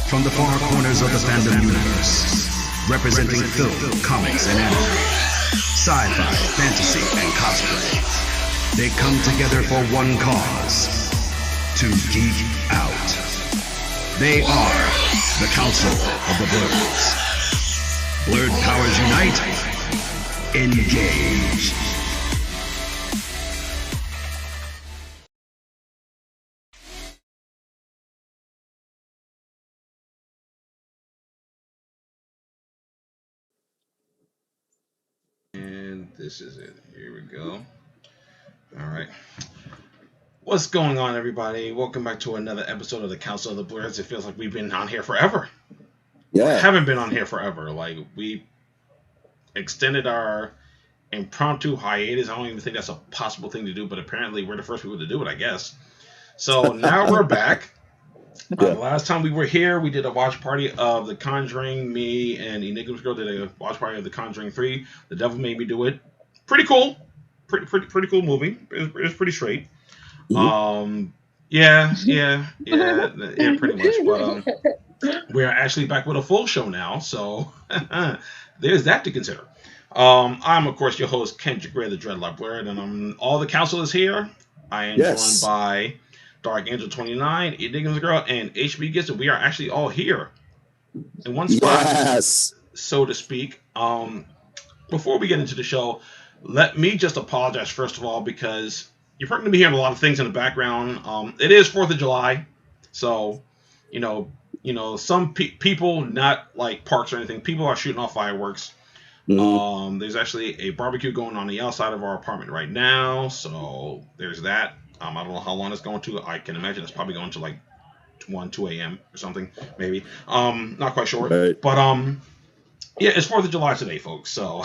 From the far corners of the fandom universe, representing film, comics, and anime, sci-fi, fantasy, and cosplay, they come together for one cause: to geek out. They are the Council of the Blurs. Blurred powers unite. Engage. And this is it. Here we go. All right. What's going on, everybody? Welcome back to another episode of the Council of the Blurs. It feels like we've been on here forever. Yeah. We haven't been on here forever. Like, we extended our impromptu hiatus. I don't even think that's a possible thing to do, but apparently we're the first people to do it, I guess. So now we're back. Yeah. Last time we were here, we did a watch party of The Conjuring. Me and Enigma's Girl did a watch party of The Conjuring 3. The Devil Made Me Do It. Pretty cool. Pretty cool movie. It's pretty straight. Mm-hmm. Yeah, pretty much. But we're actually back with a full show now, so there's that to consider. I'm, of course, your host, Kendrick Grey, the Dreadlock Blurred, and all the council is here. I am joined by Dark Angel 29, Enigma's Girl, and HB Gibson. We are actually all here in one spot, so to speak. Before we get into the show, let me just apologize, first of all, because you're probably going to be hearing a lot of things in the background. It is 4th of July, so, some people, not like parks or anything, people are shooting off fireworks. Mm-hmm. There's actually a barbecue going on the outside of our apartment right now, so there's that. I don't know how long it's going to. I can imagine it's probably going to like 2 a.m. or something, maybe. Not quite sure. Right. But, yeah, it's 4th of July today, folks, so...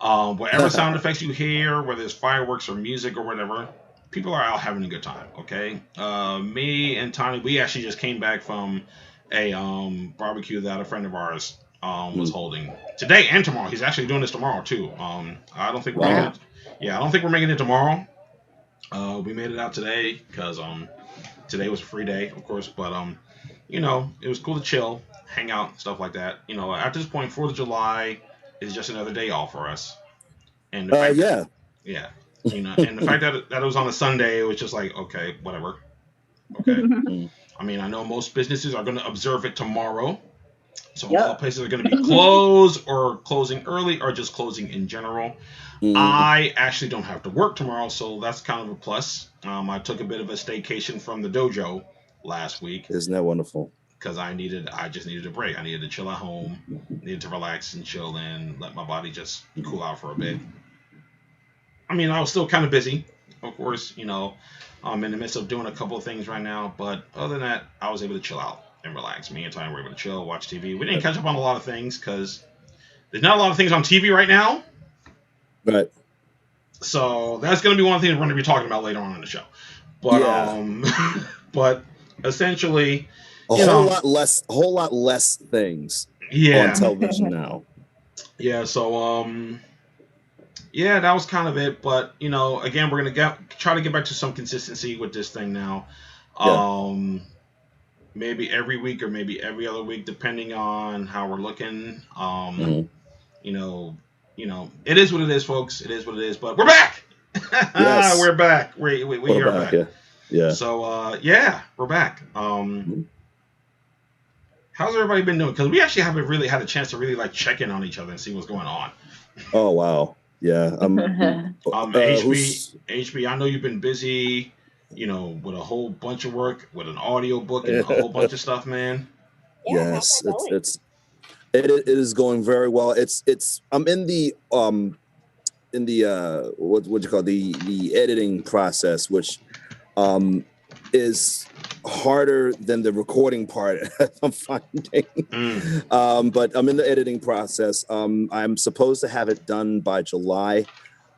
whatever sound effects you hear, whether it's fireworks or music or whatever, people are out having a good time, okay? Me and Tony, we actually just came back from a barbecue that a friend of ours was holding today and tomorrow. He's actually doing this tomorrow too. I don't think we're making it tomorrow. We made it out today because today was a free day, of course, but it was cool to chill, hang out, stuff like that. At this point, 4th of July is just another day off for us. And the fact and the fact that it was on a Sunday, it was just like, okay, whatever. Okay. I mean, I know most businesses are going to observe it tomorrow. So a lot of places are going to be closed or closing early or just closing in general. I actually don't have to work tomorrow, so that's kind of a plus. I took a bit of a staycation from the dojo last week. Isn't that wonderful? Because I just needed a break. I needed to chill at home, needed to relax and chill and let my body just cool out for a bit. I mean, I was still kind of busy, of course, I'm in the midst of doing a couple of things right now, but other than that, I was able to chill out and relax. Me and Ty were able to chill, watch TV. We didn't catch up on a lot of things because there's not a lot of things on TV right now. Right. So that's going to be one of the things we're going to be talking about later on in the show. But but essentially... A whole lot less things on television now. Yeah, so that was kind of it. But again, we're gonna try to get back to some consistency with this thing now. Maybe every week or maybe every other week, depending on how we're looking. It is what it is, folks. It is what it is. But we're back. Yes. We're back. We are back. Yeah. So we're back. How's everybody been doing? Because we actually haven't really had a chance to really check in on each other and see what's going on. Oh wow, yeah. HB, I know you've been busy, with a whole bunch of work, with an audio book and a whole bunch of stuff, man. Yeah, yes, it is going very well. I'm in the what you call the editing process, which is harder than the recording part. I'm finding, but I'm in the editing process. I'm supposed to have it done by July,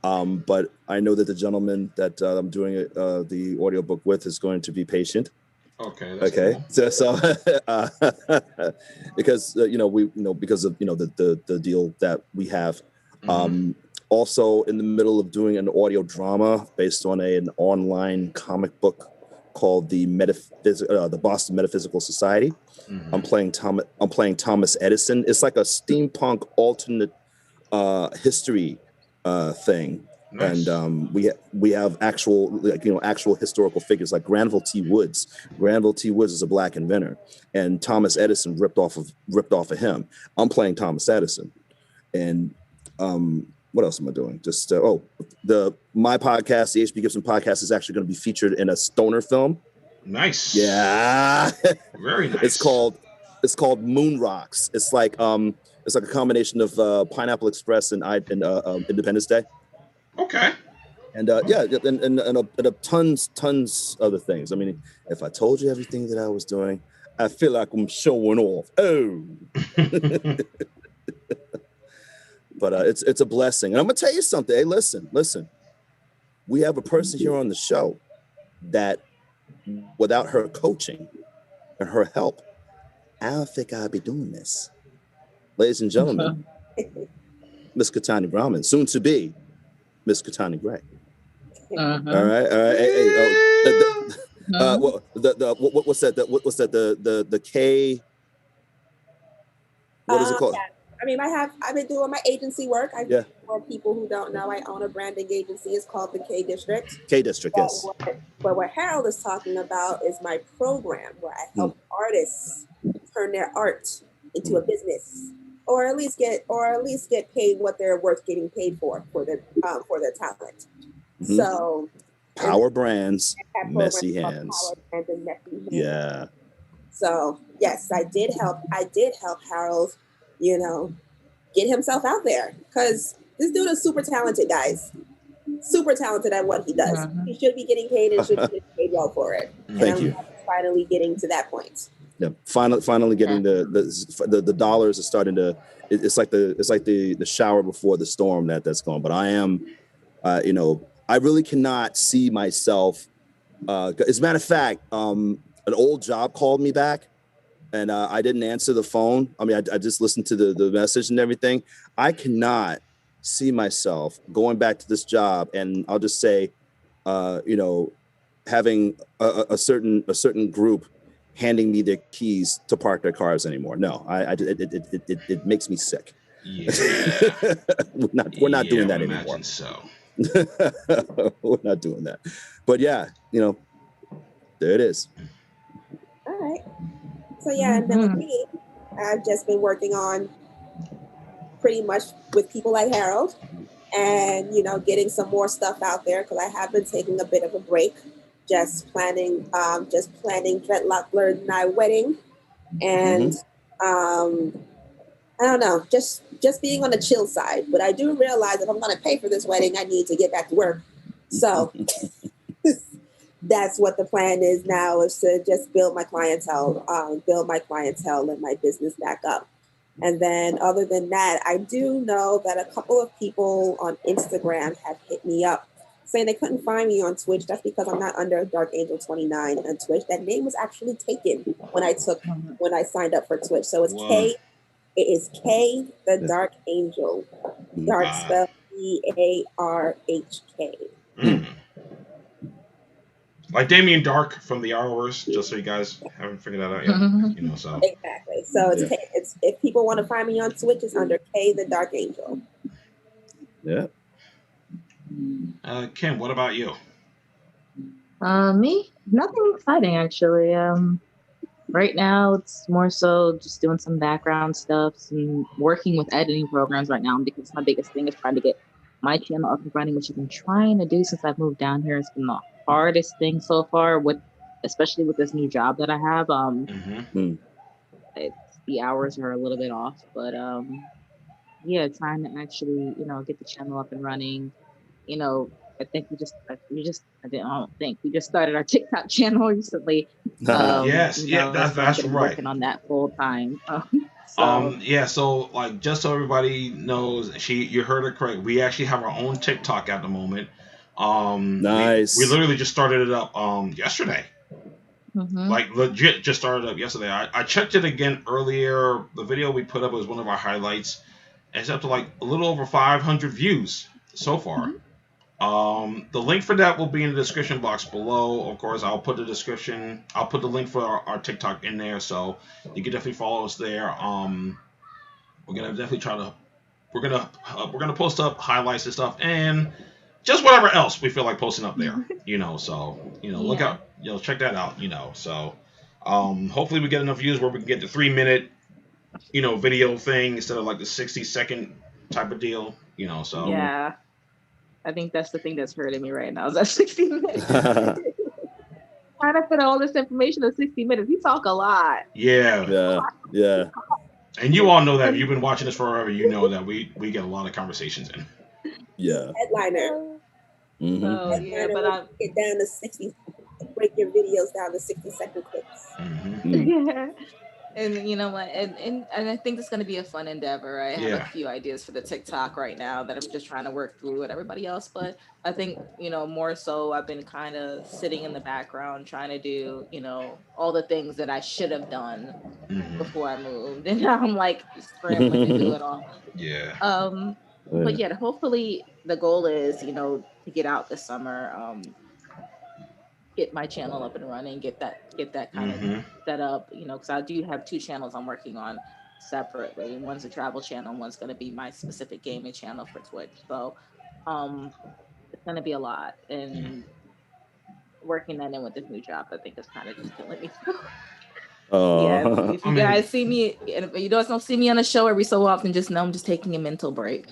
but I know that the gentleman that I'm doing the audiobook with is going to be patient. Okay. Cool. So because because of the deal that we have. Also in the middle of doing an audio drama based on an online comic book called the Boston Metaphysical Society. Mm-hmm. I'm playing Thomas Edison. It's like a steampunk alternate history thing. Nice. And we have actual historical figures like Granville T. Woods. Granville T. Woods is a black inventor, and Thomas Edison ripped off of him. I'm playing Thomas Edison, and what else am I doing? Just my podcast, the HB Gibson podcast, is actually going to be featured in a stoner film. Nice. Yeah. Very nice. It's called Moon Rocks. It's like a combination of Pineapple Express and Independence Day. Okay. And and tons other things. I mean, if I told you everything that I was doing, I feel like I'm showing off. Oh. But it's a blessing. And I'm gonna tell you something. Hey, listen. We have a person here on the show that, without her coaching and her help, I don't think I'd be doing this. Ladies and gentlemen, Miss Katanni Bramhan, soon to be Miss Katanni Grey. All right. Hey, what's that? The K. What is it called? Yeah. I mean, I've been doing my agency work. For people who don't know, I own a branding agency. It's called the K District. K District, yes. But what Harold is talking about is my program where I help artists turn their art into a business, or at least get paid what they're worth getting paid for their talent. Mm-hmm. So Power Brands, Messy Hands. Power Brands and Messy Hands. Yeah. So yes, I did help Harold, get himself out there, because this dude is super talented, guys. Super talented at what he does. He should be getting paid and should be getting paid well for it. Thank you. Finally getting to that point. Yeah, finally getting the dollars are starting to. It's like the shower before the storm that's going. But I am, I really cannot see myself. As a matter of fact, an old job called me back, and I didn't answer the phone. I mean, I just listened to the message and everything. I cannot see myself going back to this job, and I'll just say, having a certain group handing me their keys to park their cars anymore. No, it makes me sick. Yeah. we're not doing that anymore. So. We're not doing that. But yeah, there it is. All right. So yeah, and then with me, I've just been working on pretty much with people like Harold, and getting some more stuff out there, because I have been taking a bit of a break. Just planning Dreadlock Blurred and I wedding, and I don't know, just being on the chill side. But I do realize if I'm going to pay for this wedding, I need to get back to work. So that's what the plan is now, is to just build my clientele and my business back up. And then other than that, I do know that a couple of people on Instagram have hit me up saying they couldn't find me on Twitch. That's because I'm not under Dark Angel 29 on Twitch. That name was actually taken when I signed up for Twitch. So it's K. It is K the Dark Angel. Dark spelled EARHK. Like Damien Dark from the Hours, just so you guys haven't figured that out yet. So exactly. So it's if people want to find me on Twitch, it's under K the Dark Angel. Yeah. Kim, what about you? Me? Nothing exciting, actually. Right now, it's more so just doing some background stuff and working with editing programs right now, because my biggest thing is trying to get my channel up and running, which I've been trying to do since I've moved down here. It's been the hardest thing so far, especially with this new job that I have. The hours are a little bit off, but trying to actually, get the channel up and running. I think we just started our TikTok channel recently. Yes, that's right. Working on that full time. So like, just so everybody knows, you heard it correct. We actually have our own TikTok at the moment. Nice. We literally just started it up yesterday. Like legit just started up yesterday. I checked it again earlier. The video we put up was one of our highlights. It's up to like a little over 500 views so far. The link for that will be in the description box below. Of course, I'll put the link for our TikTok in there, so you can definitely follow us there. We're gonna definitely we're gonna post up highlights and stuff, and just whatever else we feel like posting up there. So look out, check that out. So hopefully we get enough views where we can get the 3-minute video thing instead of like the 60-second type of deal. So yeah. I think that's the thing that's hurting me right now is that 60 minutes. Trying to fit all this information in 60 minutes. We talk a lot. Yeah. Yeah. And you all know that if you've been watching this forever, you know that we get a lot of conversations in. Yeah. Headliner. Mm-hmm. So, yeah, but I get down to 60. Break your videos down to 60-second clips. Mm-hmm. Yeah. And you know what? And I think it's going to be a fun endeavor. I have a few ideas for the TikTok right now that I'm just trying to work through with everybody else. But I think, more so I've been kind of sitting in the background trying to do, all the things that I should have done before I moved. And now I'm like scrambling to do it all. Yeah. But yeah, hopefully the goal is, to get out this summer. Get my channel up and running, get that kind of set up, because I do have 2 channels I'm working on separately. One's a travel channel, one's going to be my specific gaming channel for Twitch. So it's going to be a lot, and working that in with this new job, I think is kind of just killing me. Yeah, if you guys see me, and if you don't see me on the show every so often, just know I'm just taking a mental break.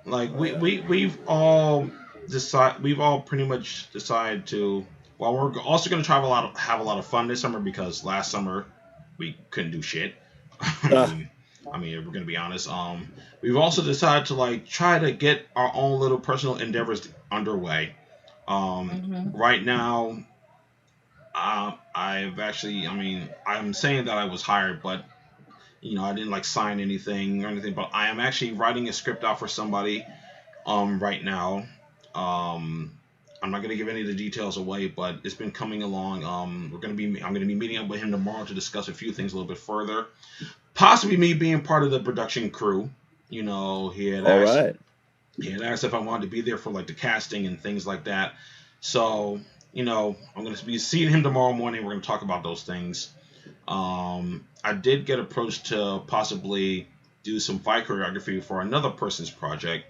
Like we've all pretty much decided to. Well, we're also going to have a lot of fun this summer because last summer we couldn't do shit. I mean, if we're going to be honest. We've also decided to try to get our own little personal endeavors underway. Right now, I'm saying that I was hired, but I didn't sign anything or anything. But I am actually writing a script out for somebody right now. I'm not going to give any of the details away, but it's been coming along. I'm going to be meeting up with him tomorrow to discuss a few things a little bit further. Possibly me being part of the production crew. He had asked if I wanted to be there for the casting and things like that. So, I'm going to be seeing him tomorrow morning. We're going to talk about those things. I did get approached to possibly do some fight choreography for another person's project,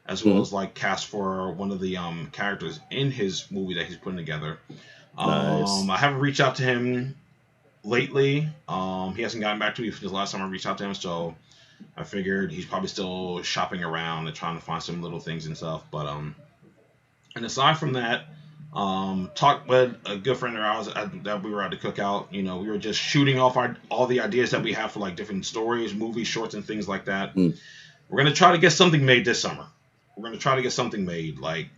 as well as cast for one of the characters in his movie that he's putting together. Nice. I haven't reached out to him lately. He hasn't gotten back to me since the last time I reached out to him, so I figured he's probably still shopping around and trying to find some little things and stuff. But and aside from that, talked with a good friend of ours that we were at the cookout. We were just shooting off all the ideas that we have for different stories, movies, shorts, and things like that. We're gonna try to get something made this summer. We're gonna try to get something made. A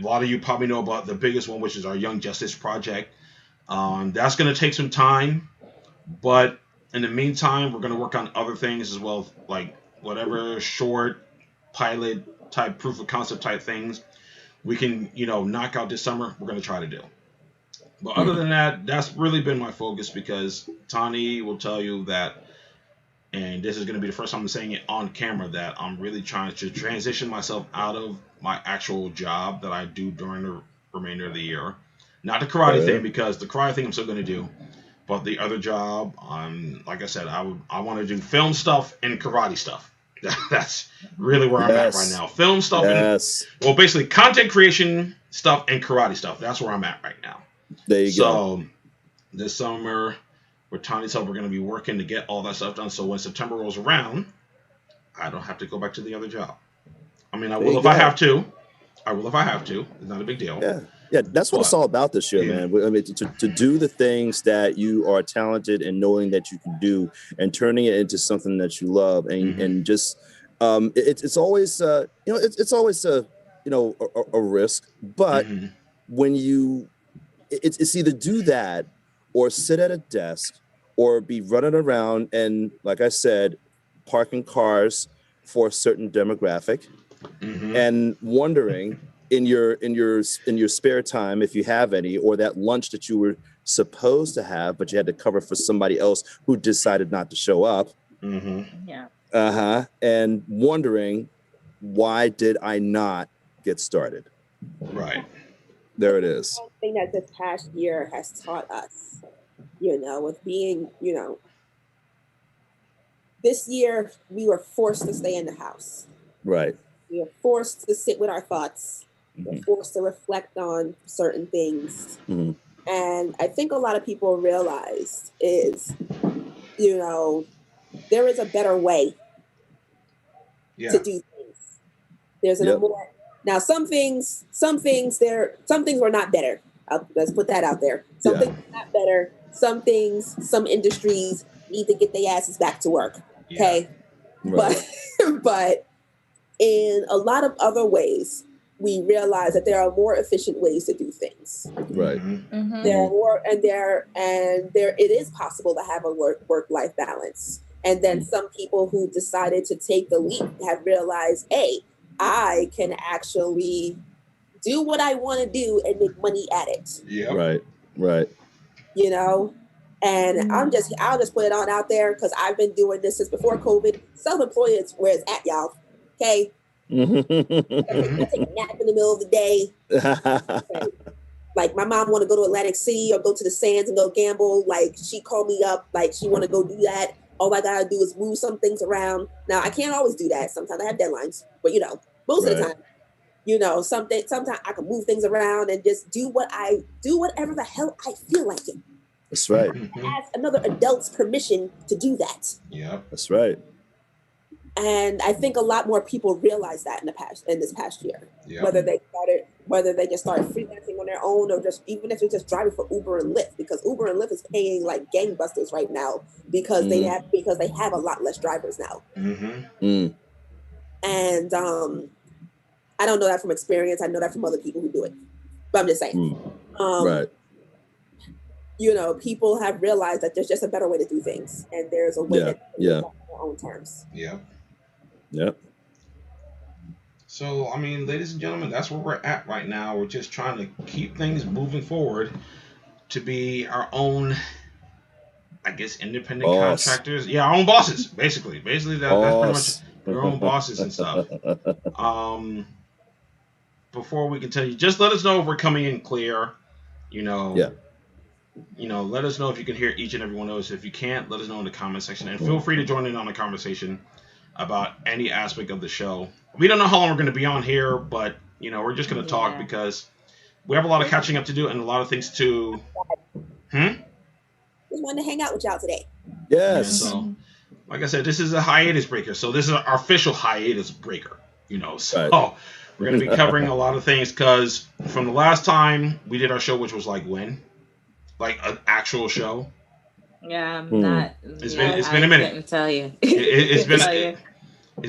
lot of you probably know about the biggest one, which is our Young Justice project. That's gonna take some time, but in the meantime, we're gonna work on other things as well, whatever short pilot type proof of concept type things we can knock out this summer. We're gonna try to do. But other than that, that's really been my focus, because Tani will tell you that. And this is going to be the first time I'm saying it on camera, that I'm really trying to transition myself out of my actual job that I do during the remainder of the year. Not the karate thing, because the karate thing I'm still going to do. But the other job, like I said, I want to do film stuff and karate stuff. That's really where I'm at right now. Film stuff and, basically content creation stuff and karate stuff. That's where I'm at right now. There you go. So this summer, with Tony's help, we're going to be working to get all that stuff done. So when September rolls around, I don't have to go back to the other job. I mean, I will if I have to. It's not a big deal. Yeah, that's what it's all about this year, man. I mean, to do the things that you are talented and knowing that you can do, and turning it into something that you love, and just it's always it's always a risk, but when it's either do that or sit at a desk or be running around and, like I said, parking cars for a certain demographic, and wondering in your spare time, if you have any, or that lunch that you were supposed to have but you had to cover for somebody else who decided not to show up. And wondering why did I not get started? Right. There it is. One thing that this past year has taught us, with being, this year we were forced to stay in the house. Right. We were forced to sit with our thoughts. We were forced to reflect on certain things. Mm-hmm. And I think a lot of people realize is, there is a better way to do things. There's a more, now some things were not better. Let's put that out there. Some things are not better. Some things, some industries need to get their asses back to work. Okay. Right. But in a lot of other ways, we realize that there are more efficient ways to do things. Right. Mm-hmm. There are more, and it is possible to have a work-life balance. And then some people who decided to take the leap have realized, hey, I can actually do what I want to do and make money at it. Yeah. Right. Right. And I'll just put it on out there because I've been doing this since before COVID. Self-employed is where it's at, y'all. Okay. I take a nap in the middle of the day. Okay. Like my mom want to go to Atlantic City or go to the Sands and go gamble. Like she called me up, like she want to go do that. All I gotta do is move some things around. Now I can't always do that. Sometimes I have deadlines, but most of the time, sometimes I can move things around and just do whatever the hell I feel like it. That's right. Ask another adult's permission to do that. Yeah, that's right. And I think a lot more people realize that in this past year. Yep. Whether they just started freelancing on their own, or just even if they're just driving for Uber and Lyft, because Uber and Lyft is paying like gangbusters right now because they have a lot less drivers now. And I don't know that from experience. I know that from other people who do it. But I'm just saying. Right. People have realized that there's just a better way to do things, and there's a way to do it on their own terms. Yeah. Yep. So, I mean, ladies and gentlemen, that's where we're at right now. We're just trying to keep things moving forward to be our own, I guess, independent contractors. Yeah, our own bosses, basically. Basically, that's pretty much your own bosses and stuff. Before we can tell you, just let us know if we're coming in clear. Let us know if you can hear each and every one of us. If you can't, let us know in the comment section. And feel free to join in on the conversation about any aspect of the show. We don't know how long we're going to be on here, but, we're just going to talk because we have a lot of catching up to do and a lot of things to... Just wanted to hang out with y'all today. Yes. So, like I said, this is a hiatus breaker. So this is our official hiatus breaker, So we're going to be covering a lot of things because from the last time we did our show, which was like when? Like an actual show? Yeah, I'm not. It's been a minute. I couldn't tell you. It's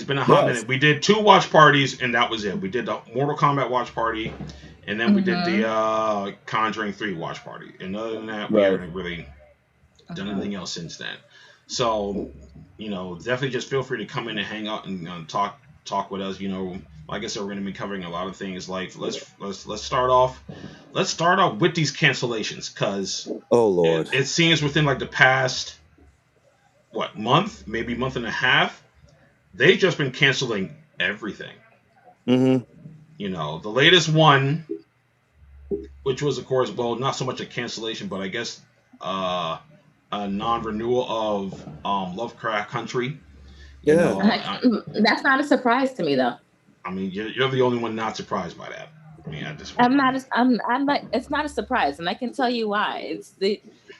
been a hot minute. We did 2 watch parties, and that was it. We did the Mortal Kombat watch party, and then we did the Conjuring 3 watch party. And other than that, we haven't really done anything else since then. So, definitely just feel free to come in and hang out and talk with us. Like I said, we're going to be covering a lot of things. Like let's start off. Let's start off with these cancellations because Lord, it seems within like the past month, maybe month and a half, they've just been canceling everything. The latest one, which was of course not so much a cancellation, but I guess a non-renewal of Lovecraft Country. That's not a surprise to me though. I mean, you're the only one not surprised by that. I mean, I'm like, it's not a surprise, and I can tell you why.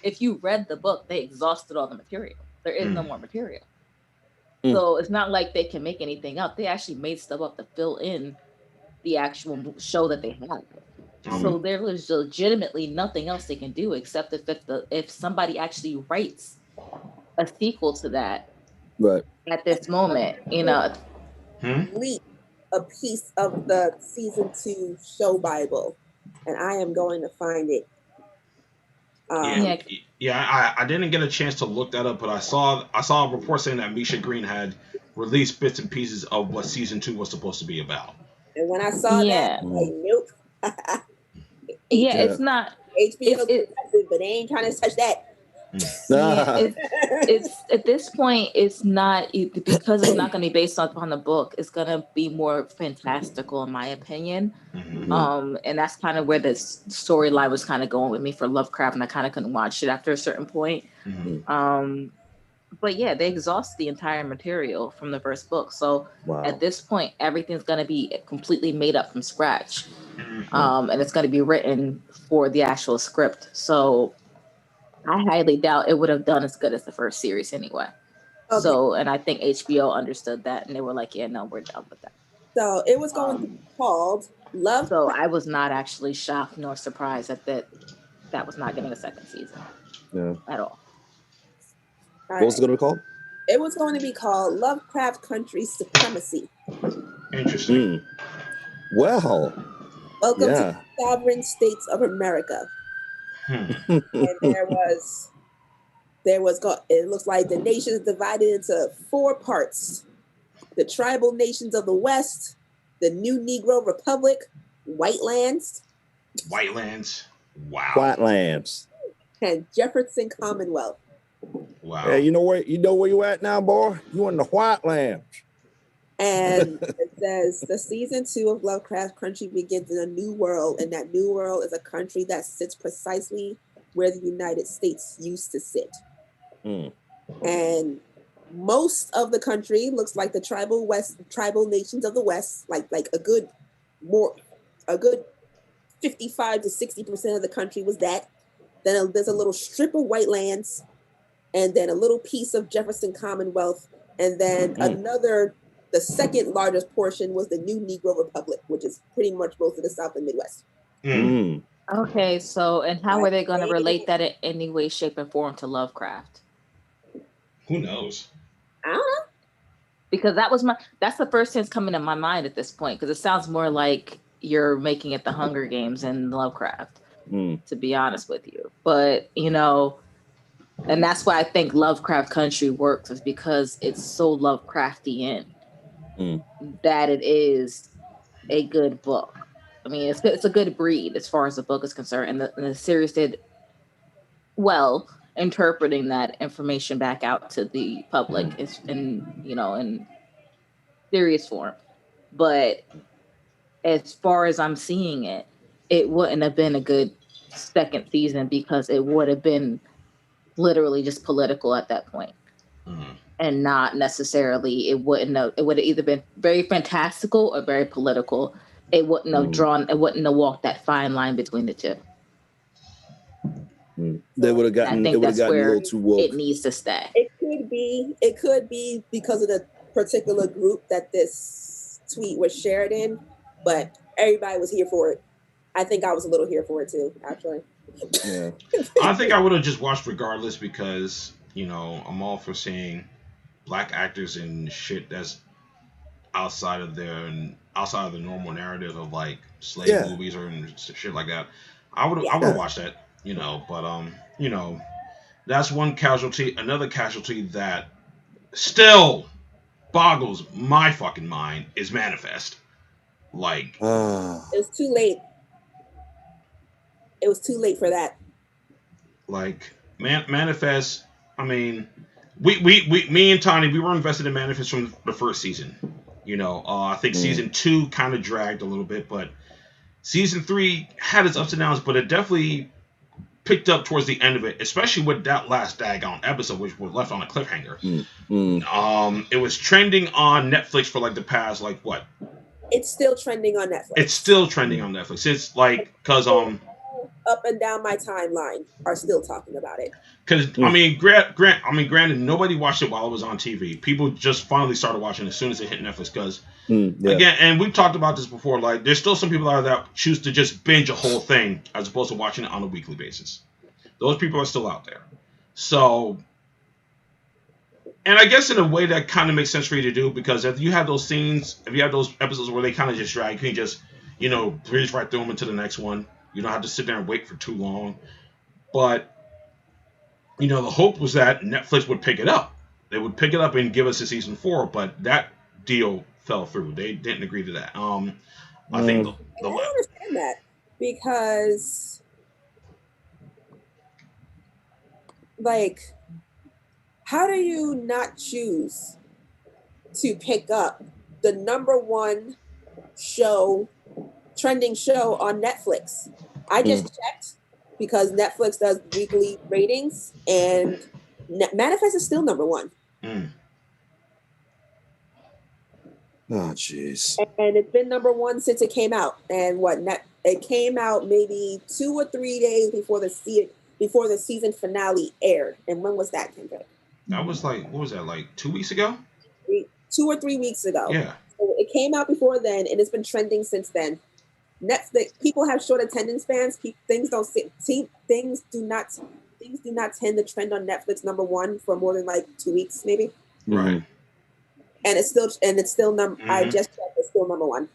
If you read the book, they exhausted all the material. There is no more material. So it's not like they can make anything up. They actually made stuff up to fill in the actual show that they had. So there was legitimately nothing else they can do except if somebody actually writes a sequel to that. Right. At this moment, Leak a piece of the season 2 show Bible, and I am going to find it. I didn't get a chance to look that up, but I saw a report saying that Misha Green had released bits and pieces of what season 2 was supposed to be about. And when I saw that, I'm like, nope. It's not HBO, but they ain't trying to touch that. Yeah, it's at this point, it's not because it's not going to be based on the book. It's going to be more fantastical, in my opinion. And that's kind of where the storyline was kind of going with me for Lovecraft, and I kind of couldn't watch it after a certain point. But yeah, they exhaust the entire material from the first book, so at this point, everything's going to be completely made up from scratch, and it's going to be written for the actual script. So I highly doubt it would have done as good as the first series anyway. Okay. So, and I think HBO understood that, and they were like, "Yeah, no, we're done with that." So it was going to be called Love. So I was not actually shocked nor surprised that was not getting a second season. At all. What was it going to be called? It was going to be called Lovecraft Country Supremacy. Interesting. Well, welcome to the sovereign states of America. And it looks like the nation is divided into 4 parts: the tribal nations of the West, the New Negro Republic, White Lands, wow, Flatlands, and Jefferson Commonwealth. Wow. Yeah, you know where you at now, boy? You in the White Lands. And it says the season 2 of Lovecraft Country begins in a new world, and that new world is a country that sits precisely where the United States used to sit. And most of the country looks like the tribal nations of the West, like a good 55 to 60% of the country was that. Then there's a little strip of White Lands, and then a little piece of Jefferson Commonwealth, and then the second largest portion was the New Negro Republic, which is pretty much most of the South and Midwest. Okay, so and how are they going to relate that in any way, shape, and form to Lovecraft? Who knows? I don't know. Because that's the first thing that's coming to my mind at this point, because it sounds more like you're making it the Hunger Games and Lovecraft, to be honest with you. But, and that's why I think Lovecraft Country works, is because it's so Lovecraftian that it is a good book. I mean, it's a good breed as far as the book is concerned, and the series did well interpreting that information back out to the public in serious form. But as far as I'm seeing it, it wouldn't have been a good second season, because it would have been literally just political at that point. And not necessarily, it would have either been very fantastical or very political. It wouldn't have walked that fine line between the two. They would have gotten a little too woke. It needs to stay. It could be because of the particular group that this tweet was shared in, but everybody was here for it. I think I was a little here for it too, actually. Yeah. I think I would have just watched regardless, because I'm all for seeing Black actors in shit that's outside of the normal narrative of like slave movies or shit like that. I would have watched that, but that's one casualty. Another casualty that still boggles my fucking mind is Manifest. Like, it was too late. It was too late for that. Like, Manifest. I mean, me and Tani, we were invested in Manifest from the first season. I think season 2 kind of dragged a little bit, but season 3 had its ups and downs, but it definitely picked up towards the end of it, especially with that last daggone episode, which was left on a cliffhanger. It was trending on Netflix for like the past, like what? It's still trending on Netflix. It's like, because up and down my timeline are still talking about it. Because granted, nobody watched it while it was on TV. People just finally started watching it as soon as it hit Netflix. Because again, and we've talked about this before. Like, there's still some people out there that choose to just binge a whole thing as opposed to watching it on a weekly basis. Those people are still out there. So, and I guess in a way that kind of makes sense for you to do, because if you have those episodes where they kind of just drag, you can just breeze right through them into the next one. You don't have to sit there and wait for too long. But the hope was that Netflix would pick it up. They would pick it up and give us a season 4, but that deal fell through. They didn't agree to that. I think I understand that, because like, how do you not choose to pick up the #1 show, trending show on Netflix? I just checked because Netflix does weekly ratings, and Manifest is still #1. Oh, jeez. And it's been #1 since it came out. And it came out maybe 2 or 3 days before the season finale aired. And when was that, Kendrick? That was like, what was that, like 2 weeks ago? 2 or 3 weeks ago. Yeah. So it came out before then, and it's been trending since then. Netflix, people have short attention spans. Things do not tend to trend on Netflix #1 for more than like 2 weeks, maybe. Right. And it's still I just checked, it's still #1.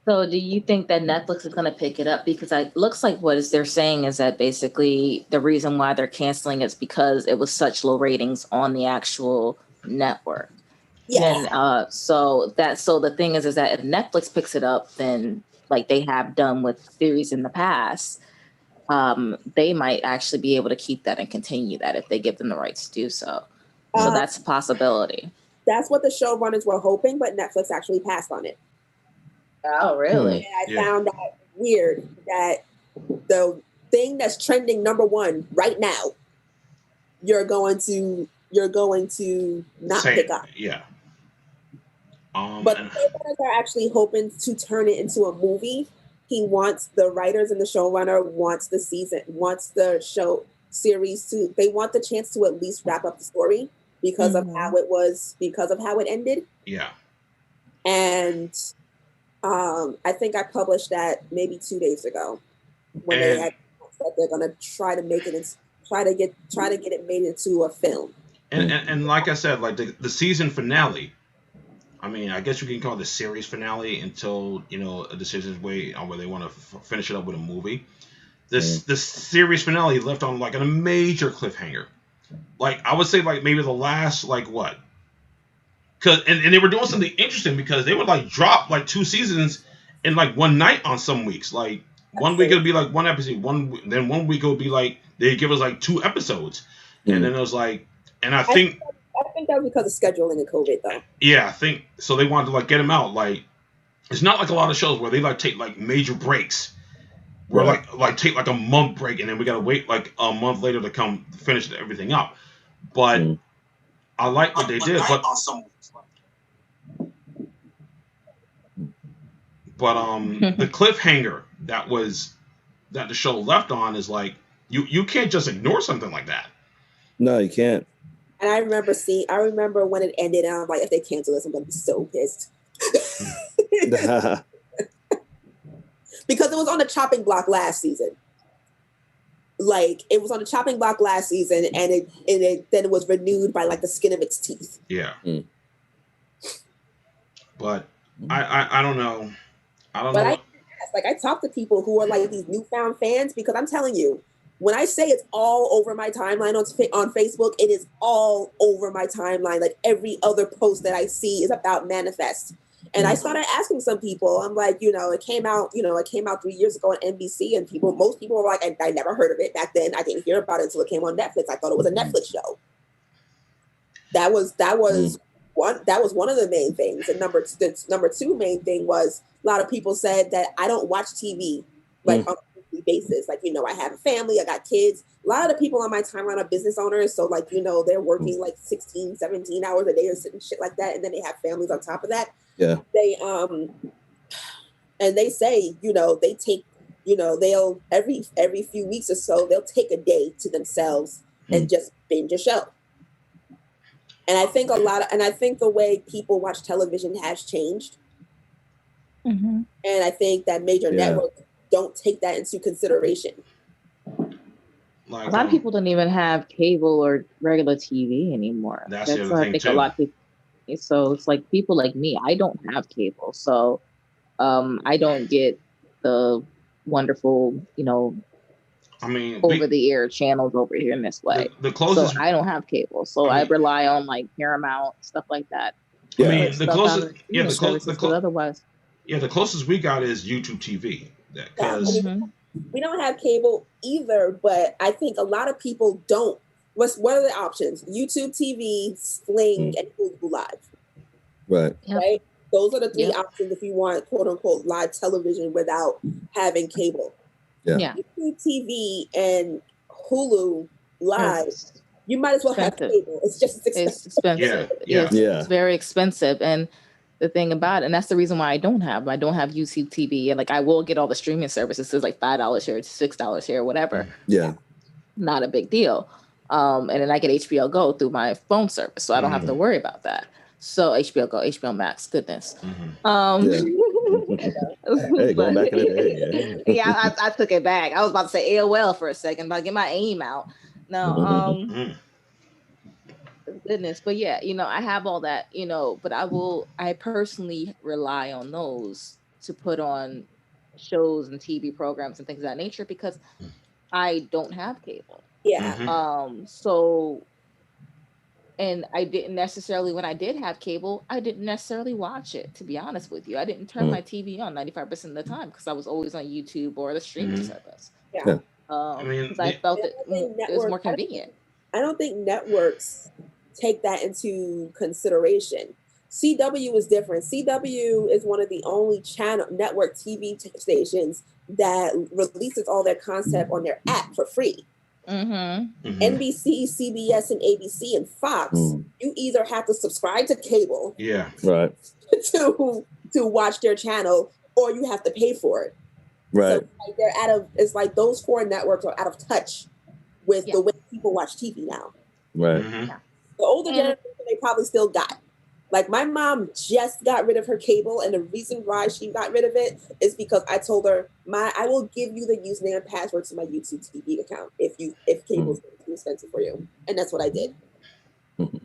So do you think that Netflix is going to pick it up? Because it looks like what they're saying is that basically the reason why they're canceling is because it was such low ratings on the actual network. Yeah. And so the thing is that if Netflix picks it up, then like they have done with series in the past, they might actually be able to keep that and continue that if they give them the rights to do so. So that's a possibility. That's what the showrunners were hoping, but Netflix actually passed on it. Oh, really? And I found that weird that the thing that's trending #1 right now, you're going to not pick up. Yeah. But the showrunners are actually hoping to turn it into a movie. The writers and the showrunner wants the show series they want the chance to at least wrap up the story because of how it ended. Yeah. And I think I published that maybe 2 days ago when they had said they're gonna try to make it try to get it made into a film. And like I said, like the season finale. I mean, I guess you can call it the series finale until a decision is made on where they want to finish it up with a movie. This series finale left on like a major cliffhanger. Like I would say, like maybe the last like what? And they were doing something interesting because they would like drop like 2 seasons in like one night on some weeks. Like one week it'll be like 1 episode, then 1 week it'll be like they give us like 2 episodes, and then it was like, and I think that was because of scheduling and COVID though. Yeah, I think so. They wanted to like get them out. Like it's not like a lot of shows where they like take like major breaks, where like take like a month break and then we gotta wait like a month later to come finish everything up. But I like what they did. But the cliffhanger that the show left on is like you can't just ignore something like that. No, you can't. And I remember when it ended, and I'm like, if they cancel this, I'm gonna be so pissed. Because it was on the chopping block last season. Like it was on the chopping block last season, and it was renewed by like the skin of its teeth. Yeah. But I don't know. I talk to people who are like these newfound fans because I'm telling you, when I say it's all over my timeline on Facebook, it is all over my timeline. Like every other post that I see is about Manifest. And I started asking some people, I'm like, it came out 3 years ago on NBC, and most people were like, I never heard of it back then. I didn't hear about it until it came on Netflix. I thought it was a Netflix show. That was one of the main things. And number 2 main thing was a lot of people said that I don't watch TV like on a weekly basis. Like, I have a family, I got kids. A lot of the people on my timeline are business owners. So like, they're working like 16, 17 hours a day or shit like that. And then they have families on top of that. Yeah. They and they say, they take, they'll every few weeks or so, they'll take a day to themselves and just binge a show. And I think the way people watch television has changed. And I think that major networks don't take that into consideration. Like, a lot of people don't even have cable or regular TV anymore. That's the other thing, I think too. A lot of people. So it's like people like me. I don't have cable, so I don't get the wonderful, over the air channels over here in this way. The closest, so I don't have cable, so I rely on like Paramount, stuff like that. I mean, the closest, otherwise. Yeah, the closest we got is YouTube TV. We don't have cable either, but I think a lot of people don't what are the options? YouTube TV, Sling, and Hulu Live. Right. Yep. Right. Those are the three options if you want quote unquote live television without having cable. Yeah. YouTube TV and Hulu Live. It's You might as well have cable. It's just expensive. It's expensive. It's very expensive. And the thing about it, and that's the reason why I don't have YouTube TV. And like I will get all the streaming services. It's like $5 here, $6 here, whatever. Yeah. Not a big deal. And then I get HBO Go through my phone service. So I don't have to worry about that. So HBO Go, HBO Max, goodness. Hey, going back in the day. I took it back. I was about to say AOL for a second, but I get my AIM out. No, goodness. But yeah, I have all that, but I personally rely on those to put on shows and TV programs and things of that nature because I don't have cable. Yeah. So, and I didn't necessarily, when I did have cable, I didn't necessarily watch it, to be honest with you. I didn't turn my TV on 95% of the time because I was always on YouTube or the streaming service. Yeah. Because I felt it was more convenient. I don't think networks take that into consideration. CW is different. CW is one of the only network TV stations that releases all their content on their app for free. NBC, CBS, and ABC and Fox, you either have to subscribe to cable, right, to watch their channel, or you have to pay for it. Right. So like they're it's like those 4 networks are out of touch with the way people watch TV now. Right. The older generation, they probably still got. Like my mom just got rid of her cable, and the reason why she got rid of it is because I told her, I will give you the username and password to my YouTube TV account if cable is too expensive for you, and that's what I did.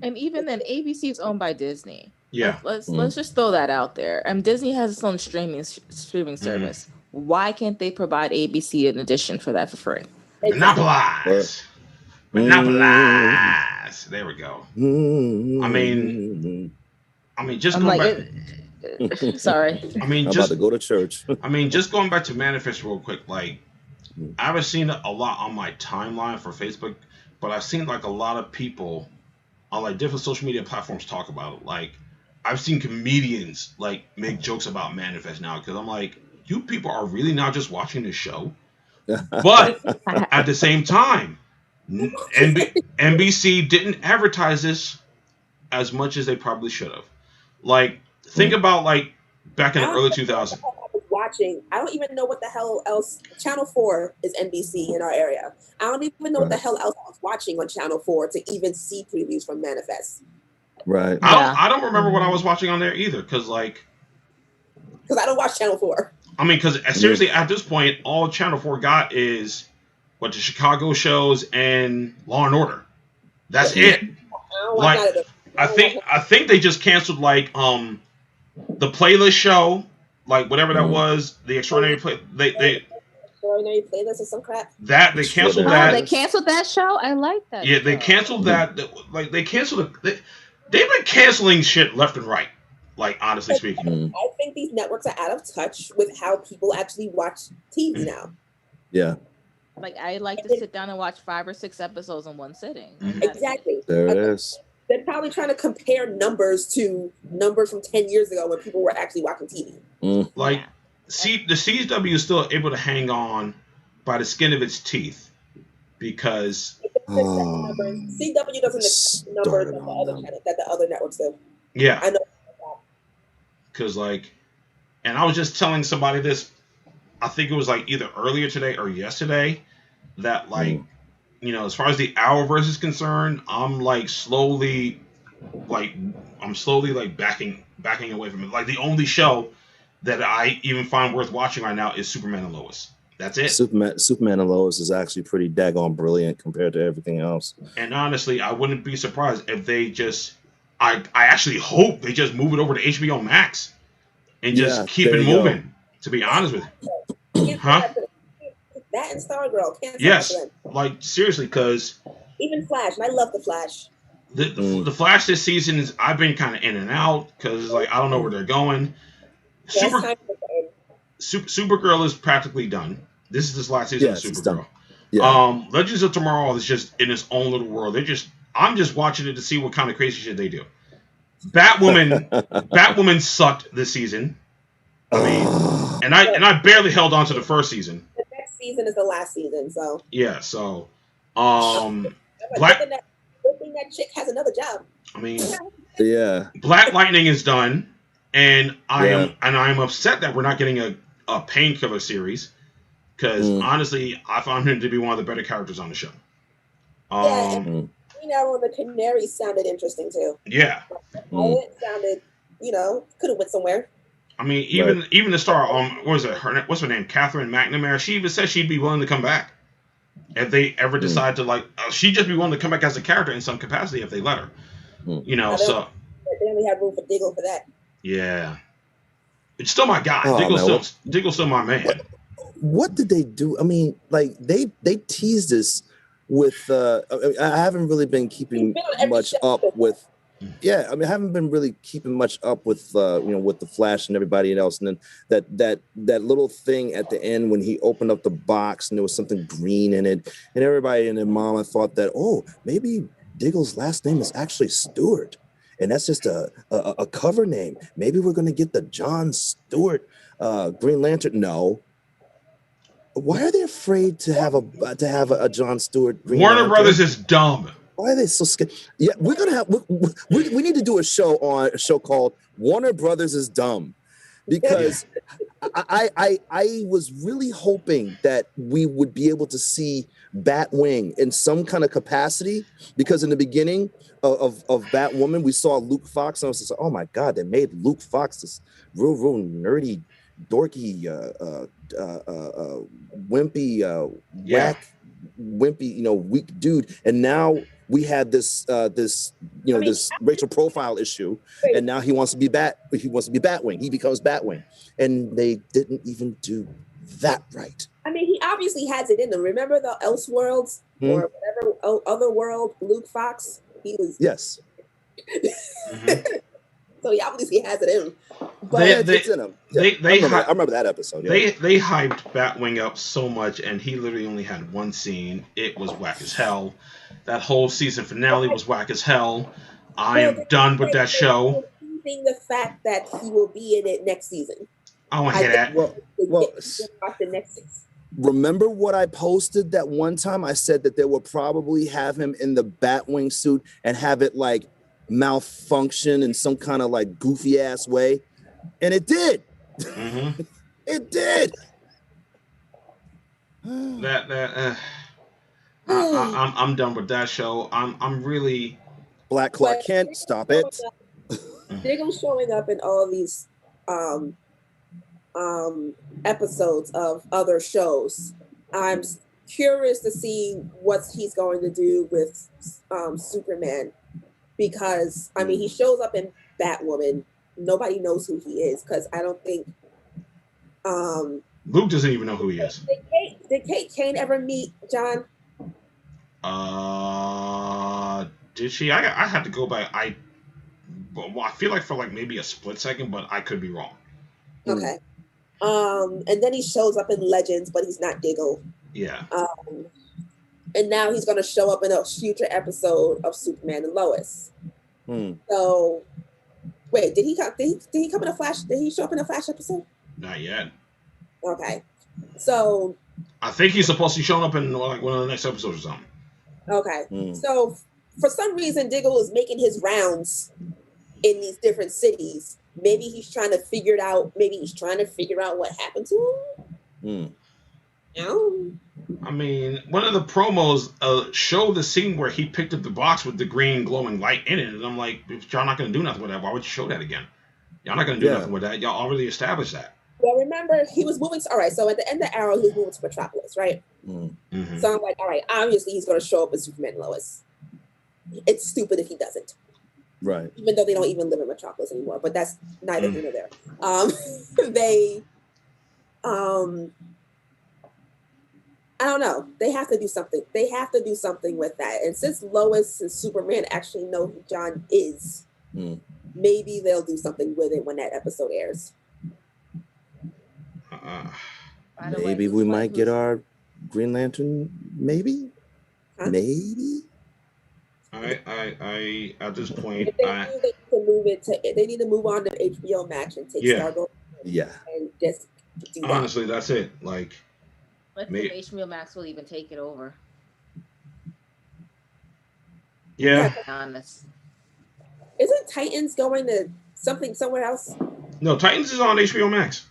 And even then, ABC is owned by Disney. Yeah, let's just throw that out there. Disney has its own streaming service. Why can't they provide ABC an addition for that for free? Monopolize. There we go. I mean, just going back. Sorry. I'm about to go to church. Just going back to Manifest real quick. Like, I haven't seen it a lot on my timeline for Facebook, but I've seen like a lot of people on like different social media platforms talk about it. Like, I've seen comedians like make jokes about Manifest now because I'm like, you people are really not just watching this show, but at the same time, NBC didn't advertise this as much as they probably should have. Like, think about like back in the early 2000s. I was watching. I don't even know what the hell else. Channel 4 is NBC in our area. I don't even know what the hell else I was watching on Channel 4 to even see previews from Manifest. Right. I don't remember what I was watching on there either, because I don't watch Channel 4. Because seriously, at this point, all Channel 4 got is the Chicago shows and Law and Order. That's it. I think they just canceled the playlist show, like whatever that was, the extraordinary play. Extraordinary Playlist or some crap. That they canceled that. They canceled that show. I like that. Yeah, they canceled that. Like they canceled it. They've been canceling shit left and right. Like, honestly speaking, I think these networks are out of touch with how people actually watch TV now. Yeah. Like, I like to sit down and watch 5 or 6 episodes in one sitting. Exactly. There it is. They're probably trying to compare numbers to numbers from 10 years ago when people were actually watching TV. The CW is still able to hang on by the skin of its teeth because CW doesn't accept numbers that the other networks do. Yeah. I know. Because and I was just telling somebody this, I think it was either earlier today or yesterday, that as far as the Hourverse is concerned, I'm slowly backing away from it. Like, the only show that I even find worth watching right now is Superman and Lois. That's it. Superman and Lois is actually pretty daggone brilliant compared to everything else. And honestly, I wouldn't be surprised if they just, I actually hope they just move it over to HBO Max and just keep it moving, to be honest with you. Huh? That and Stargirl. Yes. Seriously, because even Flash, and I love the Flash. The Flash this season is, I've been kind of in and out because I don't know where they're going. Supergirl is practically done. This is this last season of Supergirl. Yeah. Legends of Tomorrow is just in its own little world. I'm just watching it to see what kind of crazy shit they do. Batwoman sucked this season. I mean, and I barely held on to the first season. The next season is the last season, so Yeah, so good Black. thing that chick has another job. I mean, Yeah. Black Lightning is done, and I Yeah. am upset that we're not getting a Painkiller series, because honestly, I found him to be one of the better characters on the show. Yeah, and Green Arrow and the Canary sounded interesting too. Yeah. It sounded, could have went somewhere. I mean, even the star, what's her name? Catherine McNamara. She even said she'd be willing to come back if they ever decide to she'd just be willing to come back as a character in some capacity if they let her. So they only have room for Diggle for that. Yeah, it's still my guy. Diggle's still my man. What did they do? I mean, they teased us with. I haven't really been keeping much up with. Yeah, I mean, I haven't been really keeping much up with with the Flash and everybody else, and then that little thing at the end when he opened up the box and there was something green in it, and everybody and their mama thought that maybe Diggle's last name is actually Stewart, and that's just a cover name. Maybe we're gonna get the John Stewart Green Lantern. No. Why are they afraid to have a John Stewart Green Warner Lantern? Brothers is dumb. Why are they so scared? Yeah, we're gonna have we need to do a show called Warner Brothers is Dumb, because I was really hoping that we would be able to see Batwing in some kind of capacity, because in the beginning of Batwoman we saw Luke Fox and I was just like, oh my god, they made Luke Fox this real nerdy, dorky, wimpy, whack, wimpy, weak dude, and now we had this racial profile issue, and now he wants to be Batwing. He becomes Batwing, and they didn't even do that right. I mean, he obviously has it in them. Remember the Elseworlds or whatever other world Luke Fox? He was So he obviously has it in him. But it's in him. I remember that episode. Yeah. They hyped Batwing up so much, and he literally only had one scene. It was whack as hell. That whole season finale was whack as hell. I am done with that show. The fact that he will be in it next season. I want to hear that. Well, the next season. Remember what I posted that one time? I said that they would probably have him in the Batwing suit and have it malfunction in some kind of goofy ass way, and it did. It did. I'm done with that show. I'm really Black Clark Kent. Stop it. Diggle showing up in all of these episodes of other shows. I'm curious to see what he's going to do with Superman, because I mean he shows up in Batwoman. Nobody knows who he is, because I don't think Luke doesn't even know who he is. Did Kate Kane ever meet John? Did she? I had to go back. I feel like for maybe a split second, but I could be wrong. Okay. And then he shows up in Legends, but he's not Diggle. Yeah. And now he's going to show up in a future episode of Superman and Lois. So, wait, did he come in a Flash? Did he show up in a Flash episode? Not yet. Okay. So, I think he's supposed to be showing up in one of the next episodes or something. Okay. So, for some reason, Diggle is making his rounds in these different cities. Maybe he's trying to figure out what happened to him. I mean, one of the promos showed the scene where he picked up the box with the green glowing light in it, and I'm like, if y'all not going to do nothing with that, why would you show that again? Y'all not going to do nothing with that. Y'all already established that. Well, remember, he was moving. All right, so at the end of Arrow, he was moving to Metropolis, right? Mm-hmm. So I'm like, all right, obviously he's going to show up as Superman and Lois. It's stupid if he doesn't. Right. Even though they don't even live in Metropolis anymore, but that's neither here nor there. I don't know. They have to do something. They have to do something with that. And since Lois and Superman actually know who John is, maybe they'll do something with it when that episode airs. Maybe we might get our Green Lantern, maybe. Huh? Maybe. I at this point, They need to move on to HBO Max and take Stargirl. Yeah. And just do that. Honestly, that's it. Like, let's see if HBO Max will even take it over. Yeah. Honest. Isn't Titans going to somewhere else? No, Titans is on HBO Max.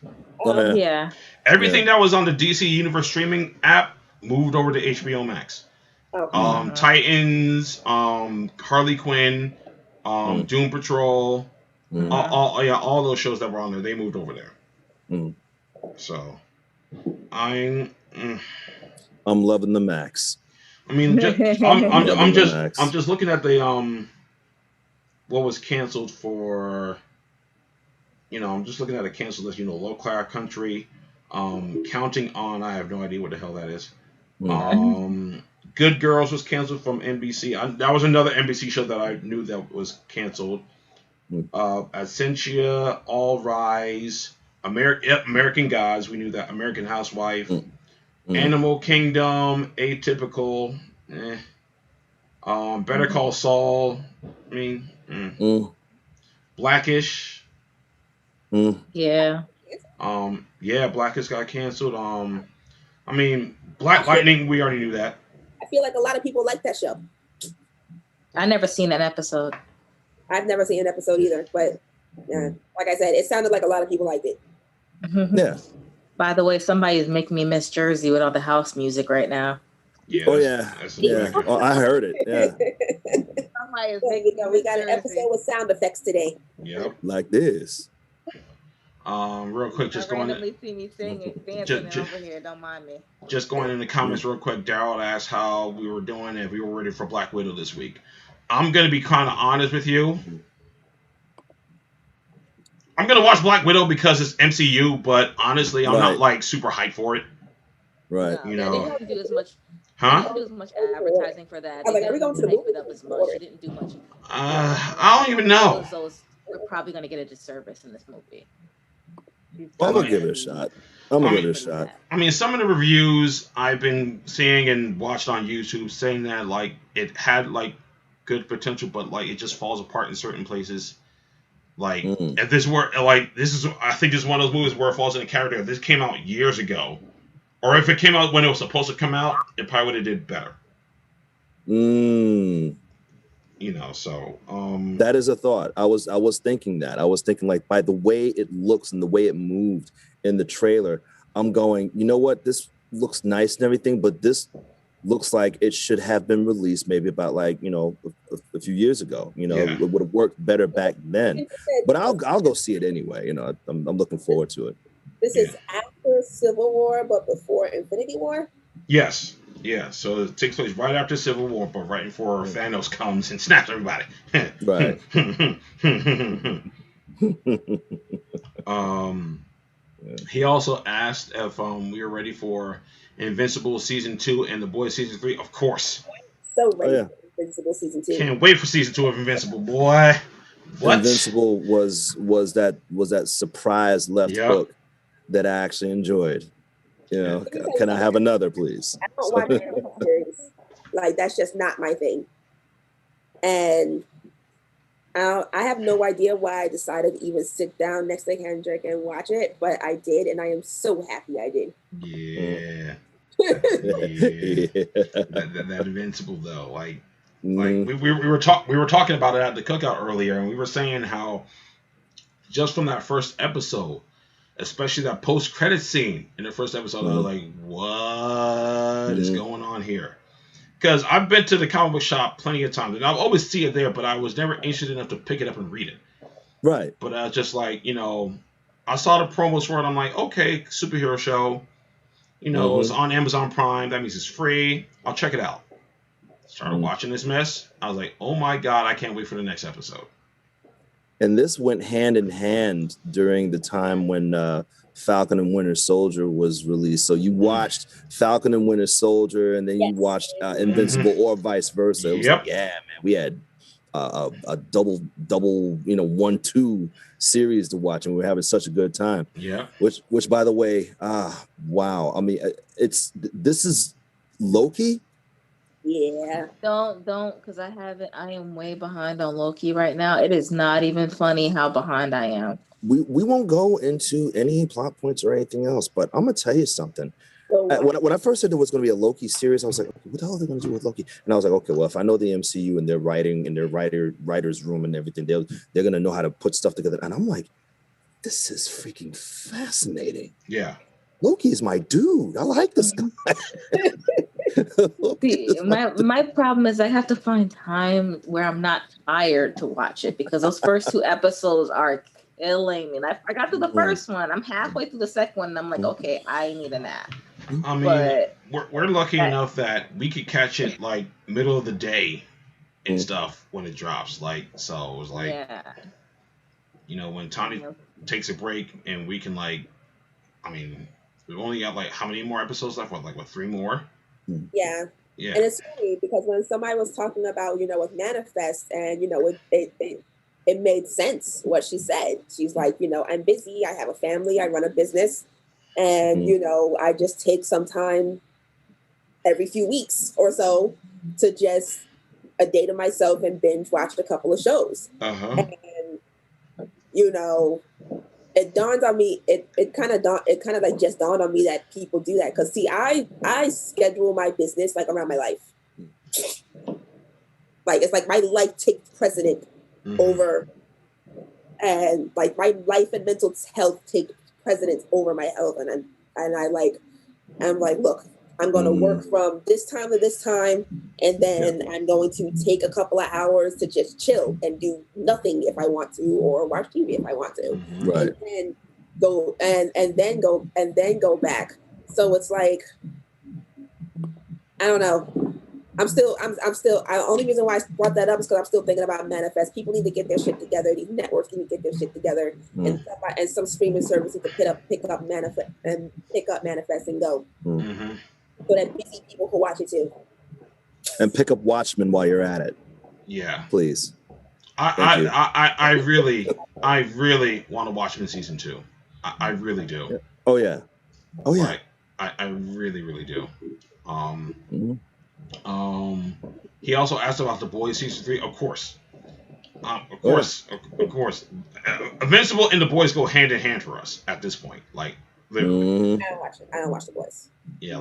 Yeah. Everything that was on the DC Universe streaming app moved over to HBO Max. Okay. Titans, Harley Quinn, Doom Patrol, all those shows that were on there, they moved over there. So, I'm loving the Max. I mean, I'm just looking at the what was canceled for. I'm just looking at a canceled list. Low-Class Country, Counting On. I have no idea what the hell that is. Good Girls was canceled from NBC. That was another NBC show that I knew that was canceled. Essentia, All Rise, American Gods. We knew that. American Housewife, Animal Kingdom, Atypical. Better Call Saul. I mean, Blackish. Yeah. Blackish got canceled. I mean, Black Lightning. We already knew that. I feel like a lot of people like that show. I never seen that episode. I've never seen an episode either, but like I said, it sounded like a lot of people liked it. Yeah. By the way, somebody is making me miss Jersey with all the house music right now. Yeah. Oh yeah. Oh, I heard it. Yeah. Somebody is we got an episode with sound effects today. Yep. Like this. Real quick, just going. Randomly see me singing, dancing over here. Don't mind me. Just going in the comments real quick. Daryl asked how we were doing and if we were ready for Black Widow this week. I'm gonna be kind of honest with you. I'm gonna watch Black Widow because it's MCU, but honestly, I'm not like super hyped for it. Right. They didn't do as much. Huh? They didn't do as much advertising for that. I was like, are we going to the movie? It up as much. They didn't do much. I don't even know. So we're probably gonna get a disservice in this movie. I'm gonna give it a shot. I mean, some of the reviews I've been seeing and watched on YouTube saying that like it had like good potential, but like it just falls apart in certain places. Like if this were like I think this is one of those movies where it falls in a character. If this came out years ago, or if it came out when it was supposed to come out, it probably would have did better. So that is a thought. I was thinking that. I was thinking like by the way it looks and the way it moved in the trailer, I'm going, you know what, this looks nice and everything, but this looks like it should have been released maybe about like, a few years ago. It would have worked better back then. But I'll go see it anyway. I'm looking forward to it. This is after Civil War, but before Infinity War? Yes. Yeah, so it takes place right after Civil War, but right before Thanos comes and snaps everybody. Right. He also asked if we were ready for Invincible Season 2 and The Boys Season 3. Of course. So ready for Invincible Season 2. Can't wait for Season 2 of Invincible, boy. What? Invincible was that surprise left hook that I actually enjoyed. Can I have another, please? I don't watch characters. Like, that's just not my thing. And I have no idea why I decided to even sit down next to Kendrick and watch it, but I did, and I am so happy I did. Yeah. That Invincible though, like we were talking about it at the cookout earlier, and we were saying how just from that first episode, especially that post-credit scene in the first episode, I was like, what is going on here? Because I've been to the comic book shop plenty of times, and I'll always see it there, but I was never interested enough to pick it up and read it. Right. But I was just like, I saw the promos for it. I'm like, okay, superhero show. It's on Amazon Prime. That means it's free. I'll check it out. Started watching this mess. I was like, oh my God, I can't wait for the next episode. And this went hand in hand during the time when Falcon and Winter Soldier was released. So you watched Falcon and Winter Soldier, and then you watched Invincible, or vice versa. It was like, yeah, man, we had a double 1-2 series to watch, and we're having such a good time. Yeah. Which by the way, wow. I mean, this is Loki. Yeah. Don't, because I am way behind on Loki right now. It is not even funny how behind I am. We won't go into any plot points or anything else, but I'm gonna tell you something. When I first said there was going to be a Loki series, I was like, what the hell are they going to do with Loki? And I was like, okay, well, if I know the MCU and their writing and their writer's room and everything, they're going to know how to put stuff together. And I'm like, this is freaking fascinating. Yeah. Loki is my dude. I like this guy. See, my problem is I have to find time where I'm not tired to watch it, because those first 2 episodes are killing me. And I got through the first one. I'm halfway through the second one, and I'm like, okay, I need a nap. I mean, we're lucky enough that we could catch it like middle of the day and stuff when it drops. Like, so it was like, when Tommy takes a break and we can we've only got like how many more episodes left? What 3 more? Yeah. Yeah. And it's funny because when somebody was talking about, with Manifest, and, it made sense what she said. She's like, I'm busy. I have a family. I run a business. And, I just take some time every few weeks or so to just a day to myself and binge watch a couple of shows. Uh-huh. And, it dawned on me, it kind of like just dawned on me that people do that. Cause see, I schedule my business like around my life. Like, it's like my life takes precedent over, and like my life and mental health take precedence over my health. And I'm like, look, I'm going to work from this time to this time, and then I'm going to take a couple of hours to just chill and do nothing if I want to, or watch TV if I want to, right? And then go back. So it's like, I don't know. I'm still. The only reason why I brought that up is because I'm still thinking about Manifest. People need to get their shit together. These networks need to get their shit together, and some streaming services to pick up Manifest and go, so that busy people can watch it too. And pick up Watchmen while you're at it. Yeah, please. I really want to Watchmen season 2. I really do. Oh yeah. I really do. He also asked about The Boys season 3. Of course. Invincible and The Boys go hand in hand for us at this point. Like, literally. I don't watch The Boys. Yeah,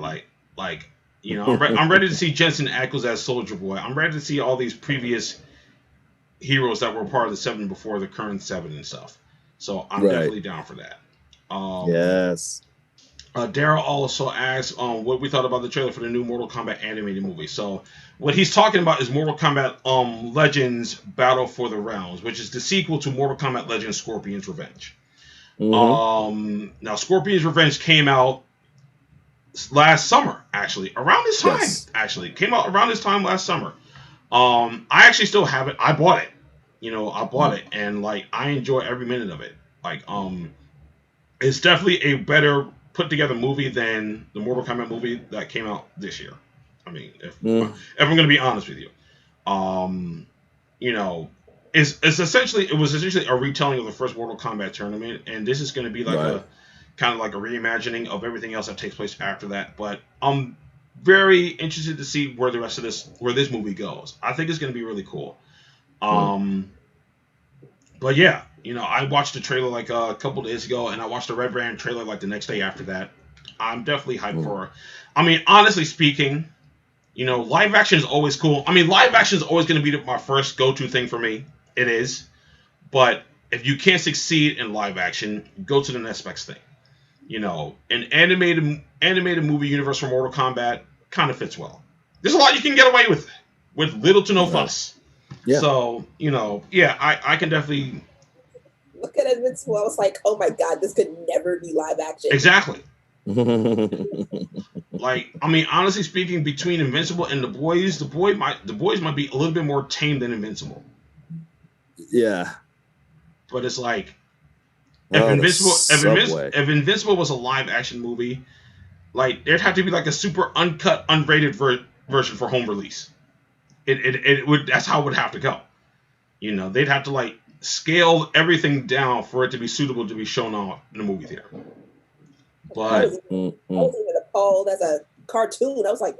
I'm ready to see Jensen Ackles as Soldier Boy. I'm ready to see all these previous heroes that were part of the 7 before the current 7 and stuff. So I'm definitely down for that. Yes. Daryl also asked what we thought about the trailer for the new Mortal Kombat animated movie. So what he's talking about is Mortal Kombat Legends Battle for the Realms, which is the sequel to Mortal Kombat Legends Scorpion's Revenge. Now Scorpion's Revenge came out last summer, actually. Around this time, actually. Came out around this time last summer. I actually still have it. I bought it. I bought it, and I enjoy every minute of it. It's definitely a better put together movie than the Mortal Kombat movie that came out this year. I mean, if I'm going to be honest with you, it was essentially a retelling of the first Mortal Kombat tournament, and this is going to be a kind of like a reimagining of everything else that takes place after that. But I'm very interested to see where this movie goes. I think it's going to be really cool. But yeah, I watched the trailer a couple days ago, and I watched the Red Band trailer the next day after that. I'm definitely hyped for. I mean, honestly speaking, live action is always cool. I mean, live action is always going to be my first go-to thing for me. It is, but if you can't succeed in live action, go to the next best thing. An animated movie universe for Mortal Kombat kind of fits well. There's a lot you can get away with little to no fuss. Yeah. So I can definitely look at Invincible. I was like, oh my god, this could never be live action. Exactly. I mean, honestly speaking, between Invincible and The Boys, The Boys might be a little bit more tame than Invincible. Yeah. But it's if Invincible was a live action movie, there'd have to be a super uncut, unrated version for home release. It would. That's how it would have to go. they'd have to like scale everything down for it to be suitable to be shown on in the movie theater. But I was even appalled as a cartoon. I was like,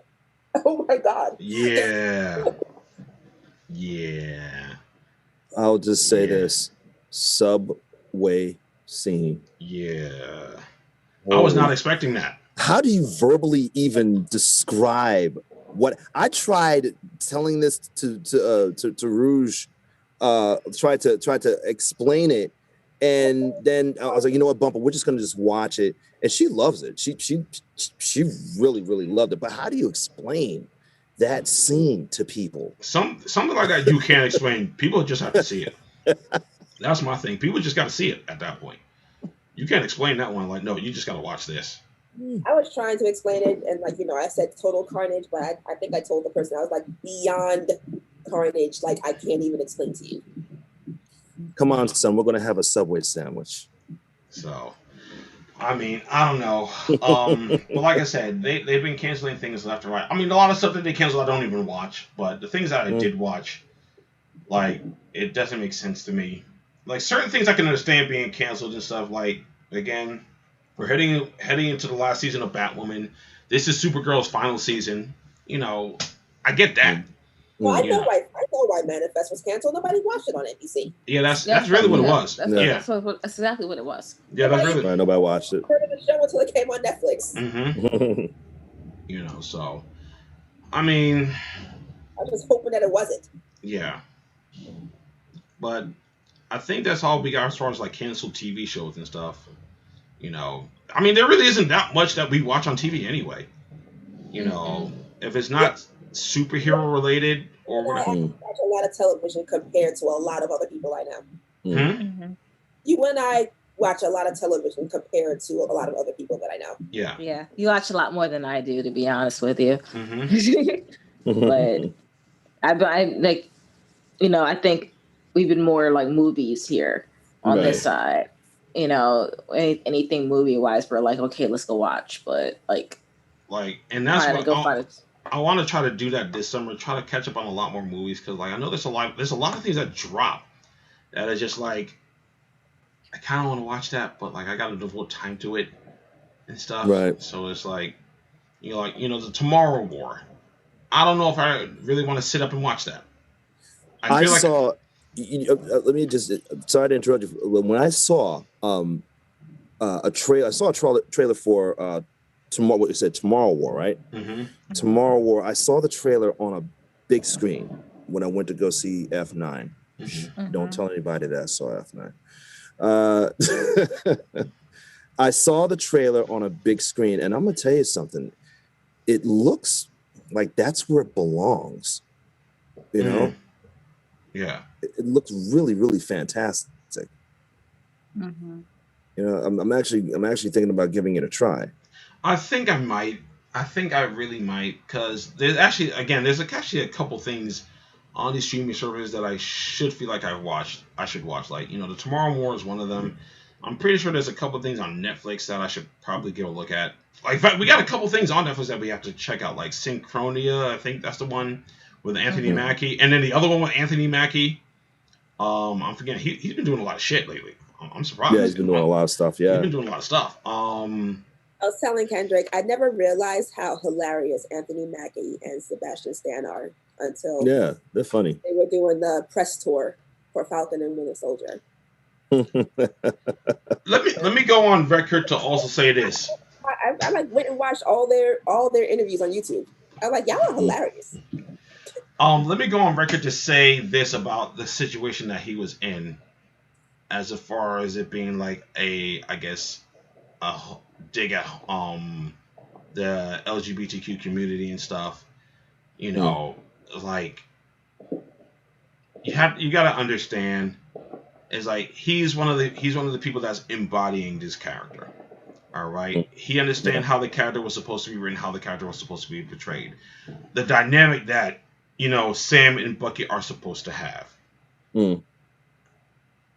oh my God. Yeah. I'll just say this. Subway scene. Yeah. I was not expecting that. How do you verbally even describe what I tried telling this to Rouge, tried to explain it, and then I was like, you know what, Bumper, we're just gonna just watch it, and she loves it. She really loved it. But how do you explain that scene to people? Something like that you can't explain. People just have to see it. That's my thing. People just got to see it at that point. You can't explain that one. Like, no, you just got to watch this. I was trying to explain it, and like, I said total carnage, but I think I told the person, I was like, beyond carnage, like I can't even explain to you. Come on, son, we're gonna have a Subway sandwich. So, I mean, I don't know. But like I said, they've been canceling things left and right. I mean, a lot of stuff that they cancel I don't even watch, but the things that I did watch, like, it doesn't make sense to me. Like, certain things I can understand being canceled and stuff. Like, again, we're heading into the last season of Batwoman. This is Supergirl's final season. I get that. Well, I know why Manifest was canceled. Nobody watched it on NBC. Yeah, that's really what it was. That's exactly what it was. Yeah, that's really. Nobody watched it. Heard of the show until it came on Netflix. Mm-hmm. So, I mean, I was hoping that it wasn't. Yeah, but I think that's all we got as far as like canceled TV shows and stuff. I mean, there really isn't that much that we watch on TV anyway. If it's not superhero related or whatever. I watch a lot of television compared to a lot of other people I know. Mm-hmm. You and I watch a lot of television compared to a lot of other people that I know. Yeah. You watch a lot more than I do, to be honest with you. Mm-hmm. But I like, I think we've been more like movies here on this side. Anything movie wise, we're like, okay, let's go watch. But and that's what I want to try to do that this summer. Try to catch up on a lot more movies because, like, I know there's a lot of things that drop that are just like, I kind of want to watch that, but like I got to devote time to it and stuff. Right. So it's like, the Tomorrow War. I don't know if I really want to sit up and watch that. I saw. Let me just. Sorry to interrupt you. When I saw a trailer, trailer for Tomorrow. What you said, Tomorrow War, right? Mm-hmm. Tomorrow War. I saw the trailer on a big screen when I went to go see F9. Mm-hmm. Don't tell anybody that I saw F9. I saw the trailer on a big screen, and I'm gonna tell you something. It looks like that's where it belongs. Yeah. It looks really fantastic. Mm-hmm. I'm actually thinking about giving it a try. I think I might. I think I really might, because there's actually a couple things on these streaming services that I should feel like I should watch. Like, the Tomorrow War is one of them. I'm pretty sure there's a couple things on Netflix that I should probably give a look at. Like, in fact, we got a couple things on Netflix that we have to check out, like Synchronia. I think that's the one with Anthony Mackie, and then the other one with Anthony Mackie. I'm forgetting. He's been doing a lot of shit lately. I'm surprised. Yeah, he's been doing a lot of stuff. Yeah, he's been doing a lot of stuff. I was telling Kendrick, I never realized how hilarious Anthony Mackie and Sebastian Stan are until they're funny. They were doing the press tour for Falcon and Winter Soldier. Let me go on record to also say this. I like went and watched all their interviews on YouTube. I was like, y'all are hilarious. Let me go on record to say this about the situation that he was in, as far as it being like a dig at the LGBTQ community and stuff. Like you got to understand, is like he's one of the people that's embodying this character. All right, he understands how the character was supposed to be written, how the character was supposed to be portrayed, the dynamic that Sam and Bucky are supposed to have.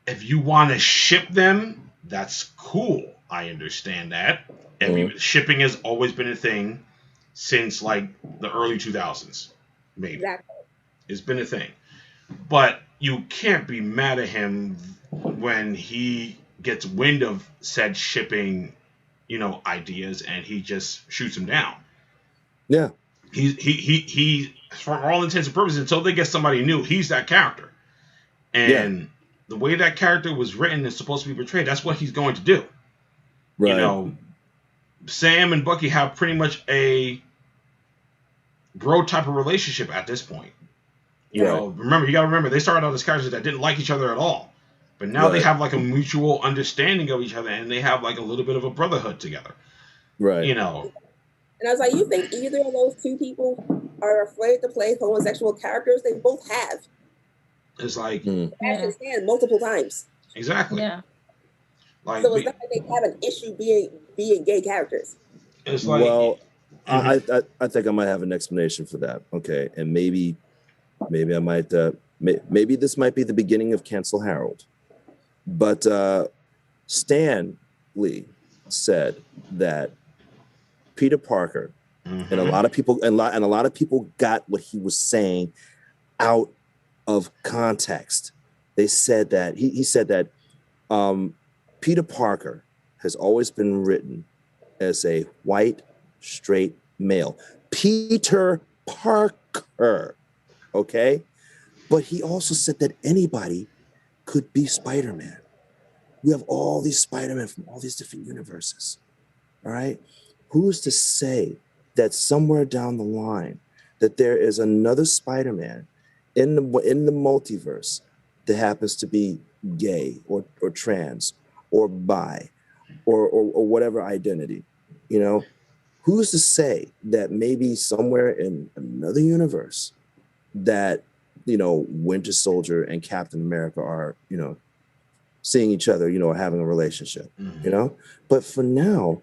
If you want to ship them, that's cool. I understand that. Shipping has always been a thing since like the early 2000s, maybe. Exactly. It's been a thing. But you can't be mad at him when he gets wind of said shipping, ideas, and he just shoots him down. Yeah. He for all intents and purposes, until they get somebody new, he's that character. And the way that character was written is supposed to be portrayed, that's what he's going to do. Right. Sam and Bucky have pretty much a bro type of relationship at this point. You got to remember, they started out as characters that didn't like each other at all. But now they have like a mutual understanding of each other, and they have like a little bit of a brotherhood together. Right. And I was like, you think either of those two people are afraid to play homosexual characters? They both have. It's like stand multiple times. Exactly. Yeah. Like, so it's not like they have an issue being gay characters. It's like, well, I think I might have an explanation for that. Okay, and maybe I might maybe this might be the beginning of Cancel Harold, but Stan Lee said that Peter Parker and a lot of people and a lot of people got what he was saying out of context. They said that he said that Peter Parker has always been written as a white straight male. Peter Parker, okay? But he also said that anybody could be Spider-Man. We have all these Spider-Men from all these different universes, all right? Who's to say that somewhere down the line that there is another Spider-Man in the multiverse that happens to be gay or trans or bi or whatever identity, Who's to say that maybe somewhere in another universe that, Winter Soldier and Captain America are, seeing each other, having a relationship, But for now,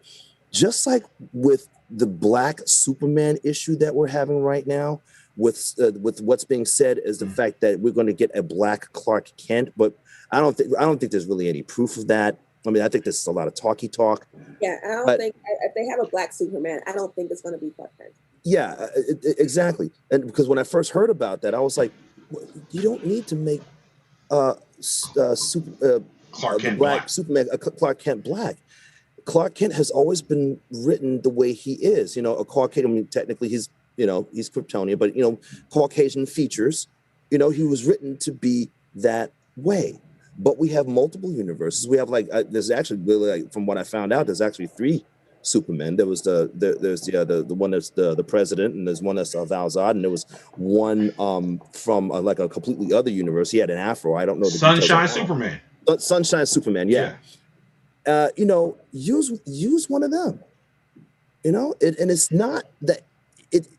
just like with the Black Superman issue that we're having right now, with what's being said is the fact that we're going to get a Black Clark Kent, but I don't think there's really any proof of that. I mean, I think this is a lot of talky talk. Yeah, I don't think if they have a Black Superman, I don't think it's going to be Clark Kent. Yeah, exactly. And because when I first heard about that, I was like, you don't need to make Clark Kent black. Superman Clark Kent black. Clark Kent has always been written the way he is. A Caucasian. I mean, technically, he's Kryptonian, but Caucasian features. He was written to be that way. But we have multiple universes. We have there's actually really, from what I found out, there's actually 3 Supermen. There was there's the one that's the president, and there's one that's Val-Zod, and there was one from like a completely other universe. He had an afro. I don't know the Sunshine Superman. Sunshine Superman, yeah. Use one of them. And it's not that it.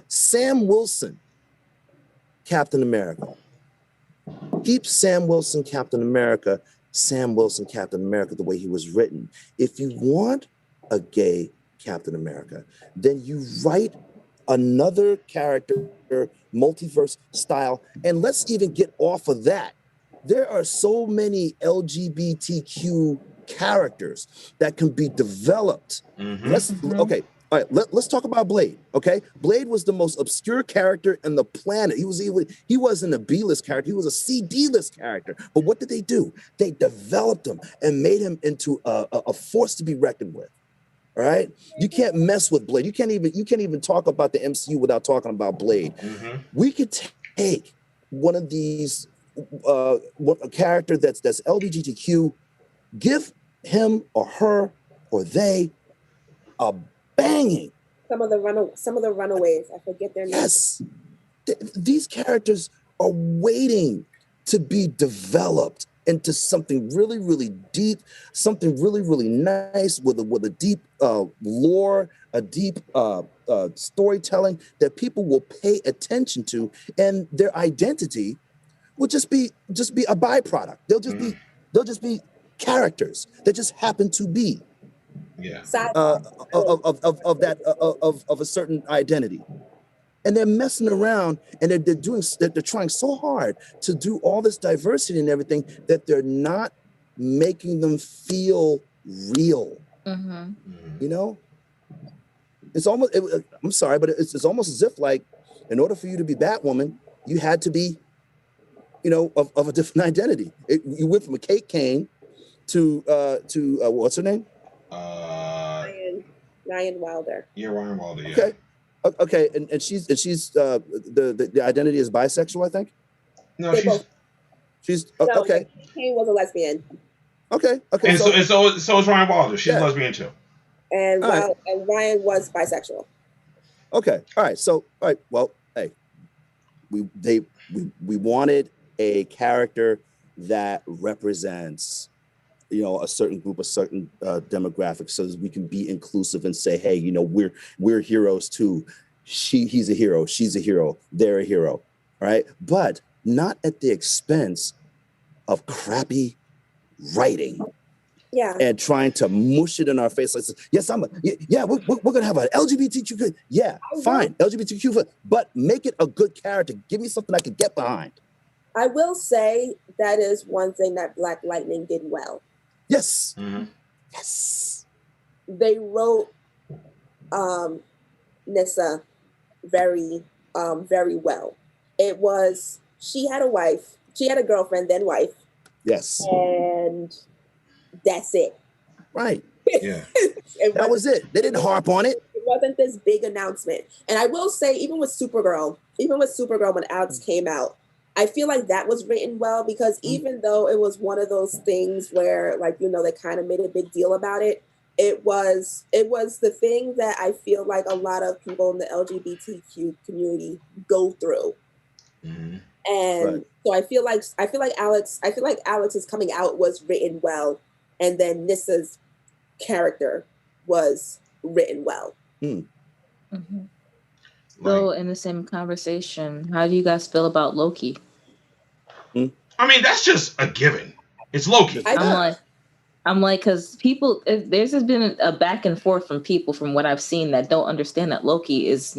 Sam Wilson, Captain America. Keep Sam Wilson, Captain America, the way he was written. If you want a gay Captain America, then you write another character, multiverse style, and let's even get off of that. There are so many LGBTQ characters that can be developed. All right, let's talk about Blade, okay? Blade was the most obscure character on the planet. He wasn't a B-list character. He was a C-D-list character. But what did they do? They developed him and made him into a force to be reckoned with, all right? You can't mess with Blade. You can't even talk about the MCU without talking about Blade. We could take one of these, a character that's LGBTQ, give him or her or they a banging. Some of the runaways. I forget their names. Yes, these characters are waiting to be developed into something really, really deep, something really, really nice with a deep lore, a deep storytelling that people will pay attention to, and their identity will just be a byproduct. They'll just be characters that just happen to be. Of a certain identity, and they're messing around, and they're trying so hard to do all this diversity and everything that they're not making them feel real. It's almost. I'm sorry, but it's almost as if in order for you to be Batwoman, you had to be of a different identity. You went from a Kate Kane to what's her name? Ryan Wilder. Yeah, Ryan Wilder. Yeah. Okay. Okay, and she's the identity is bisexual, I think. No, she's no, okay. Kane was a lesbian. Okay. And so is Ryan Wilder. She's a lesbian too. And and Ryan was bisexual. Okay. All right. So all right. Well, hey, we wanted a character that represents a certain group, a certain demographic, so that we can be inclusive and say, hey, we're heroes too. He's a hero, she's a hero, they're a hero, right? But not at the expense of crappy writing. Yeah. And trying to mush it in our face. Like, yes, we're gonna have an LGBTQ. Yeah, fine, LGBTQ, but make it a good character. Give me something I can get behind. I will say that is one thing that Black Lightning did well. Yes. Mm-hmm. Yes. They wrote Nyssa very, very well. It was, she had a girlfriend, then wife. Yes. And that's it. Right. Yeah. That was it. They didn't harp on it. It wasn't this big announcement. And I will say, even with Supergirl, when Alex came out, I feel like that was written well, because even though it was one of those things where, like, they kind of made a big deal about it, it was the thing that I feel like a lot of people in the LGBTQ community go through. Mm-hmm. And so I feel like Alex's coming out was written well, and then Nyssa's character was written well. Mm-hmm. So in the same conversation, how do you guys feel about Loki? I mean, that's just a given. It's Loki. I'm like, because people, there's just been a back and forth from people, from what I've seen, that don't understand that Loki is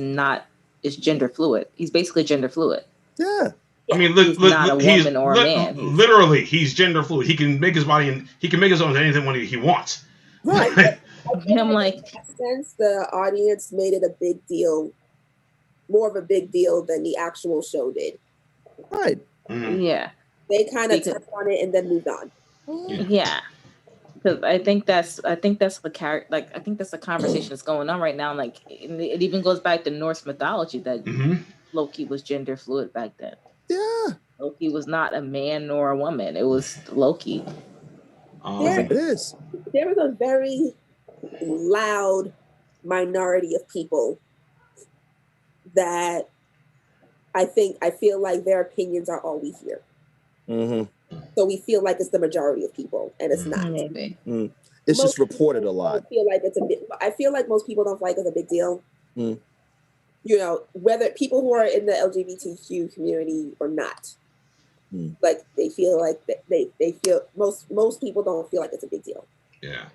gender fluid. He's basically gender fluid. Yeah. I mean, he's not a woman or a man. Literally, he's gender fluid. He can make his body and he can make his own anything when he wants. Right. I'm like, since the audience made it a big deal, more of a big deal than the actual show did. Right. Mm-hmm. Yeah. They kind of touched on it and then moved on. Yeah. Because I think that's the character. Like, I think that's the conversation that's going on right now. Like, it even goes back to Norse mythology that Loki was gender fluid back then. Yeah. Loki was not a man nor a woman. It was Loki. It is. There was a very loud minority of people that I feel like their opinions are all we hear. Mm-hmm. So we feel like it's the majority of people, and it's not. It's just reported a lot. I feel like most people don't feel like it's a big deal. Whether people who are in the LGBTQ community or not, like they feel like they feel most people don't feel like it's a big deal. Yeah.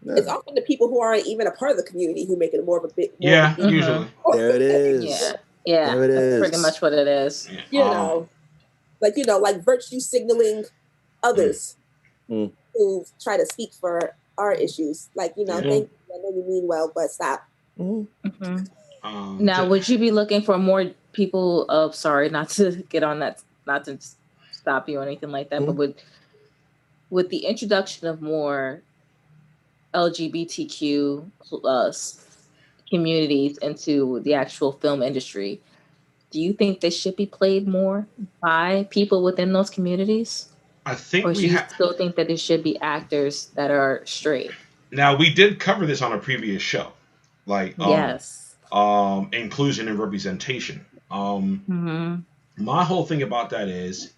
It's often the people who aren't even a part of the community who make it more of a big. Usually. There it is. Yeah. There it is. Pretty much what it is. Like virtue signaling others who try to speak for our issues. Like, thank you, I know you mean well, but stop. Now, would you be looking for more people sorry, not to get on that, not to stop you or anything like that, but with the introduction of more LGBTQ plus communities into the actual film industry, do you think they should be played more by people within those communities? I think or do you still think that it should be actors that are straight? Now, we did cover this on a previous show, like yes, inclusion and representation. My whole thing about that is,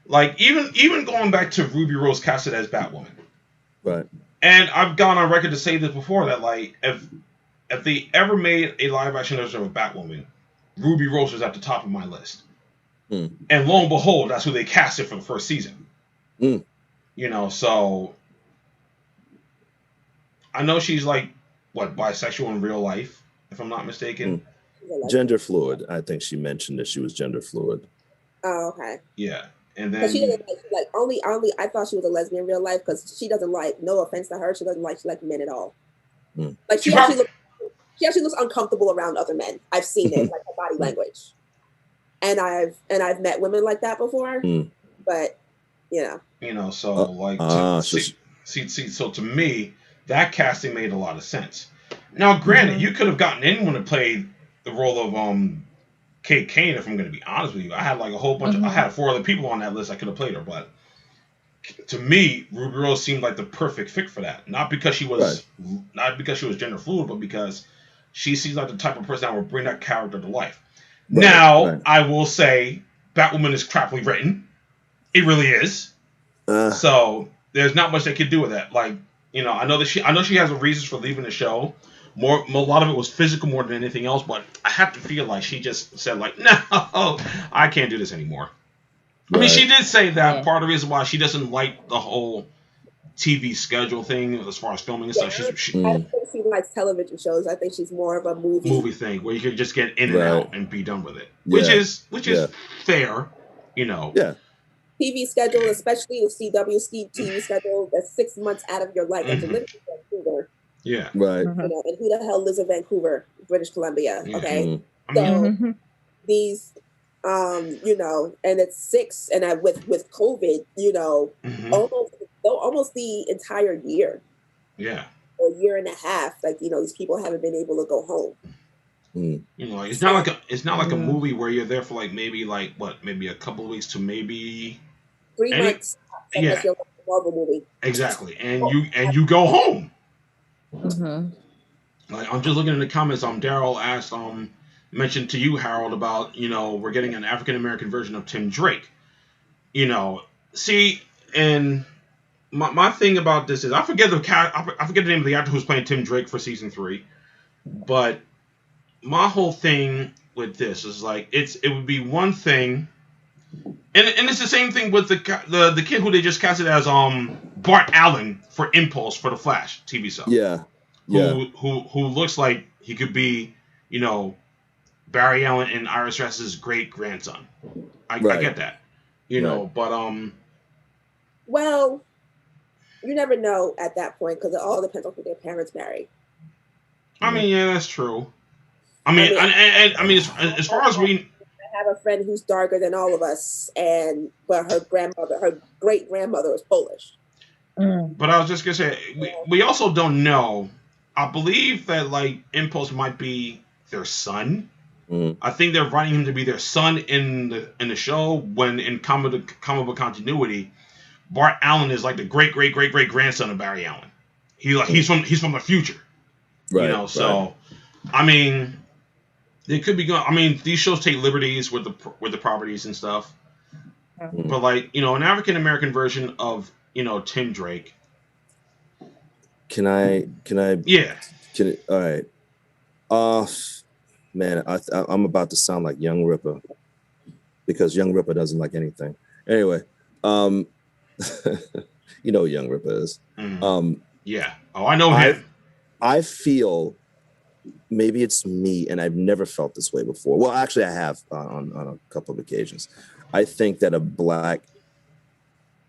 like, even going back to Ruby Rose casted as Batwoman, right? And I've gone on record to say this before, that like if they ever made a live action version of a Batwoman, Ruby Rose was at the top of my list. And lo and behold, that's who they casted for the first season. So I know she's like bisexual in real life, if I'm not mistaken. Gender fluid. I think she mentioned that she was gender fluid. Oh, okay. Yeah. And then she doesn't like only I thought she was a lesbian in real life, because she doesn't like, no offense to her, she doesn't like men at all. Like she actually looks uncomfortable around other men. I've seen it, like her body language. And I've met women like that before. but so like so to me, that casting made a lot of sense. Now, granted, you could have gotten anyone to play the role of Kate Kane. If I'm going to be honest with you, I had like a whole bunch. I had 4 other people on that list I could have played her, but to me, Ruby Rose seemed like the perfect fit for that. Not because she was gender fluid, but because she seems like the type of person that would bring that character to life. I will say, Batwoman is crappily written. It really is. So there's not much they could do with that. Like, I know she has a reasons for leaving the show. A lot of it was physical more than anything else, but I have to feel like she just said like, no, I can't do this anymore. I mean, she did say that part of the reason why she doesn't like the whole TV schedule thing as far as filming and stuff. I don't think she likes television shows. I think she's more of a movie thing where you can just get in and out and be done with it, which is fair, Yeah. TV schedule, especially the CW TV schedule, that's 6 months out of your life. And to live in Vancouver. Yeah. Right. And who the hell lives in Vancouver, British Columbia? Yeah. Okay. So these, and it's 6, and with COVID, almost the entire year. Yeah. Or year and a half, like these people haven't been able to go home. It's not like a movie where you're there for like maybe a couple of weeks to maybe 3 months. Yeah. You're a Marvel movie. Exactly, and you go home. Mm-hmm. Like, I'm just looking in the comments. Daryl asked, mentioned to you, Harold, about we're getting an African American version of Tim Drake. See, and my thing about this is I forget the name of the actor who's playing Tim Drake for season 3, but my whole thing with this is like it would be one thing, and it's the same thing with the kid who they just casted as Bart Allen for Impulse for the Flash TV show. Yeah. Who looks like he could be, Barry Allen and Iris West's great grandson. I get that, but well, you never know at that point because it all depends on who their parents marry. I mean, yeah, that's true. I mean, as far as we, I have a friend who's darker than all of us, but her great grandmother is Polish. But I was just gonna say, we also don't know. I believe that like Impulse might be their son. I think they're writing him to be their son in the show. When in comic book continuity, Bart Allen is like the great grandson of Barry Allen. He's from the future. Right. So I mean, they could be going. I mean, these shows take liberties with the properties and stuff. But like an African American version of Tim Drake. Can I? Yeah. All right. Man, I'm about to sound like Young Ripper because Young Ripper doesn't like anything. Anyway, Young Ripper is. Yeah. Oh, I know him. I feel maybe it's me, and I've never felt this way before. Well, actually, I have on a couple of occasions. I think that a black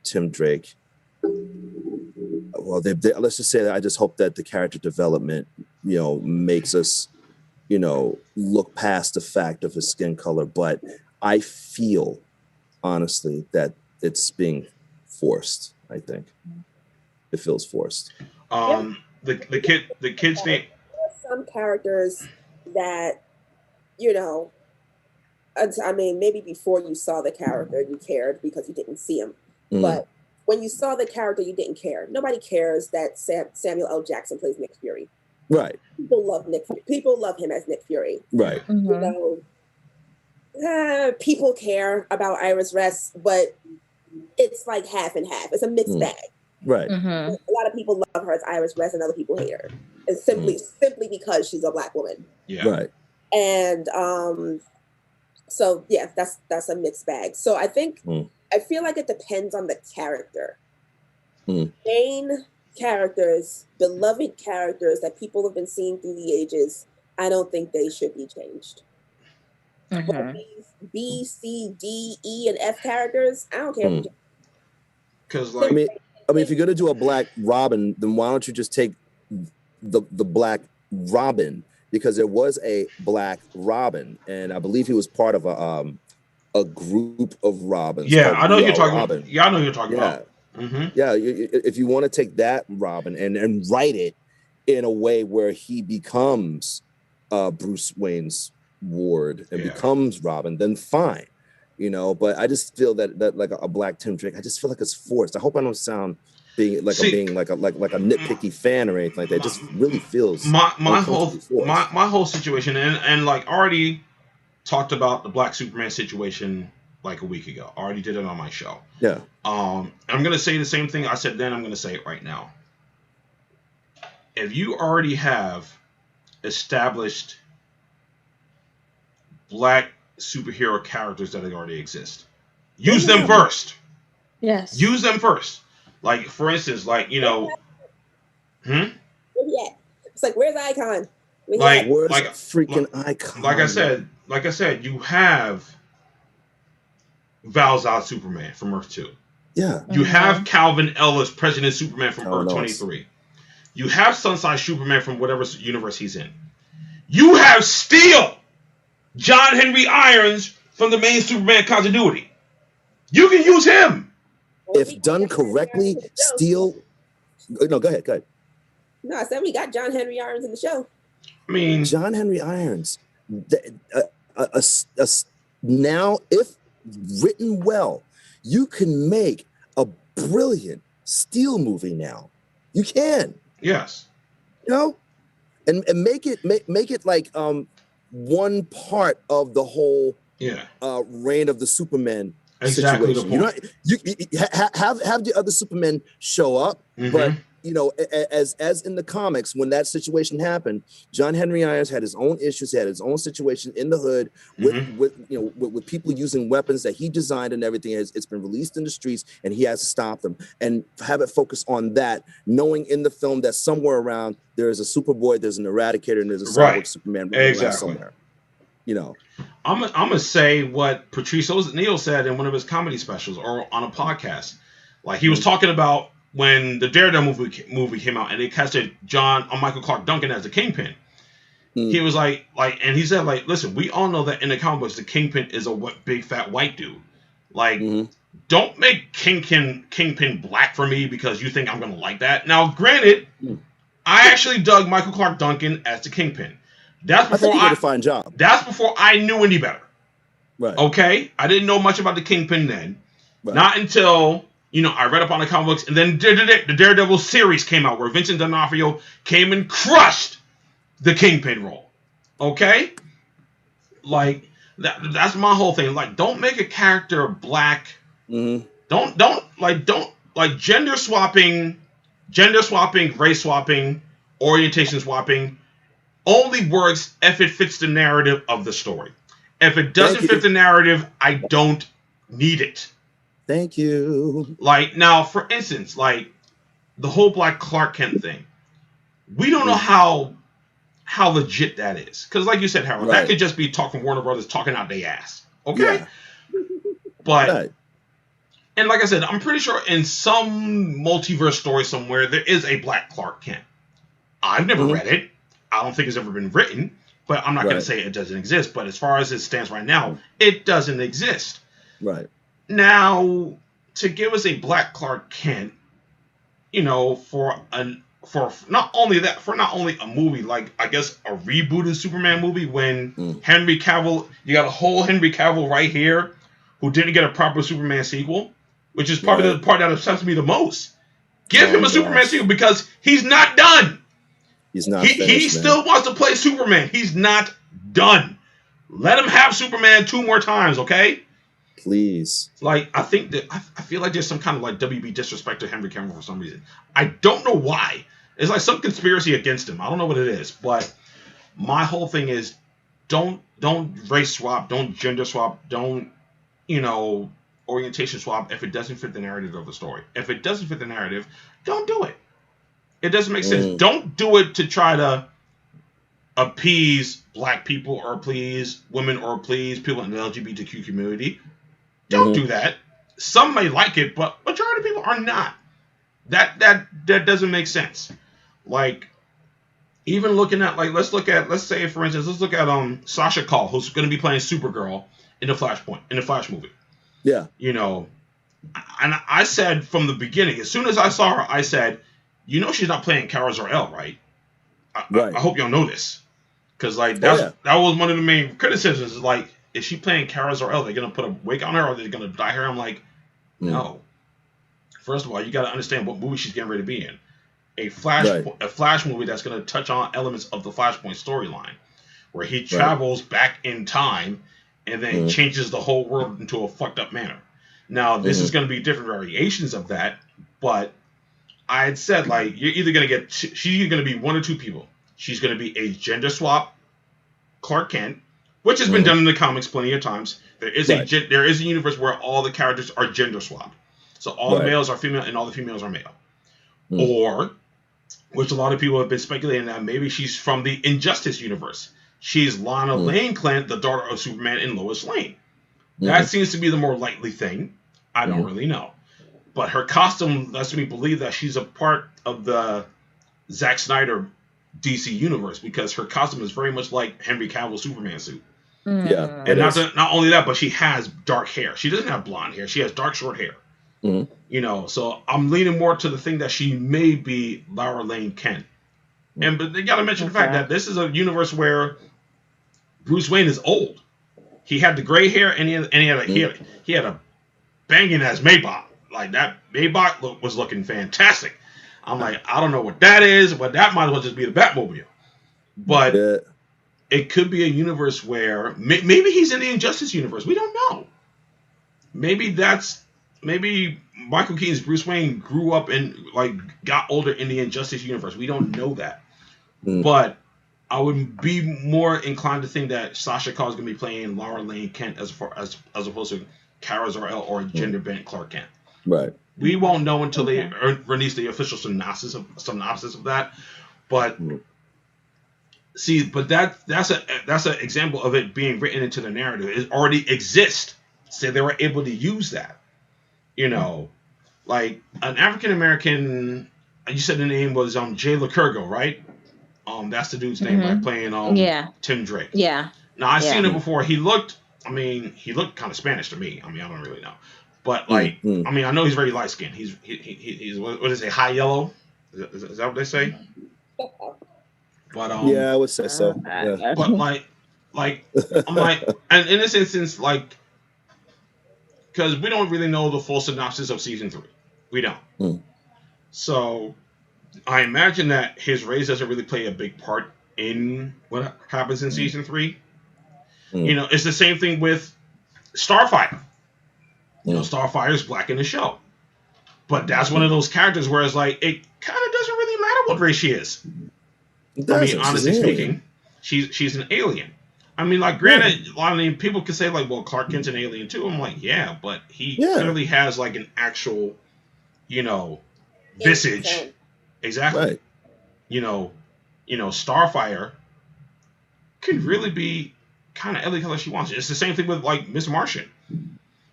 Tim Drake. Well, let's just say that I just hope that the character development, makes us, look past the fact of his skin color. But I feel, honestly, that it's being forced. I think it feels forced. The kid's name. There are some characters that, I mean, maybe before you saw the character, you cared because you didn't see him, but. When you saw the character, you didn't care. Nobody cares that Samuel L. Jackson plays Nick Fury. Right. People love Nick. People love him as Nick Fury. Right. People care about Iris West, but it's like half and half. It's a mixed bag. Right. A lot of people love her as Iris West, and other people hate her. It's simply because she's a black woman. Yeah. Right. And so yeah, that's a mixed bag. So I think. I feel like it depends on the character. Main characters, beloved characters that people have been seeing through the ages, I don't think they should be changed. But these B, C, D, E, and F characters, I don't care. Because like, I mean, if you're gonna do a black Robin, then why don't you just take the black Robin? Because there was a black Robin, and I believe he was part of a group of Robins. Yeah, called I know We you're Are talking Robin. about. Yeah, I know you're talking Yeah. about. Mm-hmm. Yeah, if you want to take that Robin and write it in a way where he becomes Bruce Wayne's ward and becomes Robin, then fine, you know. But I just feel that like a Black Tim Drake, I just feel like it's forced. I hope I don't sound being like I'm being like a nitpicky fan or anything like that. It just really feels my whole situation, and like already talked about the Black Superman situation like a week ago. I already did it on my show. Yeah. I'm gonna say the same thing I said then. I'm gonna say it right now. If you already have established Black superhero characters that already exist, use them first. Yes. Use them first. Like, for instance, like, you know, Where's he at? It's like, where's Icon? Where's freaking Icon? Like I said, you have Val Zod Superman from Earth 2. Yeah. You have Calvin Ellis, President Superman from Earth 23. You have Sunshine Superman from whatever universe he's in. You have Steel, John Henry Irons from the main Superman continuity. You can use him. If done correctly, Steel. No, go ahead. No, I said we got John Henry Irons in the show. I mean, John Henry Irons. Now, if written well, you can make a brilliant Steel movie now. You can. Yes. You know, and make it like one part of the whole reign of the Superman situation. You know, you have the other Supermen show up, but you know, as in the comics, when that situation happened, John Henry Irons had his own issues, he had his own situation in the hood with people using weapons that he designed and everything. It's been released in the streets, and he has to stop them and have it focus on that, knowing in the film that somewhere around there is a Superboy, there's an Eradicator, and there's a Cyborg Superman somewhere. You know, I'm gonna say what Patrice O'Neal said in one of his comedy specials or on a podcast. Like, he was talking about when the Daredevil movie came out and they casted Michael Clark Duncan as the Kingpin. He was like, and he said, like, listen, we all know that in the comic books the Kingpin is a big fat white dude. Like, don't make Kingpin black for me because you think I'm gonna like that. Now, granted, I actually dug Michael Clark Duncan as the Kingpin. That's before I did a fine job. That's before I knew any better. Right. Okay? I didn't know much about the Kingpin then. Right. Not until, you know, I read up on the comic books, and then the Daredevil series came out where Vincent D'Onofrio came and crushed the Kingpin role. Okay? Like, that's my whole thing. Like, don't make a character black. Don't gender swapping, race swapping, orientation swapping only works if it fits the narrative of the story. If it doesn't fit the narrative, I don't need it. Thank you. Like, now, for instance, like the whole Black Clark Kent thing, we don't know how legit that is. Because, like you said, Harold, that could just be talk from Warner Brothers talking out their ass. Okay? Yeah. But, and like I said, I'm pretty sure in some multiverse story somewhere, there is a Black Clark Kent. I've never read it. I don't think it's ever been written, but I'm not going to say it doesn't exist. But as far as it stands right now, it doesn't exist. Right. Now, to give us a Black Clark Kent, you know, for not only a movie, like, I guess, a rebooted Superman movie when Henry Cavill, you got a whole Henry Cavill right here who didn't get a proper Superman sequel, which is probably the part that upsets me the most. Give him a Superman sequel because he's not done. He's not. He still wants to play Superman. He's not done. Let him have Superman 2 more times, okay? Please. Like, I feel like there's some kind of like WB disrespect to Henry Cavill for some reason. I don't know why. It's like some conspiracy against him. I don't know what it is, but my whole thing is don't race swap, don't gender swap, don't, you know, orientation swap if it doesn't fit the narrative of the story. If it doesn't fit the narrative, don't do it. It doesn't make sense. Don't do it to try to appease black people or please women or please people in the LGBTQ community. Don't do that. Some may like it, but majority of people are not. That doesn't make sense. Like, even looking at, like, let's say for instance, let's look at Sasha Cole, who's going to be playing Supergirl in the Flash movie. Yeah. You know, and I said from the beginning, as soon as I saw her, I said, you know, she's not playing Kara Zor-El, right? I hope y'all know this, because like that was one of the main criticisms. Is like, is she playing Kara Zor-El? They're gonna put a wig on her, or they're gonna dye her? I'm like, no. First of all, you got to understand what movie she's getting ready to be in. A Flash movie that's going to touch on elements of the Flashpoint storyline, where he travels back in time and then changes the whole world into a fucked up manner. Now, this is going to be different variations of that, but I had said, like, you're either going to get, she's going to be one or two people. She's going to be a gender swap Clark Kent, which has been done in the comics plenty of times. There is there is a universe where all the characters are gender swapped. So all the males are female and all the females are male. Or, which a lot of people have been speculating that maybe she's from the Injustice universe. She's Lana Lane Clint, the daughter of Superman and Lois Lane. That seems to be the more likely thing. I don't really know. But her costume lets me believe that she's a part of the Zack Snyder DC universe, because her costume is very much like Henry Cavill's Superman suit. Yeah. And not only that, but she has dark hair. She doesn't have blonde hair. She has dark, short hair. You know, so I'm leaning more to the thing that she may be Laura Lane Kent. But they got to mention the fact that this is a universe where Bruce Wayne is old. He had the gray hair, and he had a banging ass Maybach. Like, that Maybach was looking fantastic. I'm like, I don't know what that is, but that might as well just be the Batmobile. But it could be a universe where maybe he's in the Injustice universe. We don't know. Maybe Michael Keaton's Bruce Wayne grew up and like got older in the Injustice universe. We don't know that. But I would be more inclined to think that Sasha Calle is going to be playing Laura Lane Kent as opposed to Kara Zor-El or gender bent Clark Kent. Right. We won't know until they release the official synopsis of that. But see, but that's an example of it being written into the narrative. It already exists, so they were able to use that. You know, like an African American. You said the name was Jay Lacurgo, right? That's the dude's name, right? Playing Tim Drake. Yeah. Now I've seen it before. He looked kind of Spanish to me. I mean, I don't really know, but like, I mean, I know he's very light skinned. He's what do they say, high yellow? Is that what they say? But yeah, I would say so. Yeah. But like I'm like, and in this instance, like, because we don't really know the full synopsis of season 3, we don't. So I imagine that his race doesn't really play a big part in what happens in season 3. You know, it's the same thing with Starfire. You know, Starfire is black in the show, but that's one of those characters where it's like, it kind of doesn't really matter what race she is. I mean, honestly speaking, she's an alien. I mean, like, granted, a lot of people can say, like, well, Clark Kent's an alien too. I'm like, yeah, but he clearly has, like, an actual, you know, visage. Exactly. Right. You know, Starfire could really be kind of any color she wants. It's the same thing with, like, Miss Martian.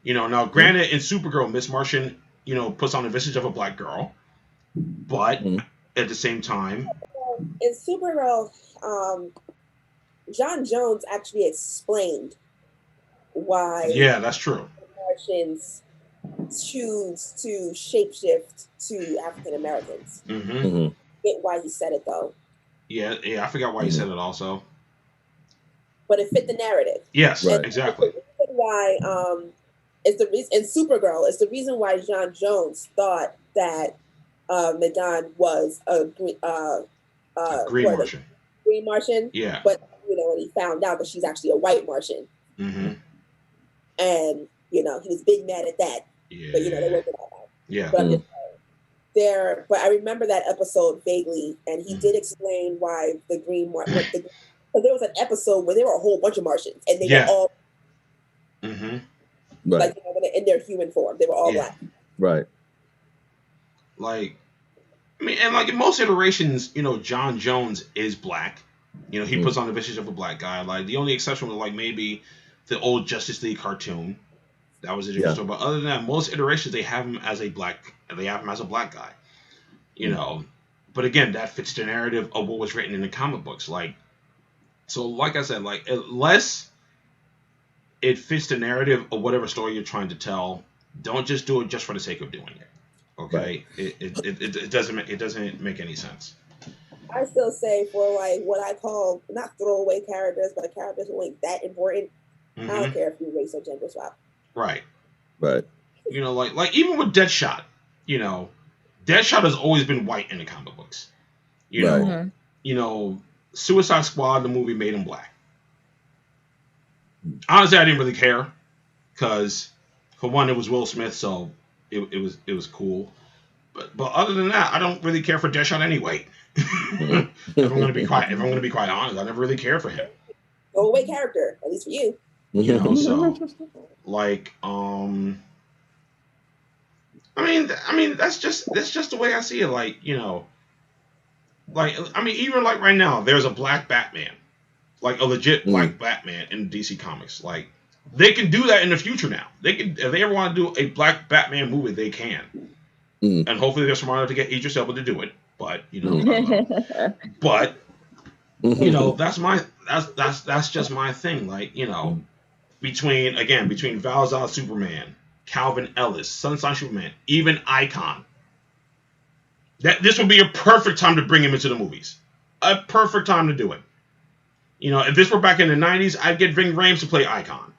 You know, now, granted, in Supergirl, Miss Martian, you know, puts on the visage of a black girl, but at the same time, in Supergirl, John Jones actually explained why. Yeah, that's true. Martians choose to shapeshift to African Americans. Get why he said it though. Yeah, I forgot why he said it also. But it fit the narrative. Yes, exactly. Why? It's the reason in Supergirl. It's the reason why John Jones thought that Megan was a Green Martian. Green Martian. Yeah. But you know, when he found out that she's actually a white Martian, and you know, he was big mad at that. Yeah. But you know, they worked it all out. Yeah. But but I remember that episode vaguely, and he did explain why the Green Martian. Because there was an episode where there were a whole bunch of Martians, and they were all like, you know, in their human form, they were all black. Right. Like, I mean, and like in most iterations, you know, John Jones is black. You know, he puts on the visage of a black guy. Like, the only exception was like maybe the old Justice League cartoon. That was a different story. But other than that, most iterations they have him as a black guy. You know, but again, that fits the narrative of what was written in the comic books. Like, so like I said, like, unless it fits the narrative of whatever story you're trying to tell. Don't just do it just for the sake of doing it. Okay, right. It doesn't make any sense. I still say for like what I call not throwaway characters, but characters who ain't that important. I don't care if you race or gender swap. Right. Right. You know, like even with Deadshot, you know, Deadshot has always been white in the comic books. You know, you know, Suicide Squad, the movie made him black. Honestly, I didn't really care because, for one, it was Will Smith, so it was cool. But other than that, I don't really care for Deadshot anyway. if I'm gonna be quite honest, I never really cared for him. Throwaway character, at least for you. You know, so like I mean that's just the way I see it. Like, you know, like I mean even like right now, there's a black Batman, like a legit black Batman in DC Comics. Like they can do that in the future now. They can, if they ever want to do a black Batman movie, they can. And hopefully they're smart enough to get Idris Elba to do it. But you know, but you know, that's just my thing. Like, you know, between Val Zod Superman, Calvin Ellis, Sunshine Superman, even Icon. This would be a perfect time to bring him into the movies. A perfect time to do it. You know, if this were back in the 90s, I'd get Ving Rhames to play Icon.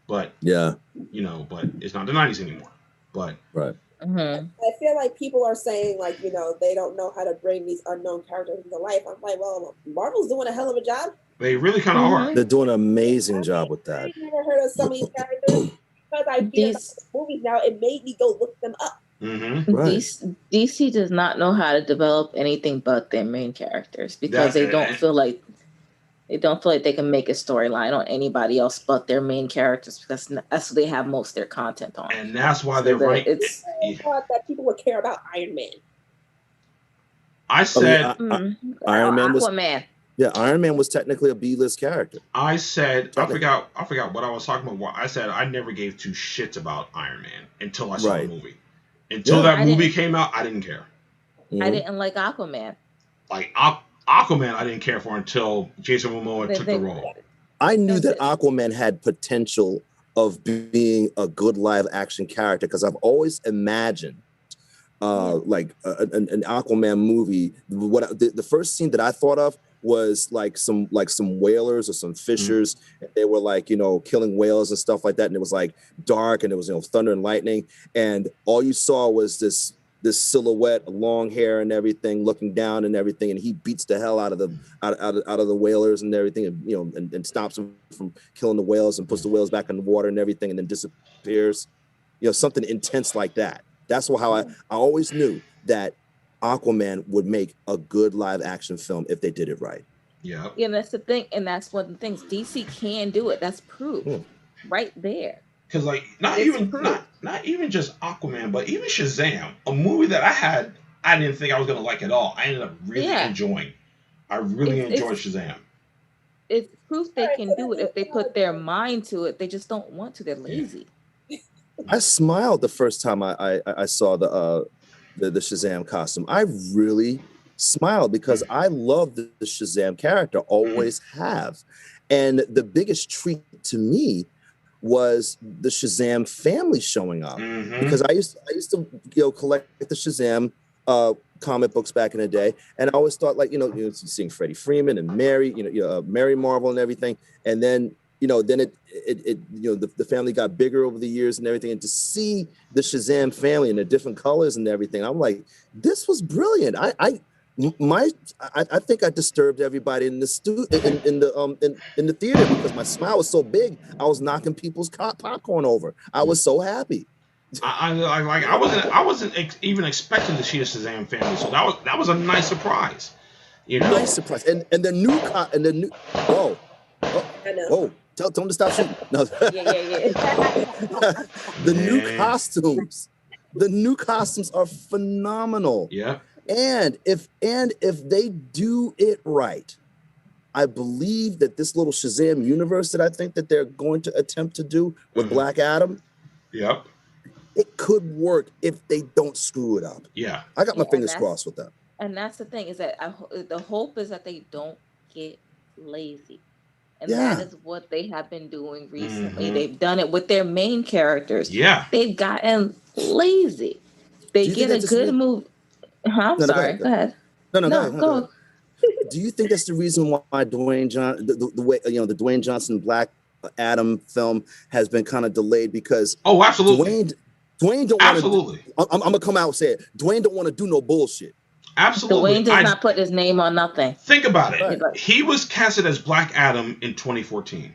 But you know, but it's not the 90s anymore. But right. I feel like people are saying, like, you know, they don't know how to bring these unknown characters into life. I'm like, well, Marvel's doing a hell of a job. They really kind of are. They're doing an amazing job with that. I've never heard of some of these characters because I hear about the movies now. It made me go look them up. Right. DC does not know how to develop anything but their main characters because they don't feel like they can make a storyline on anybody else but their main characters because that's what they have most of their content on. And that's why they're right. I thought that people would care about Iron Man. I said Iron Man was Aquaman. Yeah, Iron Man was technically a B-list character. I said I forgot what I was talking about. I said I never gave two shits about Iron Man until I saw the movie. Until that movie came out, I didn't care. I didn't like Aquaman. Like Aquaman, I didn't care for until Jason Momoa took the role. I knew that Aquaman had potential of being a good live action character because I've always imagined like an Aquaman movie. The first scene that I thought of was like some whalers or some fishers. And they were like, you know, killing whales and stuff like that. And it was like dark and it was, you know, thunder and lightning. And all you saw was this silhouette, long hair and everything, looking down and everything, and he beats the hell out of the whalers and everything, and you know, and stops them from killing the whales and puts the whales back in the water and everything, and then disappears. You know, something intense like that. That's how I always knew that Aquaman would make a good live action film if they did it right. Yeah. Yeah, and that's the thing, and that's one of the things. DC can do it. That's proof right there. Because like not even just Aquaman, but even Shazam, a movie that I didn't think I was gonna like at all. I ended up really enjoying. I really enjoyed Shazam. It's proof they can do it if they put their mind to it. They just don't want to. They're lazy. I smiled the first time I saw the Shazam costume. I really smiled because I love the Shazam character, always have. And the biggest treat to me was the Shazam family showing up because I used to collect the Shazam comic books back in the day, and I always thought like seeing Freddie Freeman and Mary Mary Marvel and everything, and then then the family got bigger over the years and everything, and to see the Shazam family in the different colors and everything, I'm like, this was brilliant. I think I disturbed everybody in the in the theater because my smile was so big. I was knocking people's popcorn over. I was so happy. I wasn't even expecting to see the Shazam family, so that was a nice surprise. Nice surprise, and the new whoa. Tell them to stop shooting. No. The new costumes are phenomenal. Yeah. And if they do it right, I believe that this little Shazam universe that I think that they're going to attempt to do with Black Adam, it could work if they don't screw it up. Yeah. I got my fingers crossed with that. And that's the thing, is that the hope is that they don't get lazy. And that is what they have been doing recently. Mm-hmm. They've done it with their main characters. Yeah. They've gotten lazy. They get a good movie. I'm sorry. Go ahead. No, go ahead. Do you think that's the reason why the way the Dwayne Johnson Black Adam film has been kind of delayed? Because absolutely, Dwayne don't absolutely. I'm gonna come out and say it. Dwayne don't want to do no bullshit. Absolutely. Dwayne does not put his name on nothing. Think about it. Right. He was casted as Black Adam in 2014.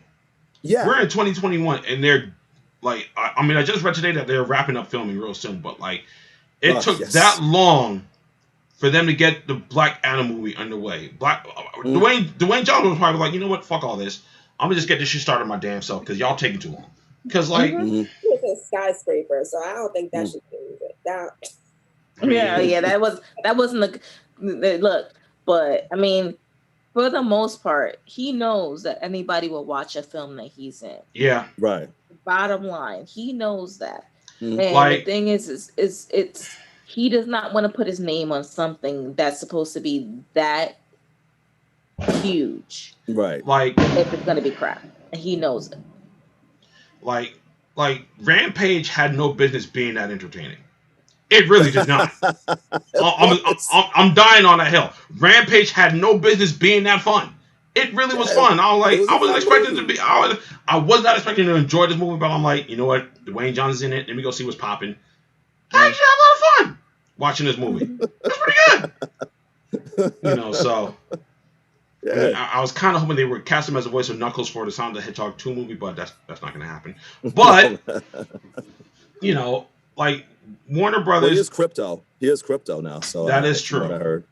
Yeah. We're in 2021, and they're like, I mean, I just read today that they're wrapping up filming real soon, but like, it took that long for them to get the Black Adam movie underway. Dwayne Johnson was probably like, you know what, fuck all this. I'm gonna just get this shit started my damn self because y'all taking too long. Because like, it's a skyscraper, so I don't think that should do it. That wasn't the look. But I mean, for the most part, he knows that anybody will watch a film that he's in. Yeah, right. Bottom line, he knows that. And the thing is it's he does not want to put his name on something that's supposed to be that huge. Right. Like, if it's gonna be crap, and he knows it. Like Rampage had no business being that entertaining. It really did not. I'm dying on that hill. Rampage had no business being that fun. It really was fun. I wasn't expecting to be. I was not expecting to enjoy this movie, but I'm like, you know what? Dwayne Johnson's in it. Let me go see what's popping. I actually had a lot of fun watching this movie. It's pretty good. So. Yeah. I mean, I was kind of hoping they would cast him as a voice of Knuckles for the Sonic the Hedgehog 2 movie, but that's not going to happen. But like Warner Brothers. Well, he is crypto now, so that is true. What I heard.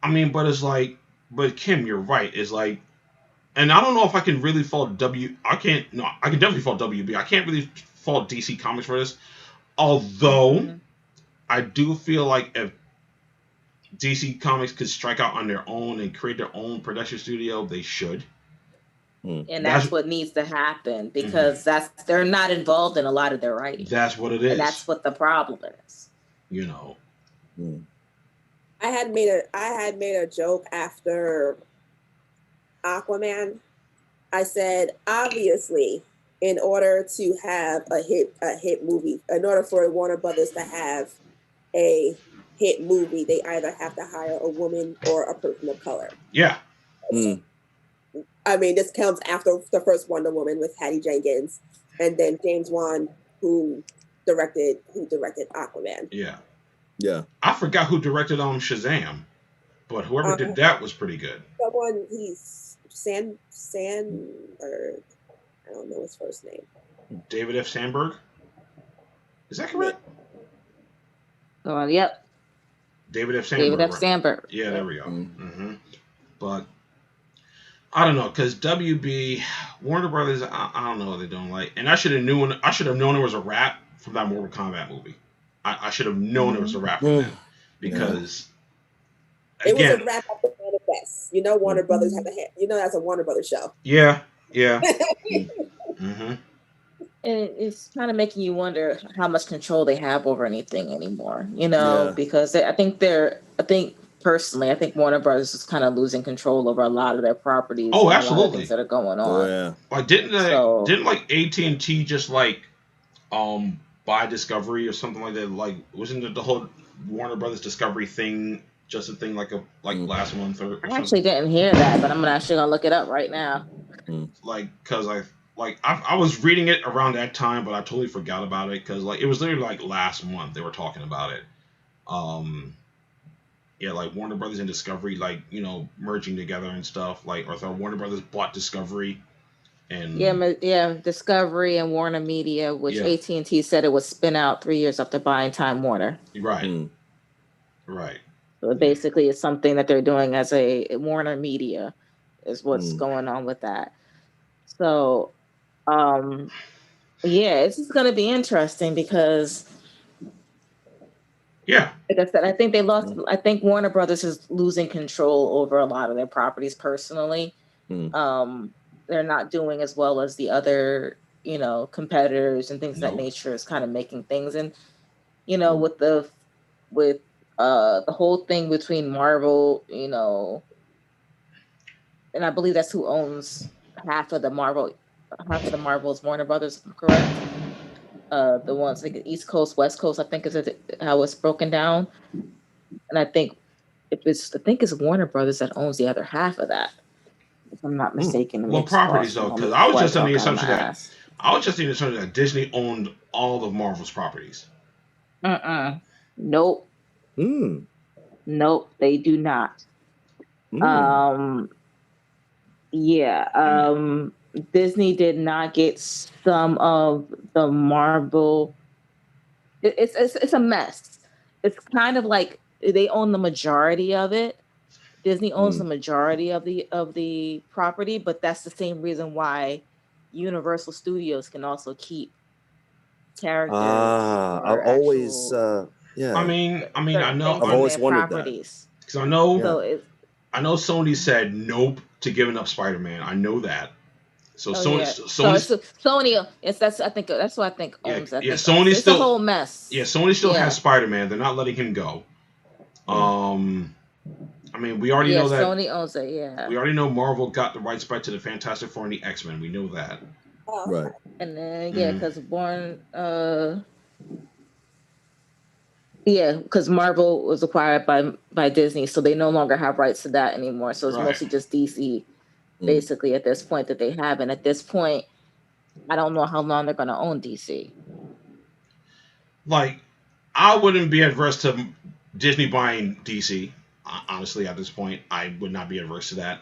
I mean, but it's like, but Kim, you're right. It's like, and I don't know if I can really fault I can definitely fault WB. I can't really fault DC Comics for this, although I do feel like if DC Comics could strike out on their own and create their own production studio, they should. And that's what needs to happen because they're not involved in a lot of their writing. That's what it is. And that's what the problem is. I had made a joke after Aquaman. I said, obviously, in order to have a hit movie, in order for Warner Brothers to have a hit movie, they either have to hire a woman or a person of color. Yeah. I mean, this comes after the first Wonder Woman with Patty Jenkins, and then James Wan, who directed Aquaman. Yeah. Yeah. I forgot who directed Shazam, but whoever did that was pretty good. Someone he's Sandberg. I don't know his first name. David F. Sandberg. Is that correct? Yep. David F. Sandberg. David F. Sandberg. Yeah, there we go. But I don't know, because WB, Warner Brothers, I don't know what they're doing. Like, and I should have known it was a rap from that Mortal Kombat movie. I should have known it was a rap from that because it was a rap at the manifest. Warner Brothers have that's a Warner Brothers show. Yeah. And it's kind of making you wonder how much control they have over anything anymore, because I think personally, I think Warner Brothers is kind of losing control over a lot of their properties. Oh, and absolutely. A lot of things that are going on. Oh, yeah. Like, didn't like AT&T just like buy Discovery or something like that? Like, wasn't it the whole Warner Brothers Discovery thing just a thing like last month or I actually didn't hear that, but I'm actually gonna look it up right now. Like, cause I was reading it around that time, but I totally forgot about it because it was literally like last month they were talking about it. Like Warner Brothers and Discovery, merging together and stuff. Like, or Warner Brothers bought Discovery, and Discovery and Warner Media, which AT&T said it would spin out 3 years after buying Time Warner. Right. Right. So basically, it's something that they're doing as a Warner Media, is what's going on with that. So, it's just going to be interesting because. Yeah. Like I said, I think they lost. I think Warner Brothers is losing control over a lot of their properties personally. They're not doing as well as the other, competitors and things of that nature is kind of making things. And, with the whole thing between Marvel, and I believe that's who owns half of the Marvel is Warner Brothers, if I'm correct. The ones like East Coast, West Coast, I think is how it's broken down. And I think it's Warner Brothers that owns the other half of that, if I'm not mistaken. What properties though? Because I was just under the assumption that Disney owned all of Marvel's properties. Nope. Nope, they do not. Disney did not get some of the Marvel. It's a mess. It's kind of like they own the majority of it. Disney owns the majority of the property, but that's the same reason why Universal Studios can also keep characters. I've always I mean, I know. I've always wondered that. Because I know Sony said nope to giving up Spider-Man. I know that. So Sony. Yes, that's what I think owns that. Yeah, Sony it's still a whole mess. Yeah, Sony still has Spider-Man. They're not letting him go. I mean, we already know that Sony owns it. Yeah, we already know Marvel got the rights back to the Fantastic Four and the X-Men. We know that. Right. And then because because Marvel was acquired by Disney, so they no longer have rights to that anymore. So it's mostly just DC, basically, at this point that they have. And at this point, I don't know how long they're going to own DC. Like, I wouldn't be adverse to Disney buying DC. Honestly, at this point, I would not be adverse to that.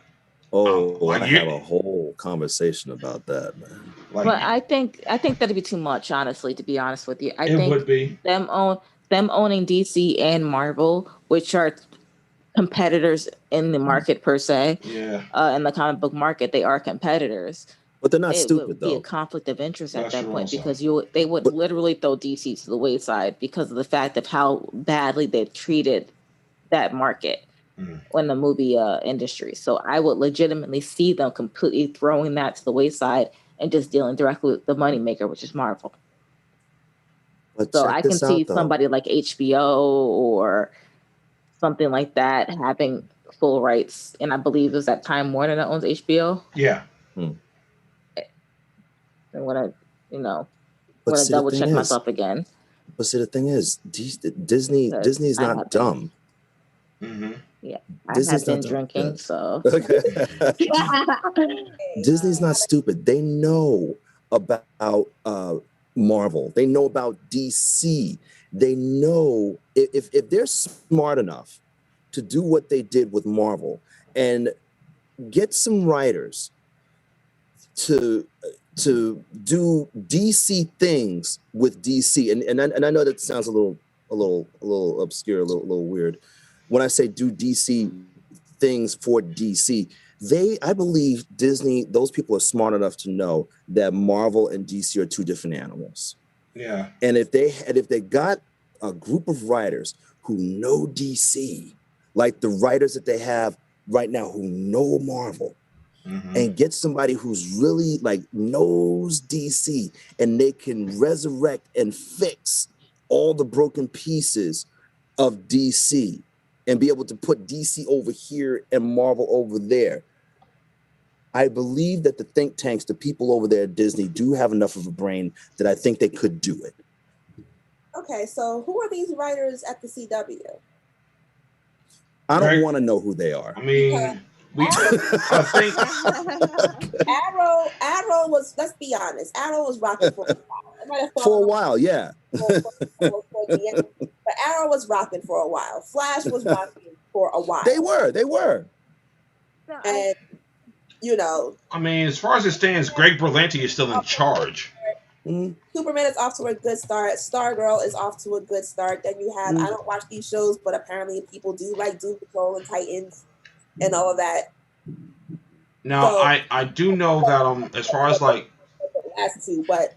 I have a whole conversation about that, man. But I think that'd be too much, honestly. To be honest with you, I think would be them owning DC and Marvel, which are competitors in the market per se. Yeah. In the comic book market, they are competitors. But they're not stupid, would though. Be a conflict of interest at that point because they would literally throw DC to the wayside because of the fact of how badly they've treated that market in the movie industry. So I would legitimately see them completely throwing that to the wayside and just dealing directly with the moneymaker, which is Marvel. So I can see somebody like HBO or something like that having full rights. And I believe is that Time Warner that owns HBO. Yeah. And when I double check myself again. But see, the thing is, Disney's not dumb. Mm-hmm. Yeah, I have been drinking, so. Disney's not stupid. They know about Marvel. They know about DC. They know if they're smart enough to do what they did with Marvel and get some writers to do DC things with DC, and I know that sounds a little obscure, a little weird. When I say do DC things for DC, I believe Disney, those people are smart enough to know that Marvel and DC are two different animals. Yeah. And if they got a group of writers who know DC, like the writers that they have right now who know Marvel, and get somebody who's really like knows DC, and they can resurrect and fix all the broken pieces of DC and be able to put DC over here and Marvel over there. I believe that the think tanks, the people over there at Disney, do have enough of a brain that I think they could do it. Okay, so who are these writers at the CW? I don't want to know who they are. I mean, I think Arrow was, let's be honest, Arrow was rocking for a while. For a while, yeah. But Arrow was rocking for a while. Flash was rocking for a while. They were. And, I mean, as far as it stands, Greg Berlanti is still in charge. Superman is off to a good start. Stargirl is off to a good start. Then you have, I don't watch these shows, but apparently people do like Doom Patrol and Titans and all of that. Now, so, I do know that as far as like last two, but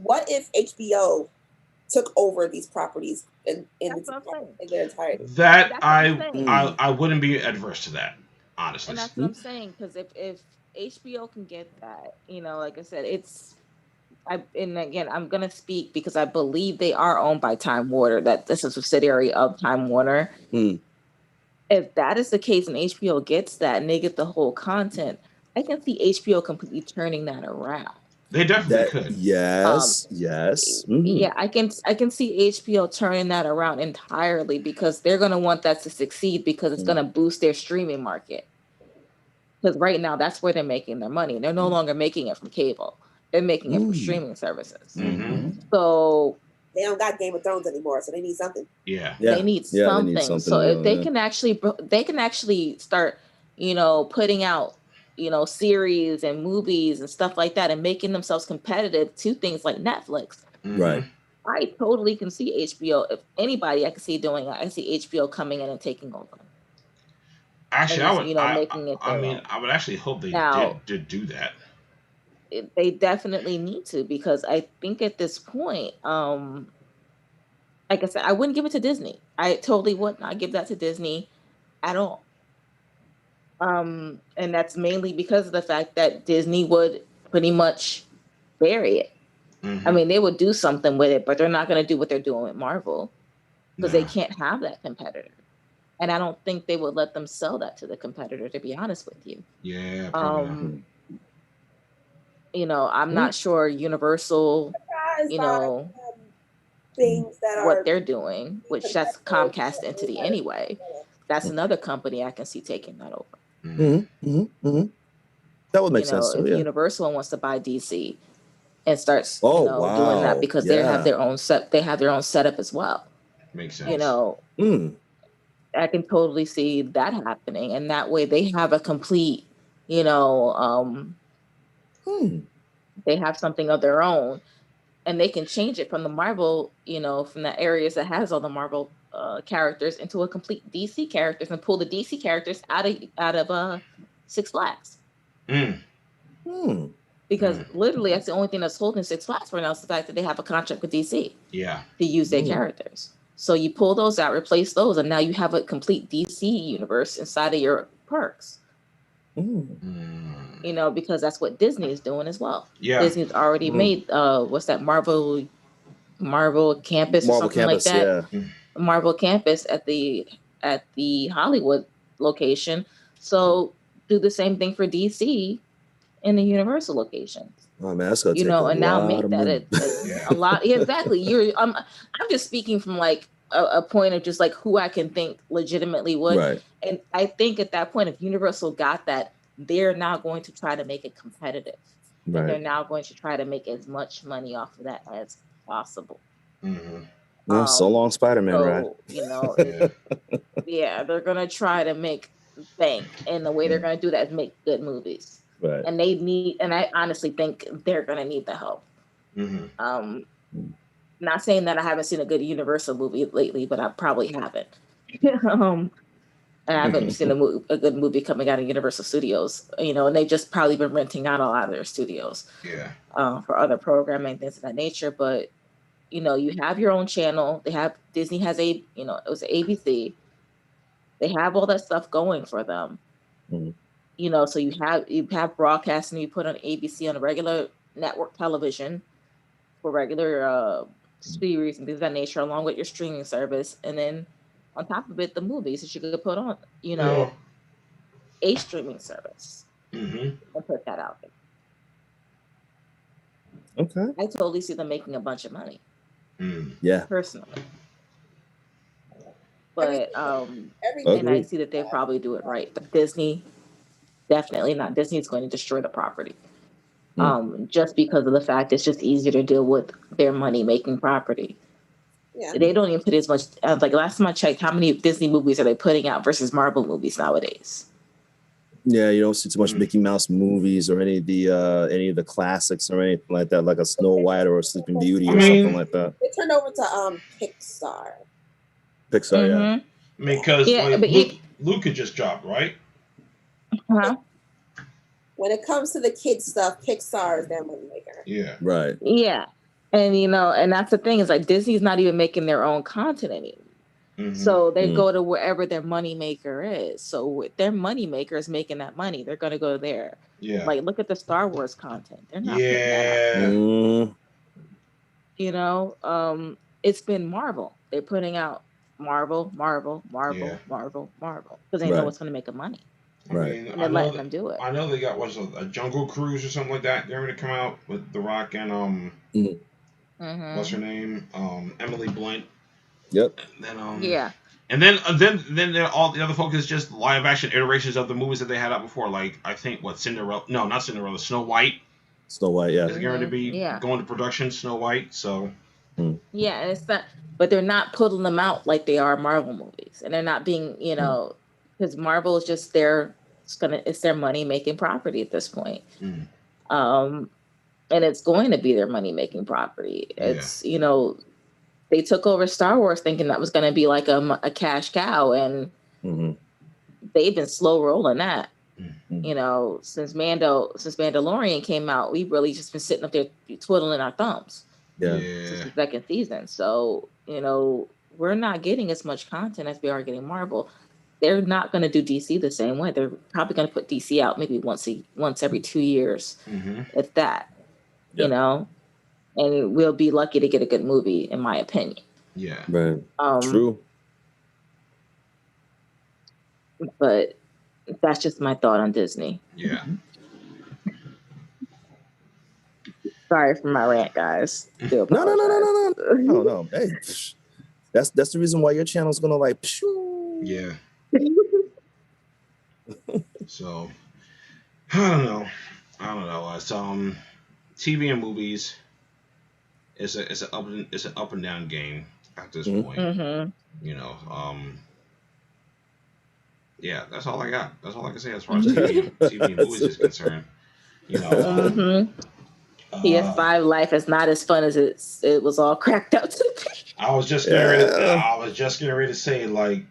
what if HBO took over these properties in their entirety? That I wouldn't be adverse to that, honestly. And that's what I'm saying, because if HBO can get that, like I said, and again, I'm gonna speak because I believe they are owned by Time Warner. That this is a subsidiary of Time Warner. if that is the case and HBO gets that and they get the whole content, I can see HBO completely turning that around. They definitely could. Yes. Yeah, I can see HBO turning that around entirely because they're going to want that to succeed because it's going to boost their streaming market. Because right now that's where they're making their money. They're no longer making it from cable. They're making it from streaming services. So they don't got Game of Thrones anymore, so they need something. They need something. So if they can actually start, putting out, series and movies and stuff like that and making themselves competitive to things like Netflix. Right. I totally can see HBO. If anybody I can see doing it, I see HBO coming in and taking over. Actually, and I would actually hope they did do that. They definitely need to, because I think at this point, like I said, I wouldn't give it to Disney. I totally would not give that to Disney at all. And that's mainly because of the fact that Disney would pretty much bury it. I mean, they would do something with it, but they're not going to do what they're doing with Marvel because they can't have that competitor. And I don't think they would let them sell that to the competitor, to be honest with you. Yeah. I'm not sure Universal, things that what they're doing, which that's Comcast entity anyway. That's another company I can see taking that over. That would make sense. If Universal wants to buy DC and starts doing that because they have their own setup as well. Makes sense. I can totally see that happening, and that way they have a complete, they have something of their own, and they can change it from the Marvel, from the areas that has all the Marvel characters into a complete DC characters and pull the DC characters out of Six Flags. Because literally that's the only thing that's holding Six Flags right now is the fact that they have a contract with DC. Yeah. To use their characters. So you pull those out, replace those, and now you have a complete DC universe inside of your parks. Because that's what Disney is doing as well. Yeah. Disney's already made what's that, Marvel Campus or something like that. Yeah. Marvel Campus at the Hollywood location. So do the same thing for DC in the Universal locations. Oh man, that's gonna take a and now lot make of that money. a lot. Yeah, exactly. I'm just speaking from like a point of just like who I can think legitimately would. Right. And I think at that point, if Universal got that, they're now going to try to make it competitive. Right. And they're now going to try to make as much money off of that as possible. So long, Spider-Man, right? They're gonna try to make bank, and the way they're gonna do that is make good movies. Right. And I honestly think they're gonna need the help. Not saying that I haven't seen a good Universal movie lately, but I probably haven't. I haven't seen a good movie coming out of Universal Studios, and they've just probably been renting out a lot of their studios for other programming, things of that nature. But, you have your own channel. Disney has it was ABC. They have all that stuff going for them. So you have broadcasting you put on ABC on a regular network television for regular series and things of that nature, along with your streaming service, and then on top of it, the movies that you could put on, a streaming service and put that out there. Okay. I totally see them making a bunch of money. Yeah. Personally. But and I see that they probably do it right. But Disney, definitely not. Disney's going to destroy the property. Just because of the fact it's just easier to deal with their money-making property. Yeah. They don't even put as much. Like last time I checked, how many Disney movies are they putting out versus Marvel movies nowadays? Yeah, you don't see too much Mickey Mouse movies or any of the classics or anything like that, like a Snow White or a Sleeping Beauty or something like that. They turned over to Pixar. Yeah. Because Luke had just dropped, right? Huh? When it comes to the kids stuff, Pixar is their moneymaker. Yeah. Right. Yeah. And and that's the thing, is like Disney's not even making their own content anymore. So they go to wherever their moneymaker is. So with their moneymaker is making that money, they're gonna go there. Yeah. Like look at the Star Wars content. They're not putting that out. It's been Marvel. They're putting out Marvel, Yeah. because they know Right. what's going to make them money, I Right. mean, and they're letting them do it. I know they got a Jungle Cruise or something like that. They're going to come out with The Rock and what's her name? Emily Blunt. Yep. And then Yeah. And then all the other folks is just live action iterations of the movies that they had out before. Like I think Cinderella? No, not Cinderella. Snow White Snow White. Yeah. is going to be Yeah. going to production. Snow White. So Yeah, and it's not, but they're not putting them out like they are Marvel movies, and they're not being, because Marvel is just it's their money making property at this point. And it's going to be their money making property. It's they took over Star Wars thinking that was going to be like a cash cow, and they've been slow rolling that. Since Mandalorian came out, we've really just been sitting up there twiddling our thumbs. Since the second season. So, we're not getting as much content as we are getting Marvel. They're not going to do DC the same way. They're probably going to put DC out maybe once every 2 years, if that, and we'll be lucky to get a good movie, in my opinion. Yeah. Right. True. But that's just my thought on Disney. Yeah. Sorry for my rant, guys. No. Hey, that's the reason why your channel's gonna like. Yeah. So I don't know. It's TV and movies. It's an up and down game at this point. Yeah, that's all I got. That's all I can say as far as TV and movies is concerned. PS5 life is not as fun as it was all cracked up to be. I was just getting ready to say, like,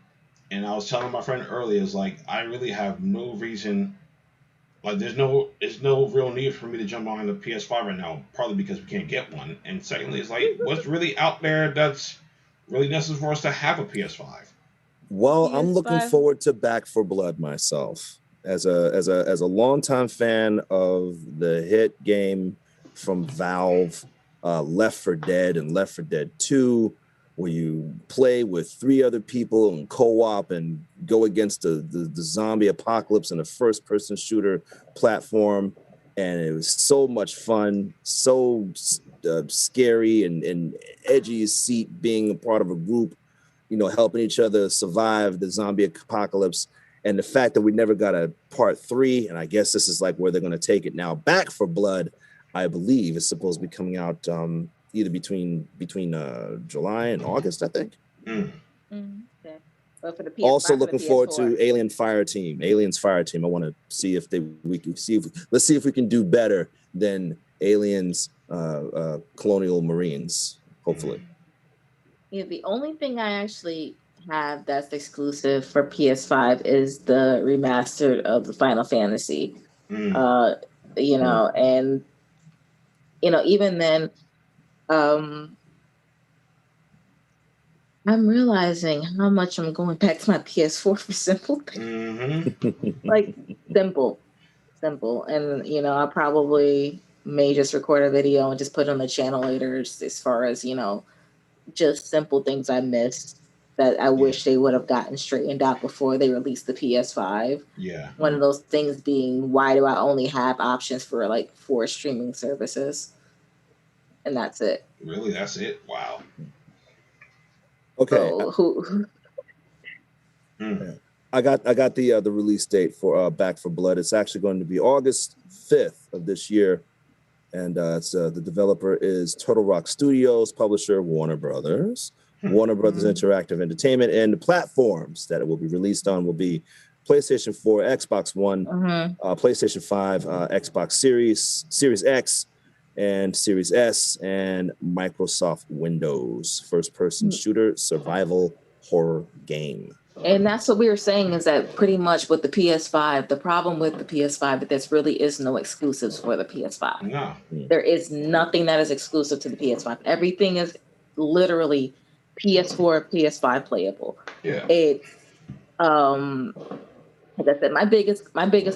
and I was telling my friend earlier, is like, I really have no reason, like, there's no real need for me to jump on the PS5 right now, partly because we can't get one, and secondly, it's like, what's really out there that's really necessary for us to have a PS5? Well, I'm looking forward to Back 4 Blood myself, as a longtime fan of the hit game from Valve, Left 4 Dead and Left 4 Dead 2, where you play with 3 other people and co-op and go against the zombie apocalypse in a first-person shooter platform. And it was so much fun, so scary and edgy as seat being a part of a group, helping each other survive the zombie apocalypse. And the fact that we never got a part 3, and I guess this is like where they're going to take it now. Back 4 Blood, I believe, is supposed to be coming out either between July and August, I think. Okay. But for the PS5, also looking forward to Aliens Fire Team. I want to see if let's see if we can do better than Aliens Colonial Marines, hopefully. Yeah, the only thing I actually have that's exclusive for PS5 is the remastered of the Final Fantasy. And even then, I'm realizing how much I'm going back to my PS4 for simple things. Like simple. And, I probably may just record a video and just put it on the channel later as far as, just simple things I missed that I wish they would have gotten straightened out before they released the PS5. Yeah. One of those things being, why do I only have options for like 4 streaming services? And that's it. Really? That's it? Wow. Okay. So, I got the release date for Back 4 Blood. It's actually going to be August 5th of this year. And it's the developer is Turtle Rock Studios, publisher Warner Brothers. Warner Brothers Interactive Entertainment, and the platforms that it will be released on will be PlayStation 4, Xbox One, PlayStation 5, Xbox Series X, and Series S, and Microsoft Windows. First-person shooter survival horror game. And that's what we were saying, is that pretty much with the PS5, the problem with the PS5 is there really is no exclusives for the PS5. No. There is nothing that is exclusive to the PS5. Everything is literally PS4, PS5 playable. Yeah. It's like I said, my biggest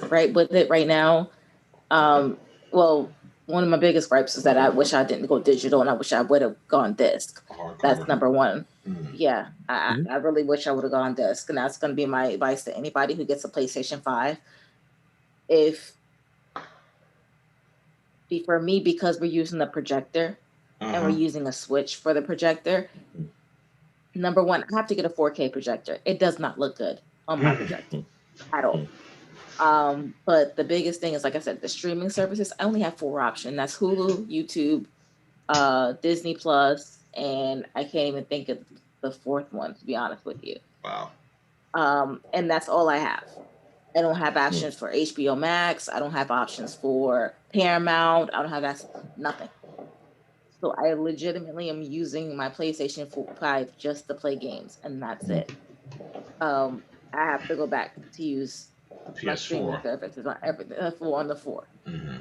gripe with it right now, well, one of my biggest gripes is that I wish I didn't go digital, and I wish I would have gone disc. That's number one. Yeah, I really wish I would have gone disc, and that's going to be my advice to anybody who gets a PlayStation 5. For me, because we're using the projector and we're using a switch for the projector, number one, I have to get a 4K projector. It does not look good on my projector at all. But the biggest thing is, like I said, the streaming services. I only have 4 options. That's Hulu, YouTube, Disney Plus, and I can't even think of the 4th one, to be honest with you. Wow. And that's all I have. I don't have options for HBO Max. I don't have options for Paramount. I don't have nothing. So I legitimately am using my PlayStation 5 just to play games, and that's it. I have to go back to use my streaming services on everything on the 4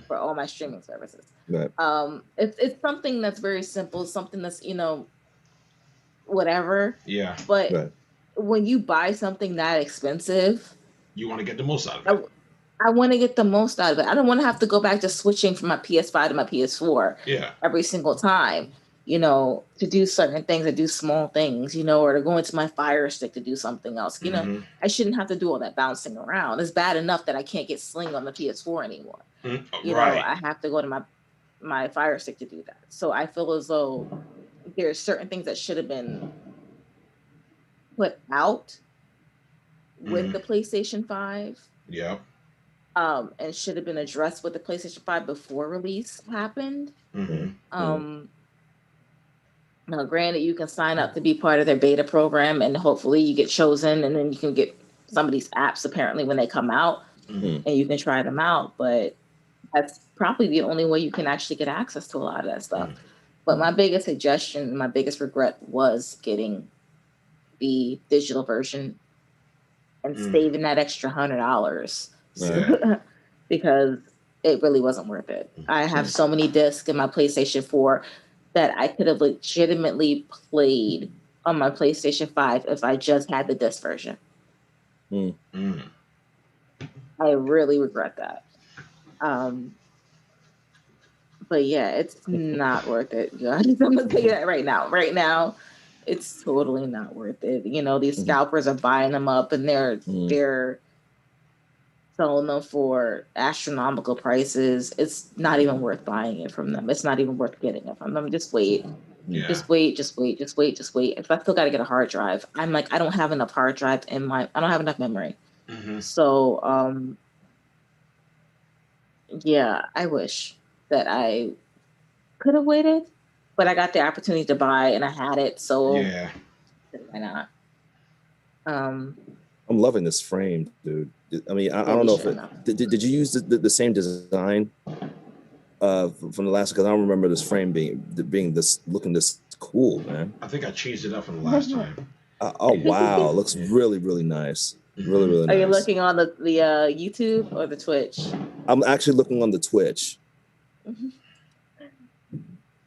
for all my streaming services. Right. It's something that's very simple, something that's whatever. Yeah. But when you buy something that expensive, you want to get the most out of it. I want to get the most out of it. I don't want to have to go back to switching from my PS5 to my PS4 every single time, to do certain things, to do small things, or to go into my Fire Stick to do something else. I shouldn't have to do all that bouncing around. It's bad enough that I can't get Sling on the PS4 anymore. I have to go to my Fire Stick to do that. So I feel as though there's certain things that should have been put out with the PlayStation 5. Yeah. And should have been addressed with the PlayStation 5 before release happened. Now, granted, you can sign up to be part of their beta program, and hopefully you get chosen, and then you can get some of these apps apparently when they come out, and you can try them out. But that's probably the only way you can actually get access to a lot of that stuff. But my biggest suggestion, my biggest regret was getting the digital version and saving that extra $100. Because it really wasn't worth it. I have so many discs in my PlayStation 4 that I could have legitimately played on my PlayStation 5 if I just had the disc version. I really regret that. But yeah, it's not worth it. I'm gonna tell you that right now. Right now, it's totally not worth it. These scalpers are buying them up, and they're selling them for astronomical prices. It's not even worth buying it from them. It's not even worth getting it from them. Just wait. Just wait. If I still got to get a hard drive, I'm like, I don't have enough hard drive I don't have enough memory. So, yeah, I wish that I could have waited, but I got the opportunity to buy and I had it. So why not? I'm loving this frame, dude. I mean, I don't know if did you use the same design from the last? Because I don't remember this frame being this looking this cool, man. I think I changed it up from the last time. Oh wow, it looks really really nice. Really really nice. Are you looking on the YouTube or the Twitch? I'm actually looking on the Twitch.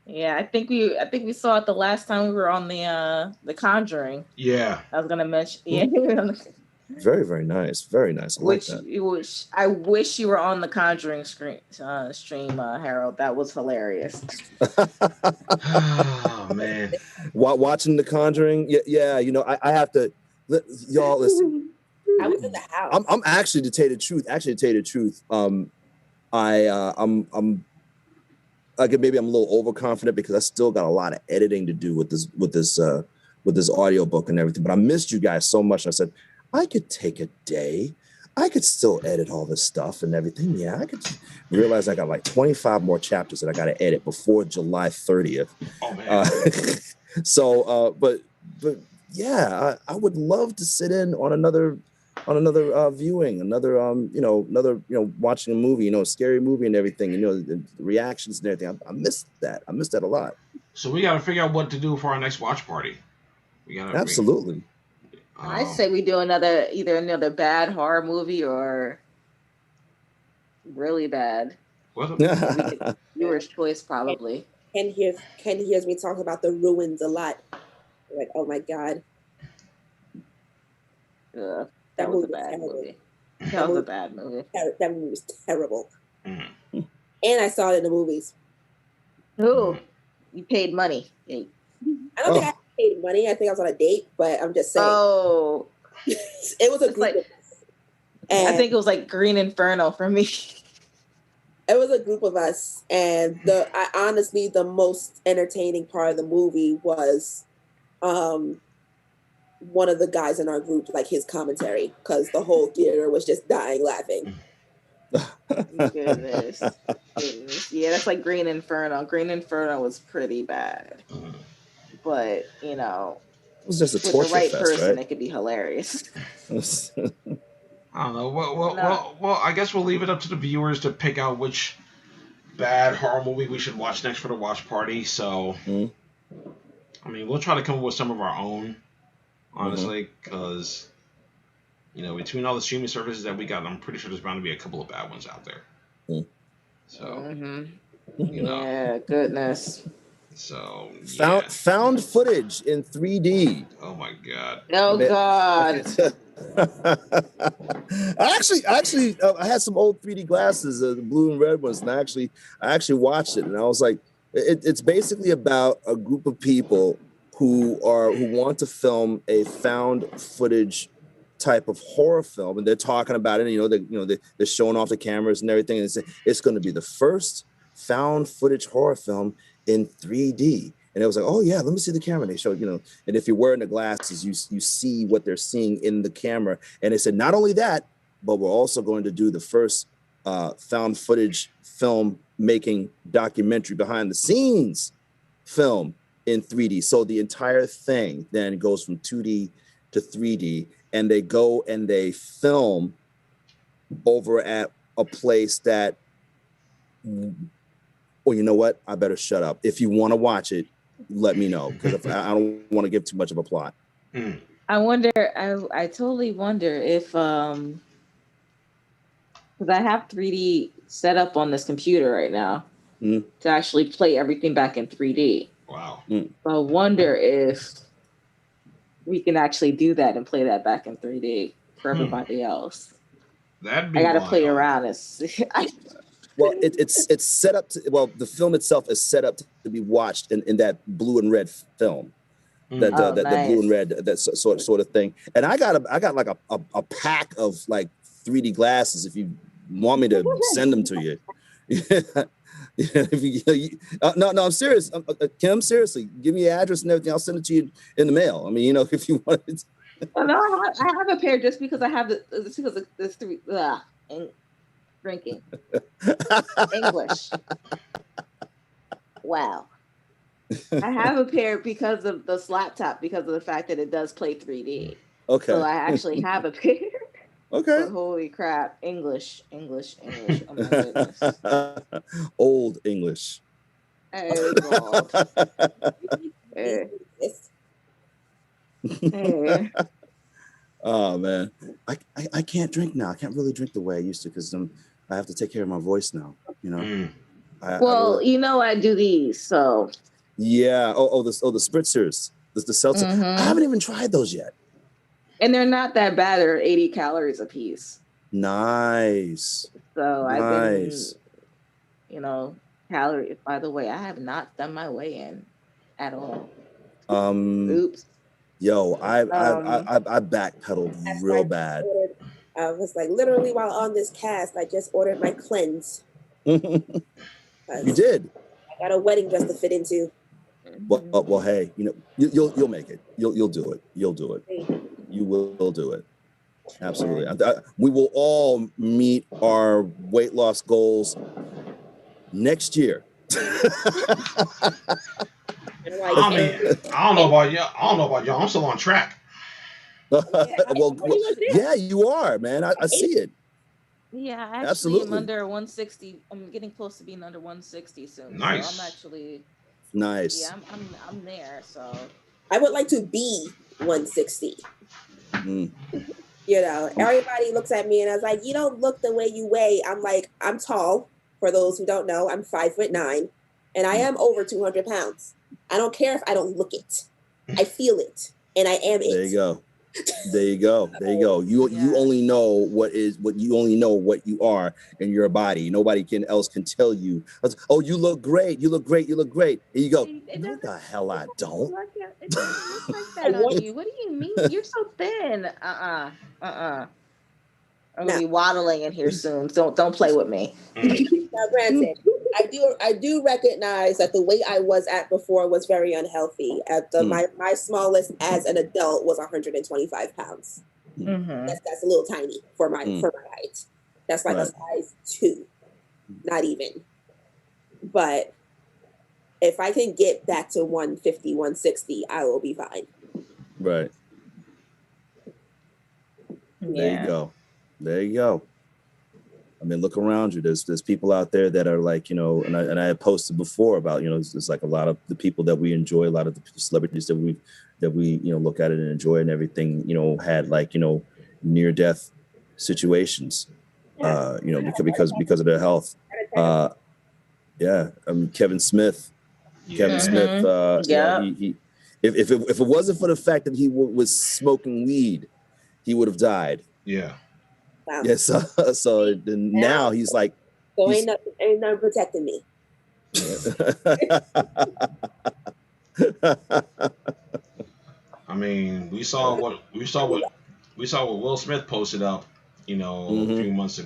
Yeah, I think we saw it the last time we were on the Conjuring. Yeah, I was gonna mention. Yeah. Very, very nice. Very nice. I like that. I wish you were on the Conjuring stream, Harold. That was hilarious. Oh, man. Watching the Conjuring? Yeah. I have to... Y'all, listen. I was in the house. I'm actually, to tell you the truth, maybe I'm a little overconfident because I still got a lot of editing to do with this audiobook and everything. But I missed you guys so much. I said, I could take a day. I could still edit all this stuff and everything. Yeah, I could realize I got like 25 more chapters that I got to edit before July 30th. Oh, man. But yeah, I would love to sit in on another viewing, another watching a movie, a scary movie and everything, the reactions and everything. I missed that. I missed that a lot. So we got to figure out what to do for our next watch party. Absolutely. I say we do either another bad horror movie or really bad. Viewer's choice, probably. Ken hears me talk about the ruins a lot. Like, oh my god. That was a bad movie. That was a bad movie. That movie was terrible. And I saw it in the movies. Ooh, you paid money. Hey. I don't think I paid money. I think I was on a date, but I'm just saying. Oh. It was a group of us. I think it was like Green Inferno for me. It was a group of us, and honestly, the most entertaining part of the movie was one of the guys in our group, like his commentary, because the whole theater was just dying laughing. Goodness. Yeah, that's like Green Inferno. Green Inferno was pretty bad, but you know, it was just a with torture the right fest, person, right? it could be hilarious. I don't know. Well, I guess we'll leave it up to the viewers to pick out which bad horror movie we should watch next for the watch party. So, I mean, we'll try to come up with some of our own, honestly, because, you know, between all the streaming services that we got, I'm pretty sure there's bound to be a couple of bad ones out there. So, you know. Yeah, goodness. So, yeah. Found footage in 3D. Oh, my God. Oh, God. I had some old 3D glasses, the blue and red ones, and I actually watched it, and I was like, it's basically about a group of people who want to film a found footage type of horror film, and they're talking about it. And, they're showing off the cameras and everything, and it's going to be the first found footage horror film in 3D. And it was like, oh yeah, let me see the camera. They showed, and if you're wearing the glasses, you see what they're seeing in the camera. And they said, not only that, but we're also going to do the first found footage film making documentary behind the scenes film in 3D. So the entire thing then goes from 2D to 3D, and they go and they film over at a place that, well, you know what? I better shut up. If you want to watch it, let me know, because I don't want to give too much of a plot. I wonder. I totally wonder if because I have 3D set up on this computer right now to actually play everything back in 3D. Wow. So I wonder if we can actually do that and play that back in 3D for everybody else. That'd be. I got to play around and see. Well, it's set up to, well, the film itself is set up to be watched in that blue and red film, that blue and red, that sort of thing. And I got like a pack of like 3D glasses if you want me to send them to you. No, I'm serious. Kim, seriously, give me your address and everything. I'll send it to you in the mail. I mean, if you want it. Well, no, I have a pair just because I have because of this drinking English. Wow. I have a pair because of this laptop, because of the fact that it does play 3D. Okay. So I actually have a pair. Okay. But holy crap. English. Oh my goodness. Old English. Oh, God. Hey. Oh man, I can't drink now. I can't really drink the way I used to because I have to take care of my voice now. I do these, so. Yeah. The spritzers, the seltzer. I haven't even tried those yet. And they're not that bad. They're 80 calories a piece. Nice. So I've been, calories. By the way, I have not done my weigh-in at all. Oops. Yo, I backpedaled real bad. I was like, literally while on this cast, I just ordered my cleanse. You did? I got a wedding dress to fit into. Well, hey, you'll make it. You'll do it. You'll do it. You will do it. Absolutely. We will all meet our weight loss goals next year. I don't know about y'all. I'm still on track. Yeah, you are, man. I see it. Yeah, I actually am under 160. I'm getting close to being under 160 soon. Nice. So I'm actually nice. Yeah, I'm there. So I would like to be 160. Everybody looks at me and I was like, you don't look the way you weigh. I'm like, I'm tall. For those who don't know, I'm 5'9", and I am over 200 pounds. I don't care if I don't look it. I feel it, and I am it. There you go. There you go. There you go. You only know what you are in your body. Nobody else can tell you. Oh, you look great. You look great. You look great. And you go, no, the hell I don't. It doesn't look like that on you. What do you mean? You're so thin. I'm gonna be waddling in here soon. Don't play with me. Now, granted, I do recognize that the weight I was at before was very unhealthy. My smallest as an adult was 125 pounds. Mm-hmm. That's a little tiny for my height. That's like a size 2, not even. But if I can get back to 150, 160, I will be fine. Right. There you go. There you go. I mean, look around you. There's people out there that are like, you know, and I had posted before about, you know, it's like a lot of the people that we enjoy, a lot of the celebrities that we you know look at it and enjoy and everything, you know, had like, you know, near death situations, you know, because of their health. Kevin Smith. Kevin Smith. He if it wasn't for the fact that he was smoking weed, he would have died. Yeah. Wow. Yes. So now he's like, so ain't nothing protecting me. I mean, we saw what Will Smith posted up, you know, a few months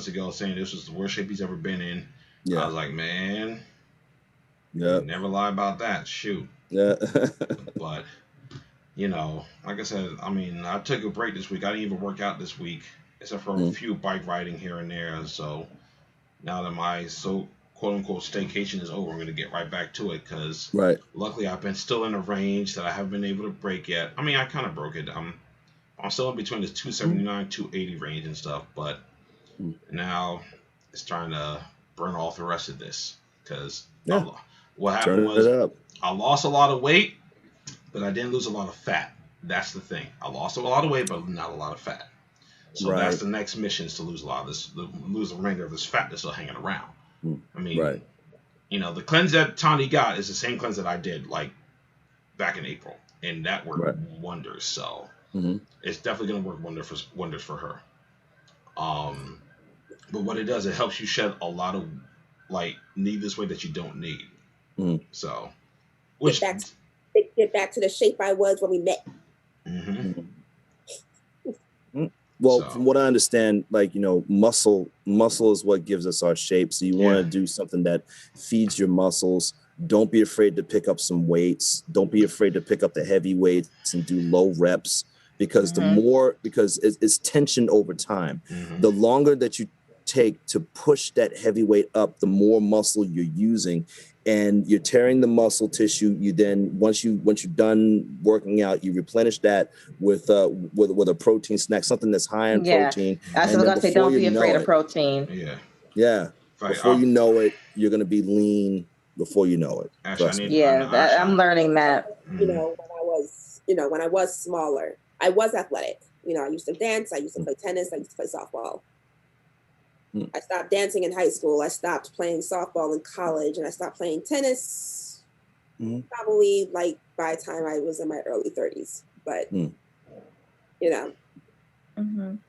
ago, saying this was the worst shape he's ever been in. Yeah. I was like, man, never lie about that. Shoot. Yeah. But you know, like I said, I mean, I took a break this week. I didn't even work out this week, except for a few bike riding here and there. So now that my quote unquote staycation is over, I'm going to get right back to it because luckily I've been still in a range that I haven't been able to break yet. I mean, I kind of broke it. I'm still in between this 279, 280 range and stuff, but now it's trying to burn off the rest of this because what happened was I lost a lot of weight, but I didn't lose a lot of fat. That's the thing. I lost a lot of weight, but not a lot of fat. So that's the next mission, is to lose a lot of this, lose the remainder of this fat that's still hanging around. I mean, you know, the cleanse that Tani got is the same cleanse that I did like back in April, and that worked wonders. So it's definitely going to work wonders for her. But what it does, it helps you shed a lot of like needless weight that you don't need. So, get back to the shape I was when we met. Well, from what I understand, like, you know, muscle is what gives us our shape. So you want to do something that feeds your muscles. Don't be afraid to pick up some weights. Don't be afraid to pick up the heavy weights and do low reps, because because it's tension over time. The longer that you take to push that heavy weight up, the more muscle you're using, and you're tearing the muscle tissue. You then, once you're done working out, you replenish that with a protein snack, something that's high in protein. I was gonna say, don't be afraid of protein. Before you know it, you're gonna be lean before you know it. I'm learning that. You know, when I was smaller, I was athletic. You know, I used to dance. I used to play tennis. I used to play softball. I stopped dancing in high school. I stopped playing softball in college, and I stopped playing tennis probably like by the time I was in my early 30s. But you know, I'm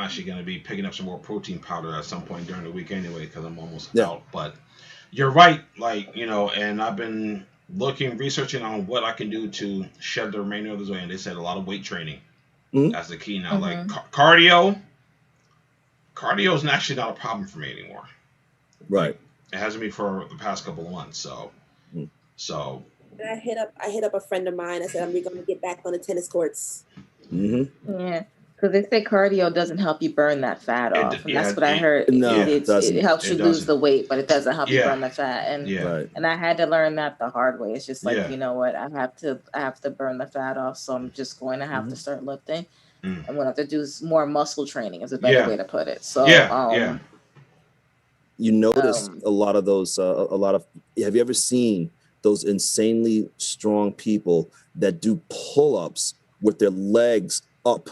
actually going to be picking up some more protein powder at some point during the week anyway, because I'm almost out. But you're right, like, you know, and I've been researching on what I can do to shed the remainder of this weight, and they said a lot of weight training. That's the key now. Like cardio is actually not a problem for me anymore. Like, it hasn't been for the past couple of months. So. And I hit up a friend of mine. I said, we're going to get back on the tennis courts. Yeah, because they say cardio doesn't help you burn that fat off. And that's what I heard. No, it helps you lose the weight, but it doesn't help you burn the fat. And I had to learn that the hard way. It's just like, you know what, I have to burn the fat off. So I'm just going to have to start lifting. I'm going to have to do more muscle training, is a better way to put it. So you notice a lot of those, have you ever seen those insanely strong people that do pull-ups with their legs up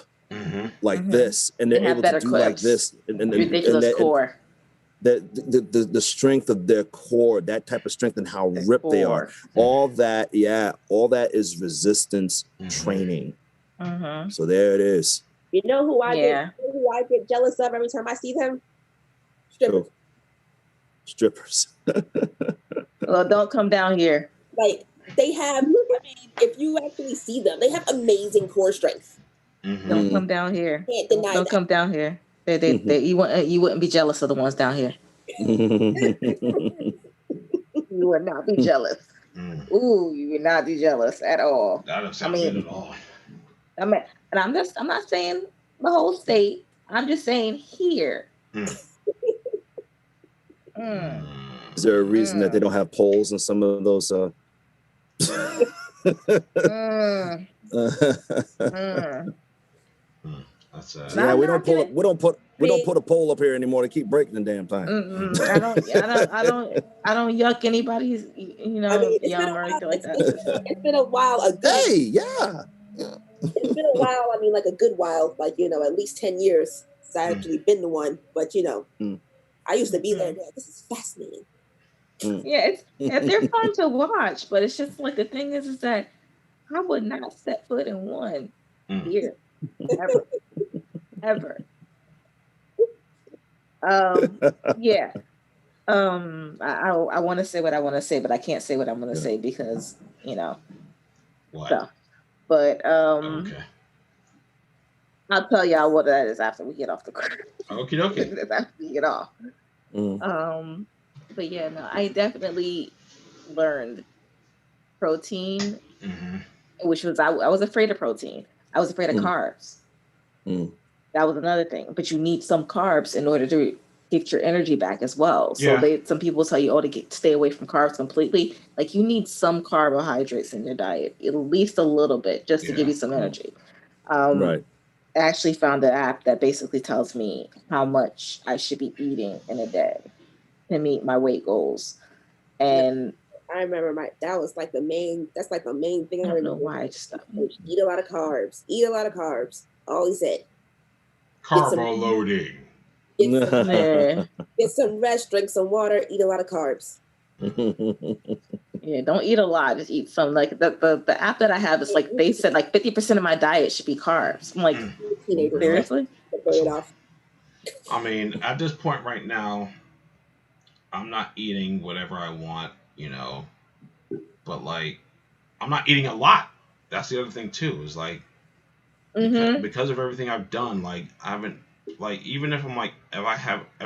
like this, and they're able to do clips. Like this, and ridiculous core. the strength of their core, that type of strength and how ripped they are. All that is resistance training. So there it is. You know who I get jealous of every time I see them? Strippers. Well, don't come down here. Like they have. I mean, if you actually see them, they have amazing core strength. Don't come down here. Can't deny Don't that. come down here. You wouldn't be jealous of the ones down here. You would not be jealous. Ooh, you would not be jealous at all. That doesn't sound good at all. I'm not saying the whole state. I'm just saying here. Is there a reason that they don't have poles in some of those? Yeah, we don't put a pole up here anymore to keep breaking the damn thing. I don't yuck anybody's, yum or anything like that. It's been a while. It's been a while. I mean, like a good while, like at least 10 years since I actually been the one. But I used to be there. This is fascinating. Yeah, they're fun to watch, but it's just like the thing is that I would not set foot in one here ever. Yeah. I want to say what I want to say, but I can't say what I'm going to say because What? So, but okay. I'll tell y'all what that is after we get off the court. Okay. After we get off. But yeah, no, I definitely learned protein, which was I was afraid of protein. I was afraid of carbs. That was another thing. But you need some carbs in order to get your energy back as well. So some people tell you, stay away from carbs completely. Like you need some carbohydrates in your diet, at least a little bit, just to give you some energy. Right. I actually found an app that basically tells me how much I should be eating in a day to meet my weight goals. And I remember that's like the main thing. I don't know why I just stopped. Eat a lot of carbs. All he said. Carbo loading. Get some rest, drink some water, eat a lot of carbs. Yeah, don't eat a lot, just eat some. Like the app that I have is like they said like 50% of my diet should be carbs. I'm like, seriously? I mean, at this point right now, I'm not eating whatever I want, but like I'm not eating a lot. That's the other thing too, is like because of everything I've done, like I haven't, like, even if I'm like, if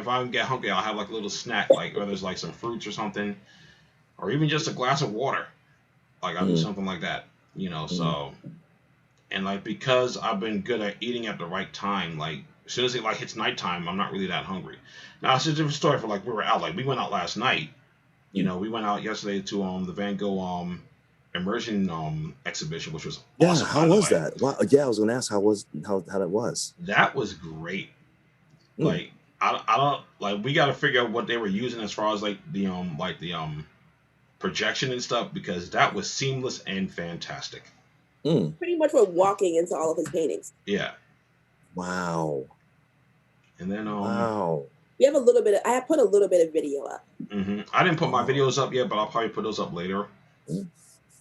I get hungry, I'll have like a little snack, like whether it's like some fruits or something, or even just a glass of water. Like I'll do something like that, so, and like, because I've been good at eating at the right time, like as soon as it like hits nighttime, I'm not really that hungry. Now it's a different story for like, we were out, like we went out last night, we went out yesterday to the Van Gogh immersion exhibition, which was awesome. How was that? Wow. Yeah, I was gonna ask how that was. That was great. Like I don't, like, we got to figure out what they were using as far as like the projection and stuff, because that was seamless and fantastic. Pretty much we're walking into all of his paintings. Yeah. Wow. And then wow. We have I have put a little bit of video up. I didn't put my videos up yet, but I'll probably put those up later.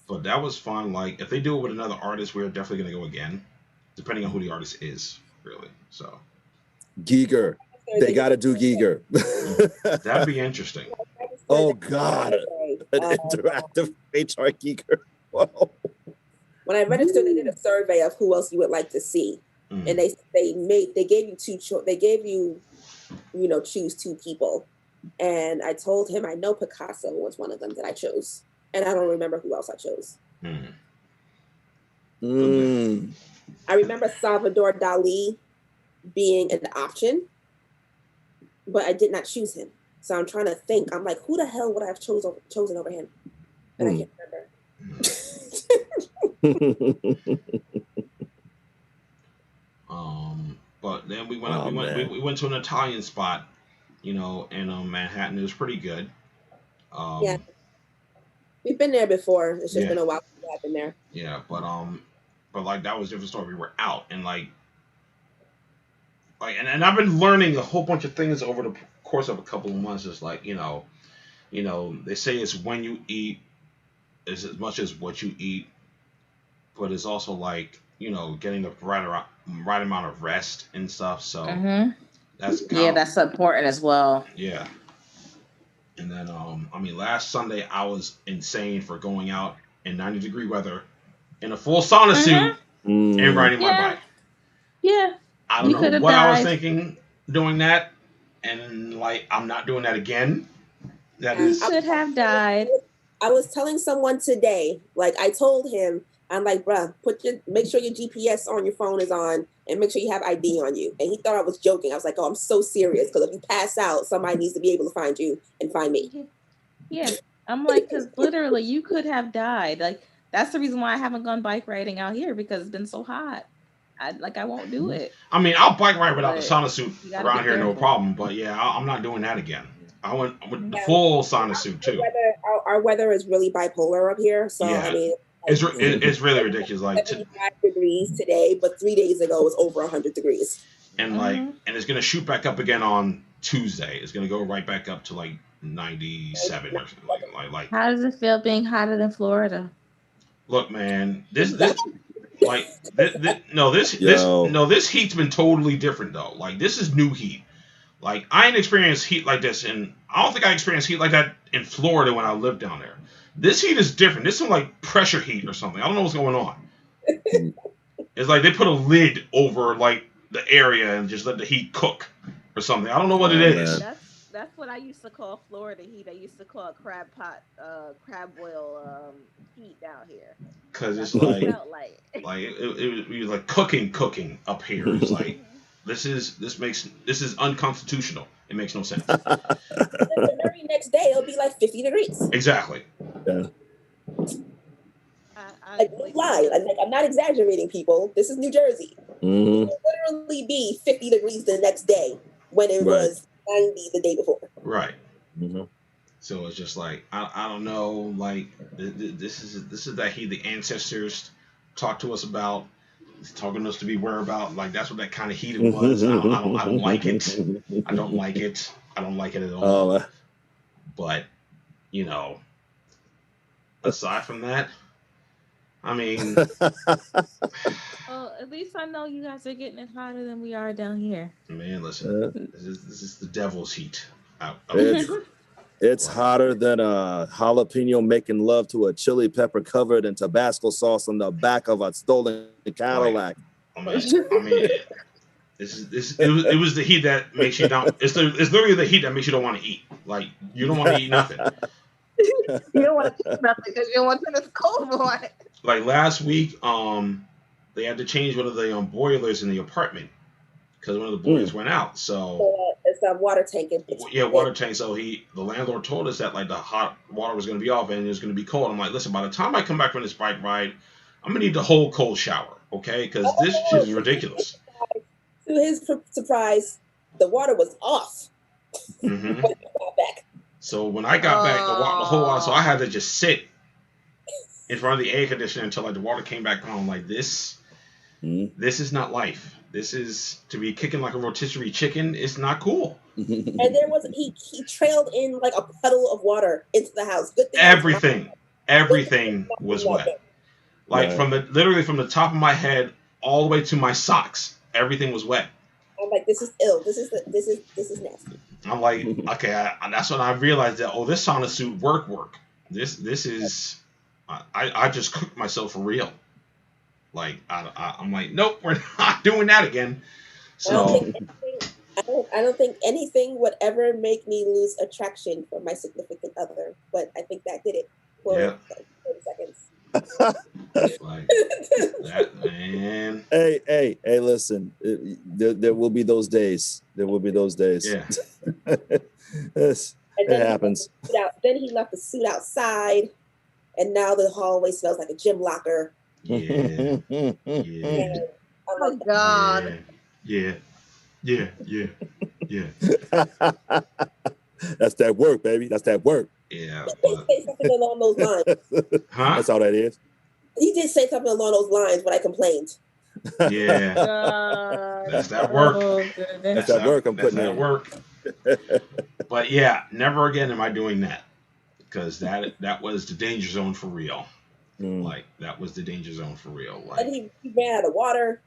But that was fun. Like, if they do it with another artist, we're definitely gonna go again, depending on who the artist is, really. So Giger, they got to do Giger. That'd be interesting. Oh God, an interactive HR Giger. Whoa. When I registered, they did a survey of who else you would like to see, and they gave you choose two people, and I told him I know Picasso was one of them that I chose. And I don't remember who else I chose. I remember Salvador Dali being an option, but I did not choose him. So I'm trying to think. I'm like, who the hell would I have chosen over him? And I can't remember. But then we went to an Italian spot, in Manhattan. It was pretty good. Yeah. We've been there before. It's just been a while since I've been there. Yeah, but like, that was a different story. We were out, and and I've been learning a whole bunch of things over the course of a couple of months, it's like, they say it's when you eat is as much as what you eat, but it's also like, getting the right amount of rest and stuff. So that's that's important as well. Yeah. And then, last Sunday I was insane for going out in 90-degree weather in a full sauna suit and riding my bike. Yeah. I don't know what I was thinking doing that, and like I'm not doing that again. You should have died. I was telling someone today, like I told him, I'm like, bruh, make sure your GPS on your phone is on, and make sure you have ID on you. And he thought I was joking. I was like, oh, I'm so serious, because if you pass out, somebody needs to be able to find you and find me. Yeah, I'm like, because literally, you could have died. Like that's the reason why I haven't gone bike riding out here, because it's been so hot. I won't do it. I'll bike ride without the sauna suit around here, no problem. But yeah, I'm not doing that again. I went with the full sauna suit too. Our weather is really bipolar up here, so it's really ridiculous. Like 75 degrees today, but 3 days ago it was over 100 degrees. And and it's gonna shoot back up again on Tuesday. It's gonna go right back up to like 97 or something. Like how does it feel being hotter than Florida? Look, man, this heat's been totally different though. Like this is new heat. Like I ain't experienced heat like this, and I don't think I experienced heat like that in Florida when I lived down there. This heat is different. This is like pressure heat or something. I don't know what's going on. It's like they put a lid over like the area and just let the heat cook or something. I don't know what it is. That's what I used to call Florida heat. I used to call crab boil heat down here. Because it's like it was like cooking up here. It's like this is unconstitutional. It makes no sense. The very next day it'll be like 50 degrees. Exactly. Yeah. I'm not exaggerating, people. This is New Jersey. It will literally be 50 degrees the next day when it was 90 the day before. Right. So it's just like I don't know. Like this is that heat the ancestors talked to us about. Talking us to be aware about, like that's what that kind of heat it was. I don't like it. I don't like it. I don't like it at all. But aside from that, well, at least I know you guys are getting it hotter than we are down here. Man, listen, this is the devil's heat out It's hotter than a jalapeno making love to a chili pepper covered in Tabasco sauce on the back of a stolen Cadillac. It was the heat that makes you don't. It's literally the heat that makes you don't want to eat. Like you don't want to eat nothing. You don't want to eat nothing because you don't want to turn this cold boy. Like last week, they had to change one of the boilers in the apartment because one of the boilers went out. So it's a water tank. Water tank. So the landlord told us that like the hot water was going to be off and it was going to be cold. I'm like, listen, by the time I come back from this bike ride, I'm gonna need the whole cold shower, okay? Because this shit is ridiculous. To his surprise, the water was off. When he got back. So when I got back, the whole water. So I had to just sit in front of the air conditioner until like the water came back on. Like this is not life. This is to be kicking like a rotisserie chicken. It's not cool. And there was he trailed in like a puddle of water into the house. Good thing everything was wet. Like literally from the top of my head all the way to my socks, everything was wet. I'm like, this is ill. This is nasty. I'm like, okay, that's when I realized that this sauna suit work. This is I just cooked myself for real. Like I'm like, nope, we're not doing that again. So I don't think anything would ever make me lose attraction for my significant other, but I think that did it for 30 seconds. Like that, man. Hey, listen. There will be those days. There will be those days. Yeah. It happens. Then he left the suit outside, and now the hallway smells like a gym locker. Yeah. Oh God. Yeah. That's that work, baby. That's that work. Yeah. He did say something along those lines. Huh? That's how that is. He did say something along those lines when I complained. Yeah. That's that work. That's that work I'm putting in. That work. But yeah, never again am I doing that, because that was the danger zone for real. Like that was the danger zone for real. Like, and he ran out of water.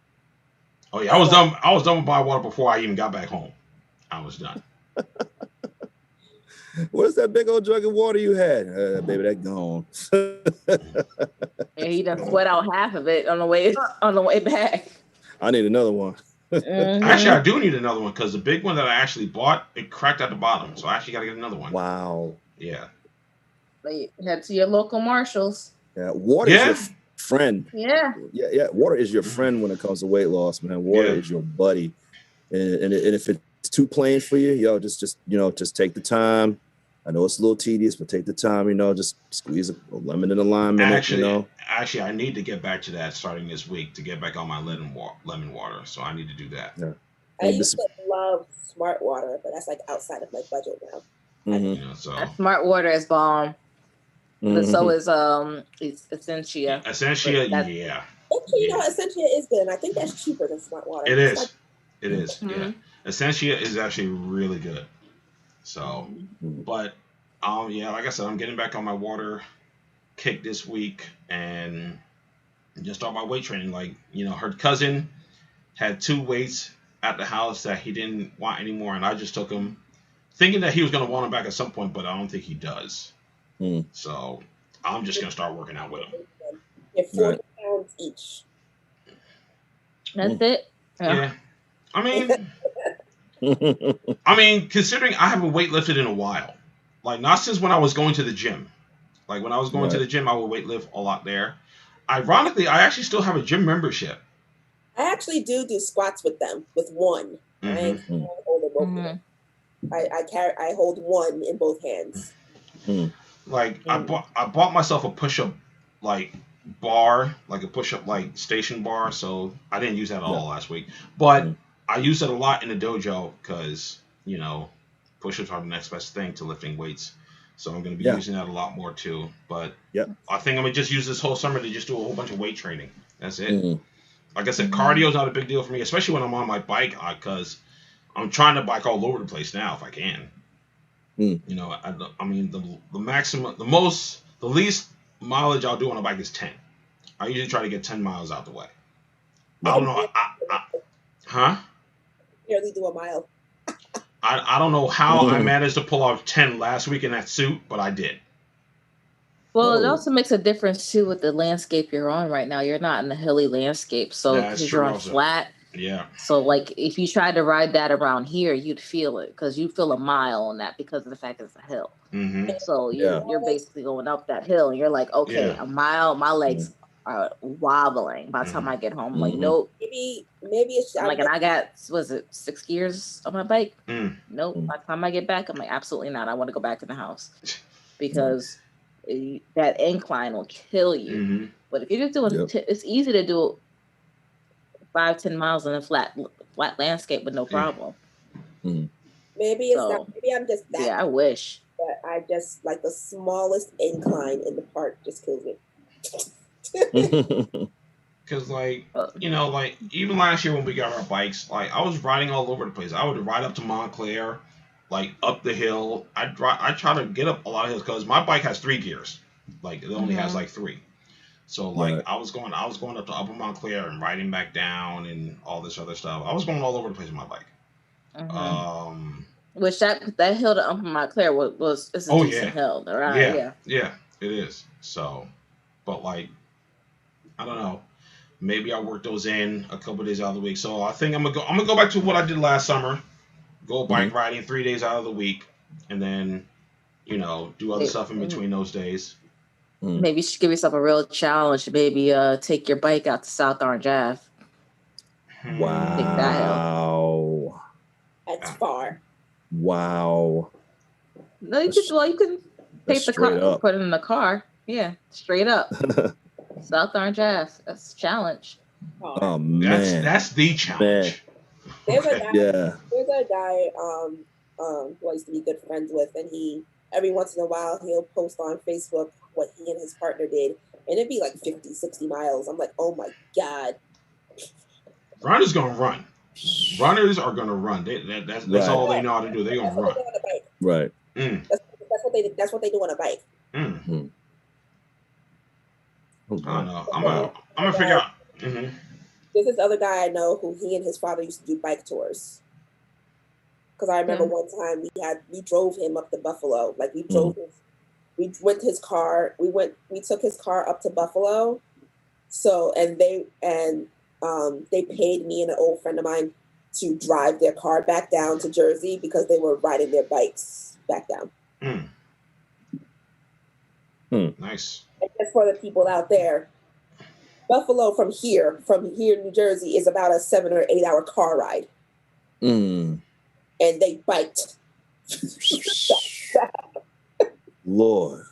oh yeah, I was done. I was done with buying water before I even got back home. I was done. What's that big old jug of water you had? Baby, that gone. And he done sweat out half of it on the way back. I need another one. Actually, I do need another one, because the big one that I actually bought, it cracked at the bottom. So I actually got to get another one. Wow. Yeah. Head to your local Marshalls. Yeah, water is your friend. Yeah. Yeah. Water is your friend when it comes to weight loss, man. Water is your buddy. And if it's too plain for you, yo, just take the time. I know it's a little tedious, but take the time, just squeeze a lemon and a lime in it, Actually, I need to get back to that starting this week, to get back on my lemon water. So I need to do that. Yeah. I used to love Smart Water, but that's like outside of my budget now. Smart Water is bomb. But so is Essentia. Essentia, yeah. Essentia is good. And I think that's cheaper than Smart Water. It is. Yeah. Essentia is actually really good. So, but like I said, I'm getting back on my water kick this week and just start my weight training. Like, her cousin had 2 weights at the house that he didn't want anymore, and I just took him, thinking that he was going to want them back at some point, but I don't think he does. So I'm just going to start working out with him. They're 40 pounds each. That's it? Yeah. I mean, considering I haven't weightlifted in a while, like not since when I was going to the gym. Like when I was going to the gym, I would weightlift a lot there. Ironically, I actually still have a gym membership. I actually do squats with them, with one. I hold them both. I hold one in both hands. Like I bought myself a push-up like bar, like a push-up like station bar. So I didn't use that at all last week, but I use it a lot in the dojo because push-ups are the next best thing to lifting weights. So I'm going to be using that a lot more too. But I think I'm going to just use this whole summer to just do a whole bunch of weight training. That's it. Like I said, cardio is not a big deal for me, especially when I'm on my bike, because I'm trying to bike all over the place now if I can. I mean, the maximum, the least mileage I'll do on a bike is 10. I usually try to get 10 miles out the way. I don't know. Barely do a mile. I don't know how I managed to pull off 10 last week in that suit, but I did. Well, it also makes a difference too with the landscape you're on right now. You're not in the hilly landscape, so because you're on flat. Yeah. So like if you tried to ride that around here, you'd feel it because you feel a mile on that because of the fact it's a hill. So you're basically going up that hill and you're like, okay, a mile, my legs are wobbling by the time I get home. I'm like, nope. Maybe it's like, and I got 6 gears on my bike. Nope. By the time I get back, I'm like, absolutely not. I want to go back in the house because that incline will kill you. But if you're just doing, it's easy to do 5-10 miles in a flat landscape with no problem. Maybe it's not. Maybe I'm just that. Yeah, I wish. But I just like the smallest incline in the park just kills me. Because like even last year when we got our bikes, like I was riding all over the place. I would ride up to Montclair, like up the hill. I try to get up a lot of hills because my bike has 3 gears. Like it only has like 3. So like I was going up to Upper Montclair and riding back down and all this other stuff. I was going all over the place with my bike. Which that hill to Upper Montclair was a decent hill, right? Yeah, it is. So, but like I don't know. Maybe I'll work those in a couple of days out of the week. So I think I'm gonna go back to what I did last summer. Go bike riding 3 days out of the week, and then do other stuff in between those days. Maybe you should give yourself a real challenge. Maybe take your bike out to South Orange Ave. Wow. Take that hill. That's far. Wow. No, you can take the car, put it in the car. Yeah, straight up. South Orange Ave. That's a challenge. Oh man, that's the challenge. There's a guy who I used to be good friends with, and he every once in a while he'll post on Facebook what he and his partner did, and it'd be like 50, 60 miles. I'm like, oh my god. Ron is gonna run. Runners are gonna run. That's Right. all they know how to do. They're gonna run. Right. That's what they do on a bike. Mm. Oh, I don't know. I'm gonna figure out. Mm-hmm. There's this other guy I know who he and his father used to do bike tours. Because I remember one time we drove him up to Buffalo. Like we drove we went to his car. We took his car up to Buffalo. So they paid me and an old friend of mine to drive their car back down to Jersey because they were riding their bikes back down. Nice. And just for the people out there, Buffalo from here, New Jersey, is about a 7 or 8 hour car ride. And they biked. Lord.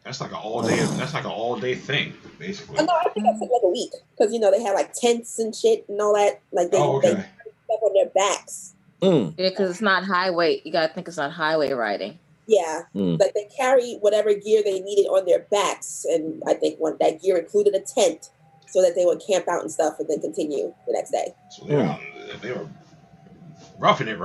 That's like an all day. That's like an all day thing, basically. No, I think it took like a week because they had like tents and shit and all that. Like they carry stuff on their backs. Yeah, because it's not highway. You gotta think it's not highway riding. Yeah, like they carry whatever gear they needed on their backs, and I think that gear included a tent so that they would camp out and stuff, and then continue the next day. So they were roughing it.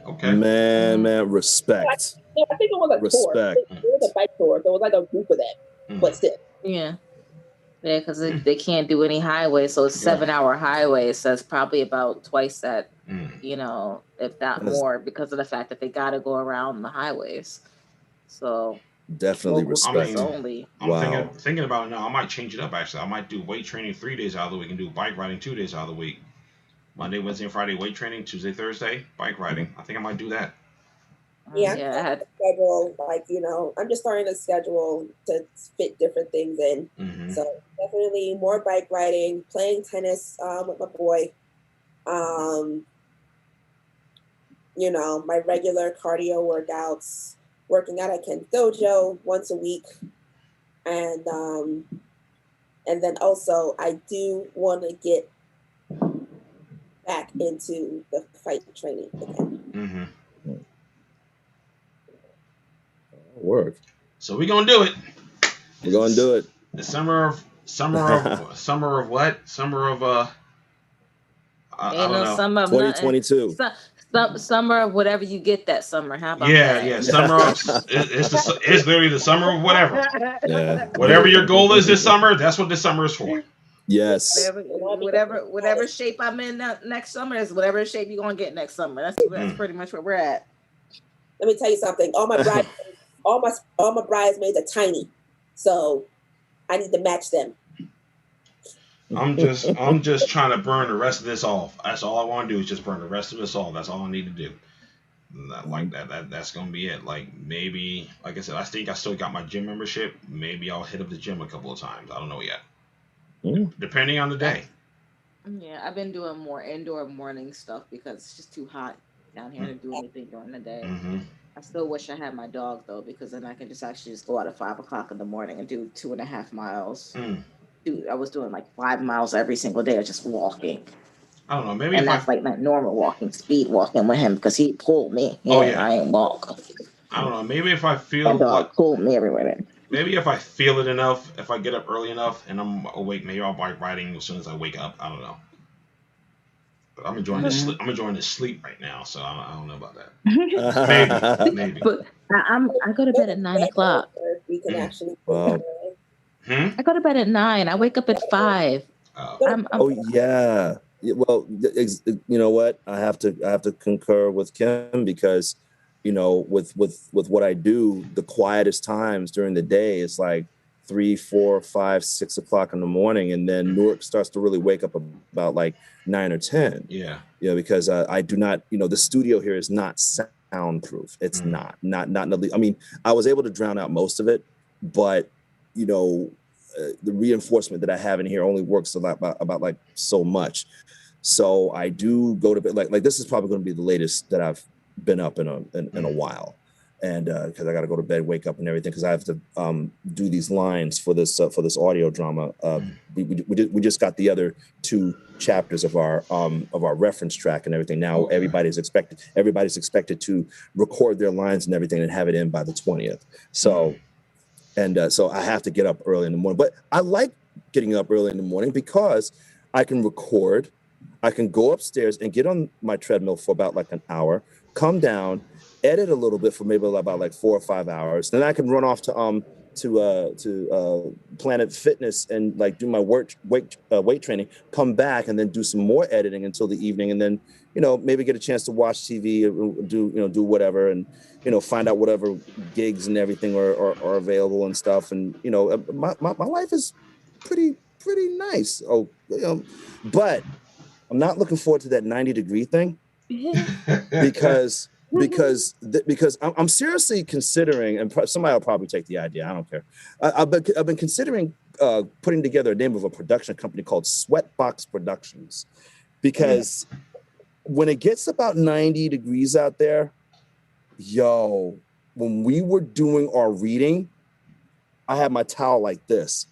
Okay. Man, respect. I think it was a tour. It was a bike tour. There was like a group of them, but still. Yeah, because they can't do any highway, so it's 7 hour highway. So it's probably about twice that, if not more, because of the fact that they got to go around the highways. So definitely respect. I'm thinking about it now. I might change it up. Actually, I might do weight training 3 days out of the week and do bike riding 2 days out of the week. Monday, Wednesday, and Friday weight training. Tuesday, Thursday bike riding. I think I might do that. Yeah, I had schedule. Like I'm just starting to schedule to fit different things in. So definitely more bike riding, playing tennis with my boy. My regular cardio workouts, working out at Ken's dojo once a week, and then also I do want to get back into the fight training again. Work. So we're gonna do it. We're gonna do it. The summer of what? Summer of I don't know. Summer of 2022. Summer of whatever you get that summer. How about that? Yeah. Summer of it's literally the summer of whatever. Yeah. Whatever your goal is this summer, that's what this summer is for. Yes. Whatever shape I'm in next summer is whatever shape you're gonna get next summer. That's pretty much where we're at. Let me tell you something. All my bridesmaids are tiny, so I need to match them. I'm just trying to burn the rest of this off. That's all I want to do is just burn the rest of this off. That's all I need to do. Like that's gonna be it. Like maybe, like I said, I think I still got my gym membership. Maybe I'll hit up the gym a couple of times. I don't know yet. Depending on the day. Yeah, I've been doing more indoor morning stuff because it's just too hot down here to do anything during the day. I still wish I had my dog though, because then I can just go out at 5 o'clock in the morning and do 2.5 miles. Dude, I was doing like 5 miles every single day of just walking. I don't know, maybe that's like my normal walking, speed walking with him because he pulled me. I ain't walk. I don't know, maybe if I feel my dog pulled me everywhere. Maybe if I feel it enough, if I get up early enough and I'm awake, maybe I'll bike riding as soon as I wake up. I don't know. But I'm enjoying this sleep. I'm enjoying this sleep right now, so I don't know about that. Maybe. But I go to bed at 9 o'clock. We can actually. I go to bed at 9. I wake up at 5. Yeah. Well, you know what? I have to concur with Kim because, with what I do, the quietest times during the day is like 3, 4, 5, 6 o'clock in the morning, and then Newark starts to really wake up about like 9 or 10. Yeah. Because I do not, the studio here is not soundproof. It's not. I mean, I was able to drown out most of it, but the reinforcement that I have in here only works about like so much. So I do go to bed like this is probably going to be the latest that I've been up in a while, and because I got to go to bed, wake up, and everything because I have to do these lines for this audio drama. We just got the other 2 chapters of our reference track and everything. Now everybody's expected to record their lines and everything and have it in by the 20th. So. And so I have to get up early in the morning. But I like getting up early in the morning because I can record I can go upstairs and get on my treadmill for about like an hour, come down, edit a little bit for maybe about like 4 or 5 hours. Then I can run off to Planet Fitness and like do my weight training, come back and then do some more editing until the evening. And then, maybe get a chance to watch TV, do whatever, and, find out whatever gigs and everything are available and stuff. And, my life is pretty nice. But I'm not looking forward to that 90-degree thing because I'm seriously considering, and somebody will probably take the idea. I don't care. I've been considering putting together a name of a production company called Sweatbox Productions, because when it gets about 90 degrees out there, when we were doing our reading, I had my towel like this.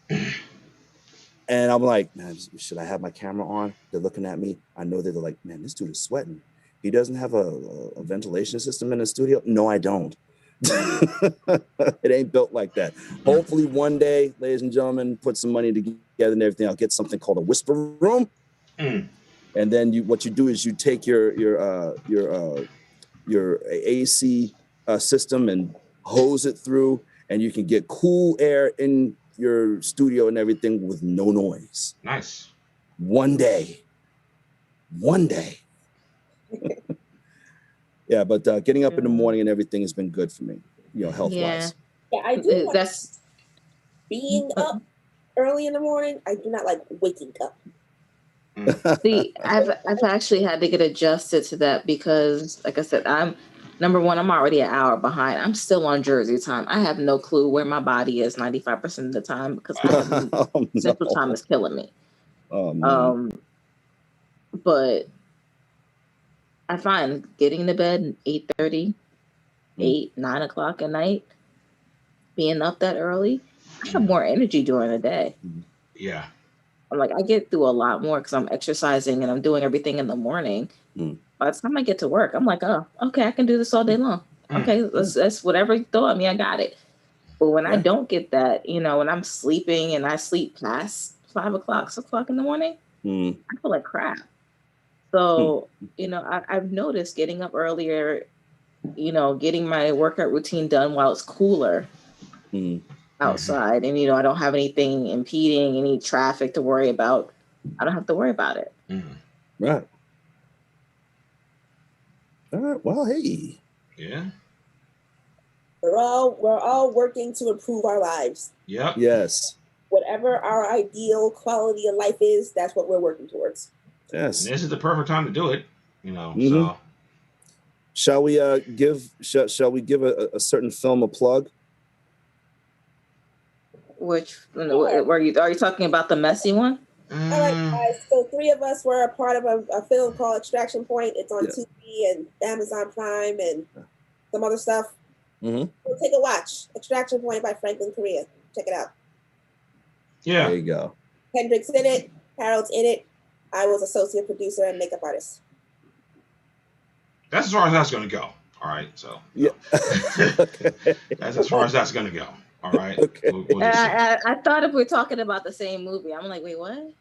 And I'm like, man, should I have my camera on? They're looking at me. I know they're like, man, this dude is sweating. He doesn't have a ventilation system in the studio. No, I don't. It ain't built like that. Hopefully one day, ladies and gentlemen, put some money together and everything. I'll get something called a whisper room. And then what you do is you take your AC system and hose it through, and you can get cool air in your studio and everything with no noise. Nice. One day. Yeah, but getting up in the morning and everything has been good for me, health-wise. Yeah, I do. That's being up early in the morning. I do not like waking up. See, I've actually had to get adjusted to that because, like I said, number one, I'm already an hour behind. I'm still on Jersey time. I have no clue where my body is 95% of the time because Central Time is killing me. But I find getting to bed at 8:30, 9 o'clock at night, being up that early, I have more energy during the day. Yeah. I'm like, I get through a lot more because I'm exercising and I'm doing everything in the morning. By the time I get to work, I'm like, oh, okay, I can do this all day long. Okay, that's whatever you throw at me, I got it. But when I don't get that, when I'm sleeping and I sleep past 5 o'clock, 6 o'clock in the morning, I feel like crap. So, I've noticed getting up earlier, getting my workout routine done while it's cooler outside. And, I don't have anything impeding, any traffic to worry about. I don't have to worry about it. Right. All right. Well, hey. Yeah. We're all working to improve our lives. Yep. Yes. Whatever our ideal quality of life is, that's what we're working towards. Yes. And this is the perfect time to do it, so. Shall we give a certain film a plug? Which are you talking about the messy one? All right, guys. So 3 of us were a part of a film called Extraction Point. It's on TV and Amazon Prime and some other stuff. So take a watch. Extraction Point by Franklin Korea. Check it out. Yeah. There you go. Kendrick's in it. Harold's in it. I was associate producer and makeup artist. That's as far as that's going to go. All right. So. Yeah. That's as far as that's going to go. All right. Okay. We'll I thought if we're talking about the same movie, I'm like, wait, what?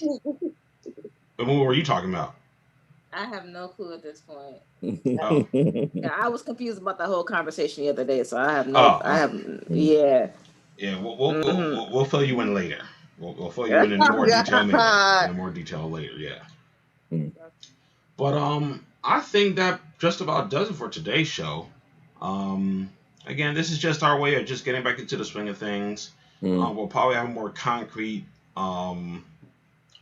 What movie were you talking about? I have no clue at this point. Oh. Yeah, I was confused about the whole conversation the other day, so I have Yeah, we'll fill you in later. We'll fill you in more detail later. In more detail later, yeah. But I think that just about does it for today's show. Again, this is just our way of just getting back into the swing of things. We'll probably have a more concrete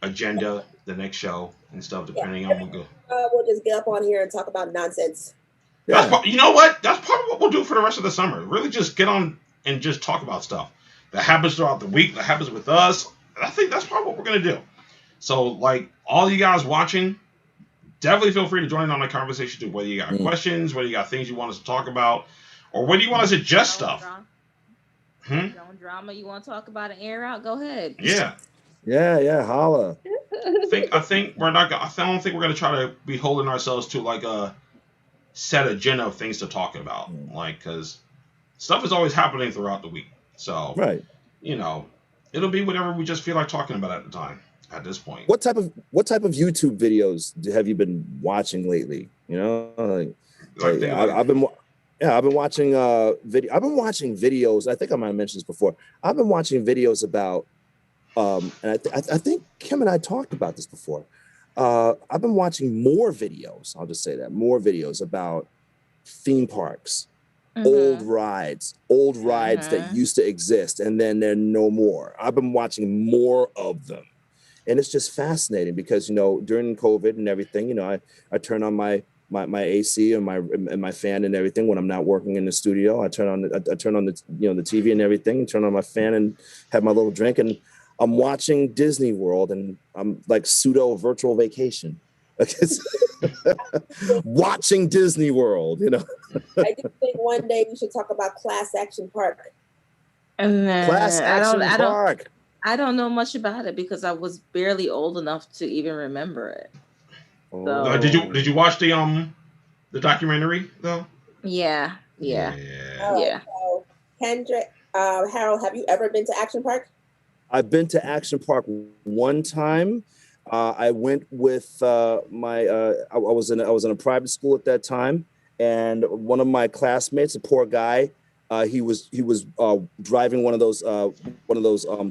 agenda the next show and stuff, depending on what we go. We'll just get up on here and talk about nonsense. You know what? That's probably what we'll do for the rest of the summer. Really just get on and just talk about stuff that happens throughout the week, that happens with us. I think that's probably what we're going to do. So, like, all you guys watching, definitely feel free to join in on the conversation too, whether you got questions, whether you got things you want us to talk about, or whether you want to suggest stuff. Your own drama you want to talk about and air out, go ahead. Yeah, holla. I think we're not. I don't think we're going to try to be holding ourselves to like a set agenda of things to talk about, like, because stuff is always happening throughout the week. So, right, it'll be whatever we just feel like talking about at the time. at this point. What type of YouTube videos have you been watching lately? You know, I've been watching I've been watching videos. I think I might have mentioned this before. I've been watching videos about and I think Kim and I talked about this before. I've been watching more videos. I'll just say that more videos about theme parks, old rides that used to exist, and then there are no more. I've been watching more of them, and it's just fascinating because during COVID and everything, I turn on my AC and my fan and everything when I'm not working in the studio. I turn on the the TV and everything, and turn on my fan and have my little drink, and I'm watching Disney World, and I'm like pseudo virtual vacation. Watching Disney World, I do think one day we should talk about Class Action Park. Class Action Park. I don't know much about it because I was barely old enough to even remember it. So, did you watch the documentary though? Yeah. So Kendrick, Harold, have you ever been to Action Park? I've been to Action Park one time. I went with I was in a private school at that time, and one of my classmates, a poor guy, he was driving one of those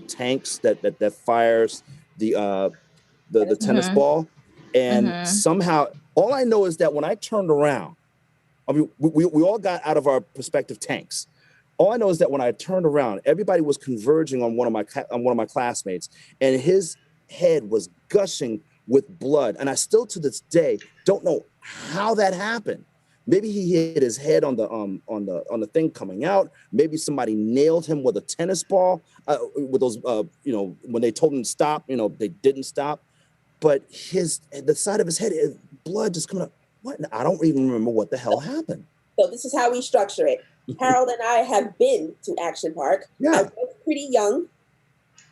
tanks that fires the tennis ball, and somehow all I know is that when I turned around, I mean we all got out of our respective tanks. All I know is that when I turned around, everybody was converging on one of my classmates, and his head was gushing with blood. And I still to this day don't know how that happened. Maybe he hit his head on the thing coming out. Maybe somebody nailed him with a tennis ball. With those when they told him to stop, they didn't stop. But the side of his head, blood just coming up. What? I don't even remember what the hell happened. So this is how we structure it. Harold and I have been to Action Park. Yeah. I was pretty young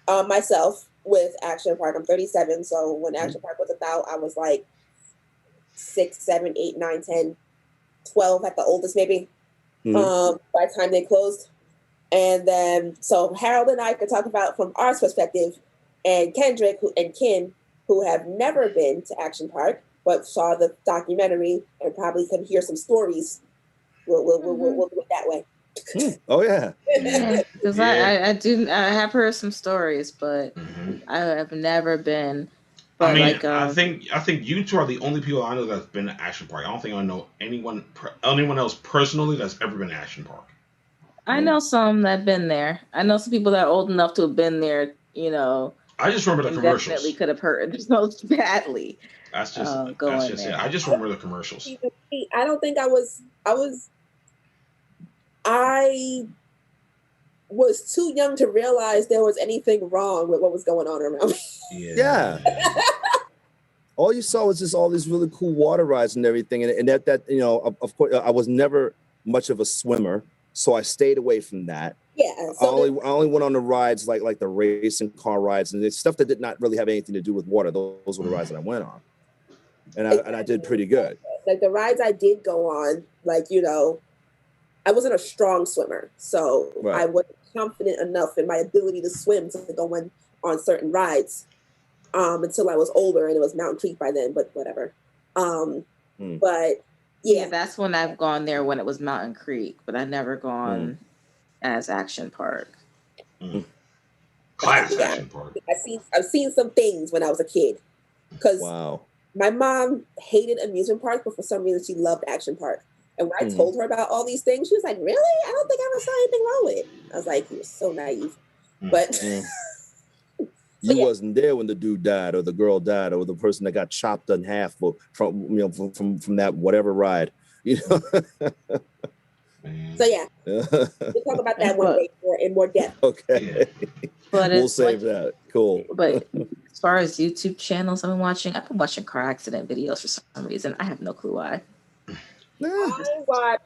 myself with Action Park. I'm 37, so when Action Park was about, I was like 6, 7, 8, 9, 10, 12 at the oldest maybe, by the time they closed. And then, so Harold and I could talk about from our perspective, and Kendrick and Ken, who have never been to Action Park, but saw the documentary and probably could hear some stories. We'll do it that way. Oh yeah. Because I have heard some stories, but I have never been. But I think you two are the only people I know that's been to Action Park. I don't think I know anyone else personally that's ever been to Action Park. I know some that've been there. I know some people that are old enough to have been there. I just remember the commercials. Definitely could have heard it most badly. That's just it. I just remember the commercials. I don't think I was too young to realize there was anything wrong with what was going on around me. Yeah. All you saw was just all these really cool water rides and everything, and that of course I was never much of a swimmer, so I stayed away from that. Yeah. So I only went on the rides like the racing car rides and the stuff that did not really have anything to do with water. Those were the rides that I went on, and I did pretty good. Like the rides I did go on, I wasn't a strong swimmer, so I wasn't confident enough in my ability to swim to go on certain rides until I was older, and it was Mountain Creek by then, but whatever. But yeah, that's when I've gone there when it was Mountain Creek, but I never gone as Action Park. Class Action Park. I've seen some things when I was a kid, because my mom hated amusement parks, but for some reason she loved Action Park. And when I told her about all these things, she was like, "Really? I don't think I ever saw anything wrong with it." I was like, "You're so naive." But you wasn't there when the dude died, or the girl died, or the person that got chopped in half from that whatever ride. So yeah, we'll talk about that one day in more depth. Okay, but we'll save that. Cool. But as far as YouTube channels I've been watching car accident videos for some reason. I have no clue why. I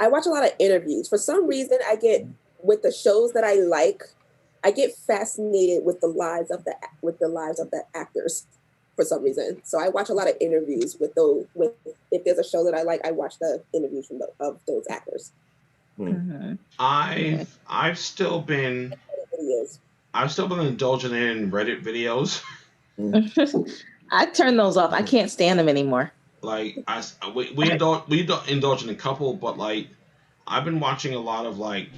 watch a lot of interviews. For some reason, I get with the shows that I like, I get fascinated with the lives of the actors for some reason. So I watch a lot of interviews with those. If there's a show that I like, I watch the interviews of those actors. I've still been. I've still been indulging in Reddit videos. I turned those off. I can't stand them anymore. Like we indulge in a couple, but like I've been watching a lot of like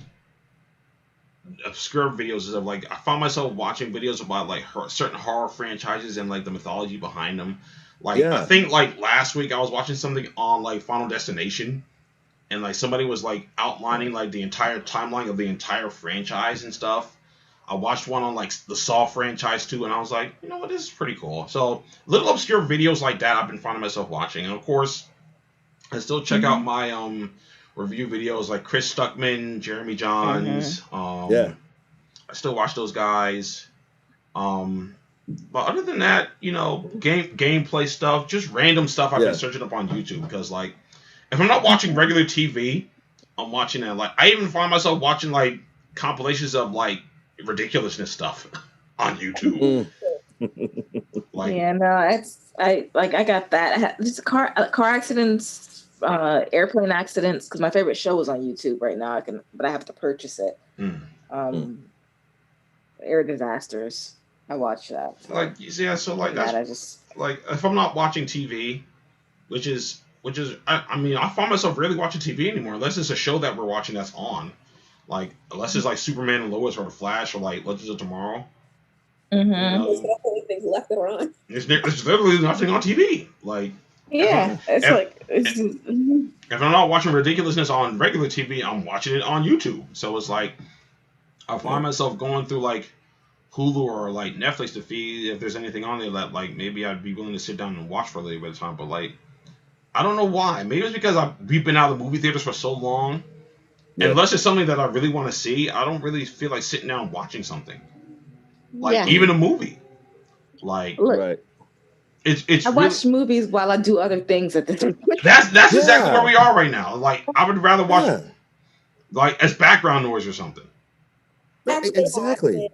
obscure videos of like I found myself watching videos about like certain horror franchises and like the mythology behind them. Like I think like last week I was watching something on like Final Destination, and like somebody was like outlining like the entire timeline of the entire franchise and stuff. I watched one on like the Saw franchise too, and I was like, you know what, this is pretty cool. So little obscure videos like that I've been finding myself watching, and of course I still check out my review videos like Chris Stuckman, Jeremy Johns. I still watch those guys. But other than that, you know, gameplay stuff, just random stuff I've been searching up on YouTube, because like if I'm not watching regular TV, I'm watching it. Like I even find myself watching like compilations of like ridiculousness stuff on YouTube. Like, yeah, no, I got that. I had just car accidents, airplane accidents, because my favorite show is on YouTube right now. But I have to purchase it. Air disasters. I watch that. So. Like yeah, so like that's I just like if I'm not watching TV, which is I mean I find myself rarely watching TV anymore unless it's a show that we're watching that's on. Like unless it's like Superman and Lois or The Flash or like Legends of Tomorrow. You know, there's the only things left that are on. There's literally nothing on TV. Like if I'm not watching ridiculousness on regular TV, I'm watching it on YouTube. So it's like I find myself going through like Hulu or like Netflix to see if there's anything on there that like maybe I'd be willing to sit down and watch for a little bit of time. But like I don't know why. Maybe it's because we've been out of the movie theaters for so long. Yeah. Unless it's something that I really want to see, I don't really feel like sitting down and watching something. Like even a movie. Like it's I watch movies while I do other things at the time. That's exactly where we are right now. Like I would rather watch like as background noise or something. Actually, exactly.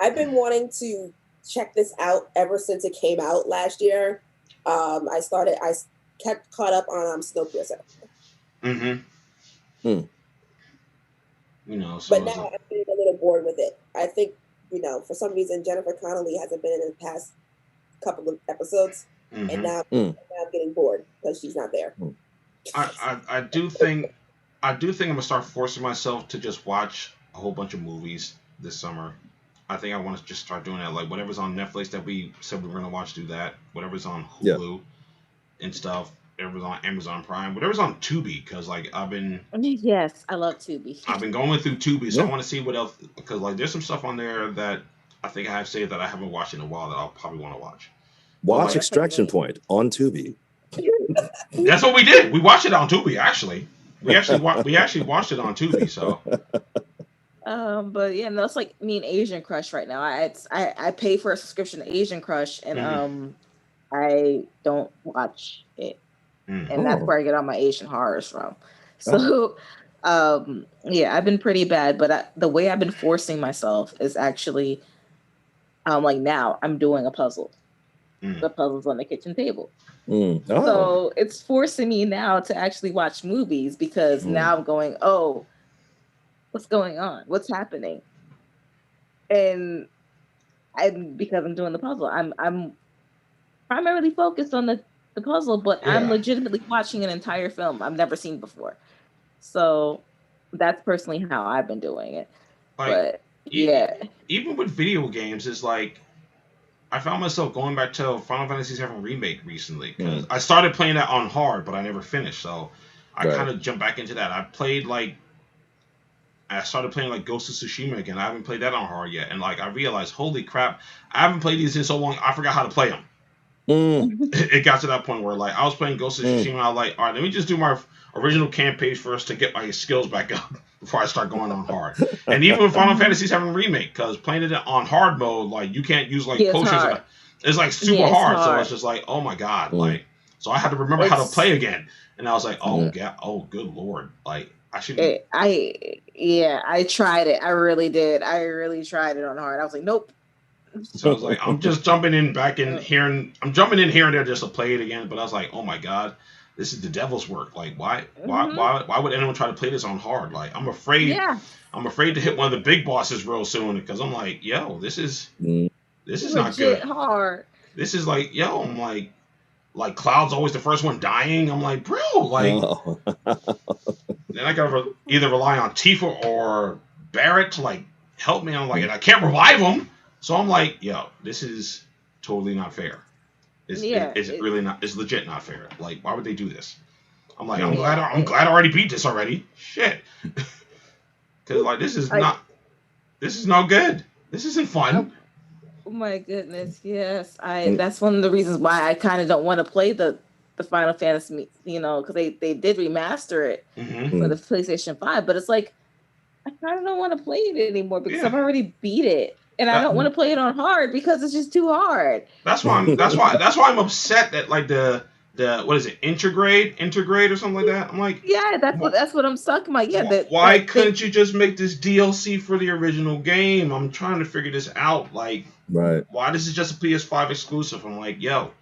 I've been wanting to check this out ever since it came out last year. I kept caught up on Snowpiercer. You know, so but now I'm getting a little bored with it. I think, you know, for some reason Jennifer Connelly hasn't been in the past couple of episodes, and now I'm getting bored because she's not there. I do think I'm gonna start forcing myself to just watch a whole bunch of movies this summer. I think I want to just start doing that. Like whatever's on Netflix that we said we were gonna watch, do that. Whatever's on Hulu and stuff. Whatever's on Amazon Prime. Whatever's on Tubi, because like I've been. Yes, I love Tubi. I've been going through Tubi, so I want to see what else. Because like there's some stuff on there that I think I have saved that I haven't watched in a while that I'll probably want to watch. Watch Extraction Point on Tubi. That's what we did. We watched it on Tubi. Actually, we actually watched it on Tubi. So. But yeah, no, it's like me and Asian Crush right now. I pay for a subscription to Asian Crush, and I don't watch it, and that's where I get all my Asian horrors from. So, yeah, I've been pretty bad, but the way I've been forcing myself is actually, like now I'm doing a puzzle. The puzzle's on the kitchen table. So it's forcing me now to actually watch movies because now I'm going, what's going on? What's happening? And because I'm doing the puzzle, I'm primarily focused on the puzzle, but I'm legitimately watching an entire film I've never seen before. So that's personally how I've been doing it. Like, but even with video games, it's like I found myself going back to Final Fantasy VII Remake recently because I started playing that on hard, but I never finished. So I kind of jumped back into that. I started playing like Ghost of Tsushima again. I haven't played that on hard yet, and like I realized, holy crap, I haven't played these in so long. I forgot how to play them. It got to that point where like I was playing Ghost of Tsushima, and I was like, all right, let me just do my original campaign first to get my skills back up before I start going on hard. And even with Final Fantasy VII Remake, because playing it on hard mode, like you can't use like potions. It's like super hard, so it's just like, oh my god, like so I had to remember how to play again, and I was like, oh good lord, like. I tried it. I really did. I really tried it on hard. I was like, nope. So I was like, I'm just jumping in here and there just to play it again. But I was like, oh my god, this is the devil's work. Like, why would anyone try to play this on hard? Like, I'm afraid to hit one of the big bosses real soon because I'm like, yo, this is not good. Hard. This is like, yo, I'm like Cloud's always the first one dying. I'm like, bro, like, then I gotta either rely on Tifa or Barrett to like help me. I'm like, and I can't revive him, so I'm like, yo, this is totally not fair. It's really not. It's legit not fair. Like, why would they do this? I'm like, I'm glad I already beat this already. Shit, because like this is no good. This isn't fun. Oh my goodness, yes. That's one of the reasons why I kind of don't want to play the Final Fantasy, because they did remaster it for the PlayStation 5, but it's like I kind of don't want to play it anymore because I've already beat it, and I don't want to play it on hard because it's just too hard. That's why I'm upset that like the what is it, Intergrade or something like that. I'm like, that's what I'm stuck about. Yeah, why couldn't you just make this DLC for the original game? I'm trying to figure this out. Like, why this is just a PS5 exclusive? I'm like, yo,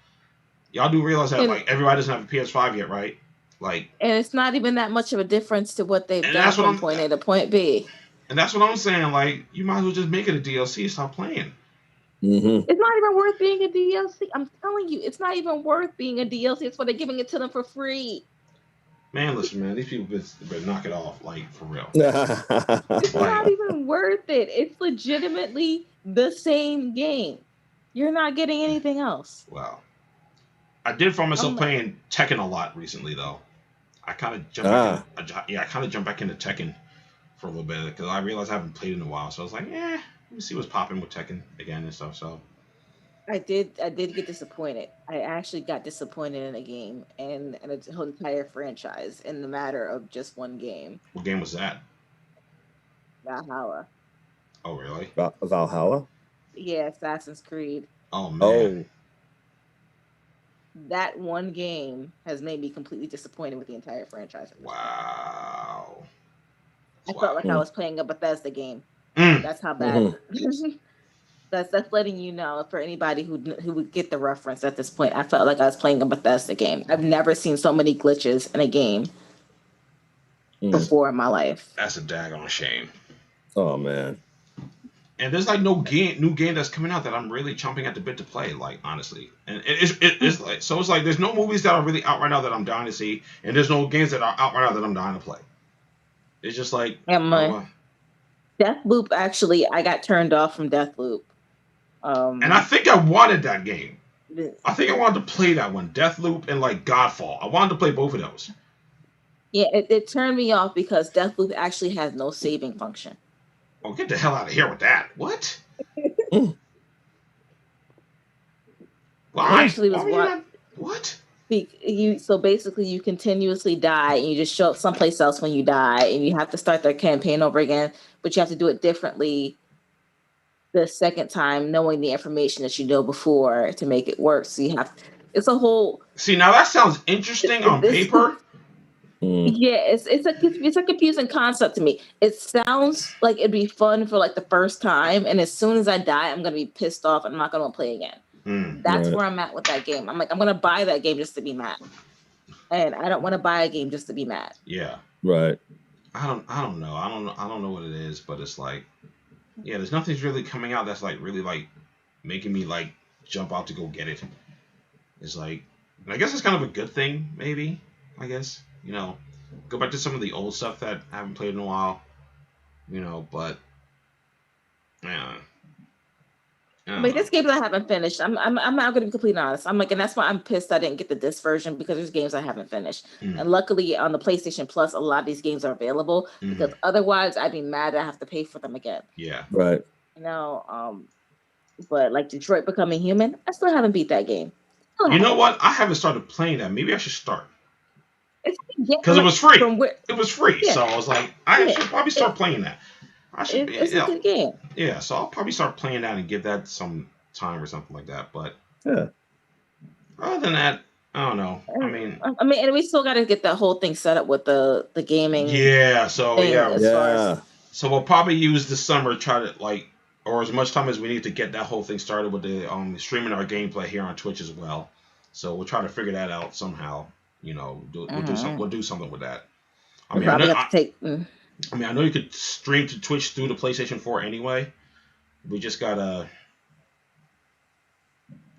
y'all do realize that like everybody doesn't have a PS5 yet, right? Like, and it's not even that much of a difference to what they've done from point A to point B. And that's what I'm saying. Like, you might as well just make it a DLC. Stop playing. It's not even worth being a DLC. I'm telling you, it's not even worth being a DLC. It's why they're giving it to them for free. Man, listen, man, these people better knock it off, like, for real. It's not even worth it. It's legitimately the same game. You're not getting anything else. Wow. I did find myself playing Tekken a lot recently, though. I kind of jumped back into Tekken for a little bit because I realized I haven't played in a while. So I was like, let me see what's popping with Tekken again and stuff. So I did get disappointed. I actually got disappointed in a game and a whole entire franchise in the matter of just one game. What game was that? Valhalla. Oh, really? Valhalla? Yeah, Assassin's Creed. Oh, man. That one game has made me completely disappointed with the entire franchise. Wow. I felt like I was playing a Bethesda game. That's how bad. That's letting you know for anybody who would get the reference at this point. I felt like I was playing a Bethesda game. I've never seen so many glitches in a game before in my life. That's a daggone shame. Oh man. And there's like no new game that's coming out that I'm really chomping at the bit to play, like, honestly. And it's like, so it's like there's no movies that are really out right now that I'm dying to see, and there's no games that are out right now that I'm dying to play. It's just like Deathloop, actually, I got turned off from Deathloop. And I think I wanted that game. I think I wanted to play that one, Deathloop and like Godfall. I wanted to play both of those. Yeah, it turned me off because Deathloop actually has no saving function. Oh, get the hell out of here with that. What? Why? Actually, what? So basically, you continuously die, and you just show up someplace else when you die, and you have to start their campaign over again, but you have to do it differently the second time, knowing the information that you know before to make it work. So you have, it's a whole. See, now that sounds interesting on paper. Yeah, it's a confusing concept to me. It sounds like it'd be fun for like the first time, and as soon as I die, I'm gonna be pissed off and I'm not gonna play again. That's where I'm at with that game. I'm like, I'm gonna buy that game just to be mad, and I don't want to buy a game just to be mad. Yeah, right. I don't know. I don't know what it is, but it's like, yeah, there's nothing's really coming out that's like really like making me like jump out to go get it. It's like, and I guess it's kind of a good thing, maybe. I guess. Go back to some of the old stuff that I haven't played in a while, but yeah. But there's games I haven't finished. I'm not going to be completely honest. I'm like, and that's why I'm pissed I didn't get the disc version, because there's games I haven't finished. And luckily on the PlayStation Plus, a lot of these games are available, because otherwise I'd be mad that I have to pay for them again. Yeah. Right. But like Detroit Becoming Human, I still haven't beat that game. You know what? I haven't started playing that. Maybe I should start. Because it was free. It was free. Yeah. So I was like, I should probably start playing that. It's a good game. Yeah, so I'll probably start playing that and give that some time or something like that. But other than that, I don't know. I mean, and we still got to get that whole thing set up with the gaming. Yeah. So so we'll probably use the summer, try to or as much time as we need to get that whole thing started with the streaming our gameplay here on Twitch as well. So we'll try to figure that out somehow. We'll do something with that. I know you could stream to Twitch through the PlayStation 4 anyway. We just gotta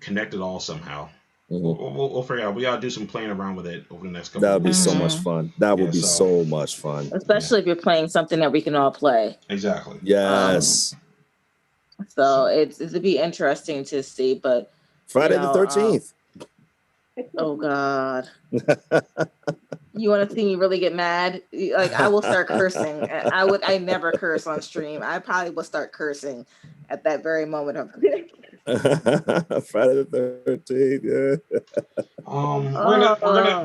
connect it all somehow. We'll figure out. We gotta do some playing around with it over the next couple. That would be weeks. so much fun. That would be so much fun. Especially if you're playing something that we can all play. Exactly. Yes. So it'd be interesting to see, but Friday the 13th. Oh God. You want to see me really get mad? Like, I will start cursing. I never curse on stream. I probably will start cursing at that very moment of Friday the 13th. Yeah.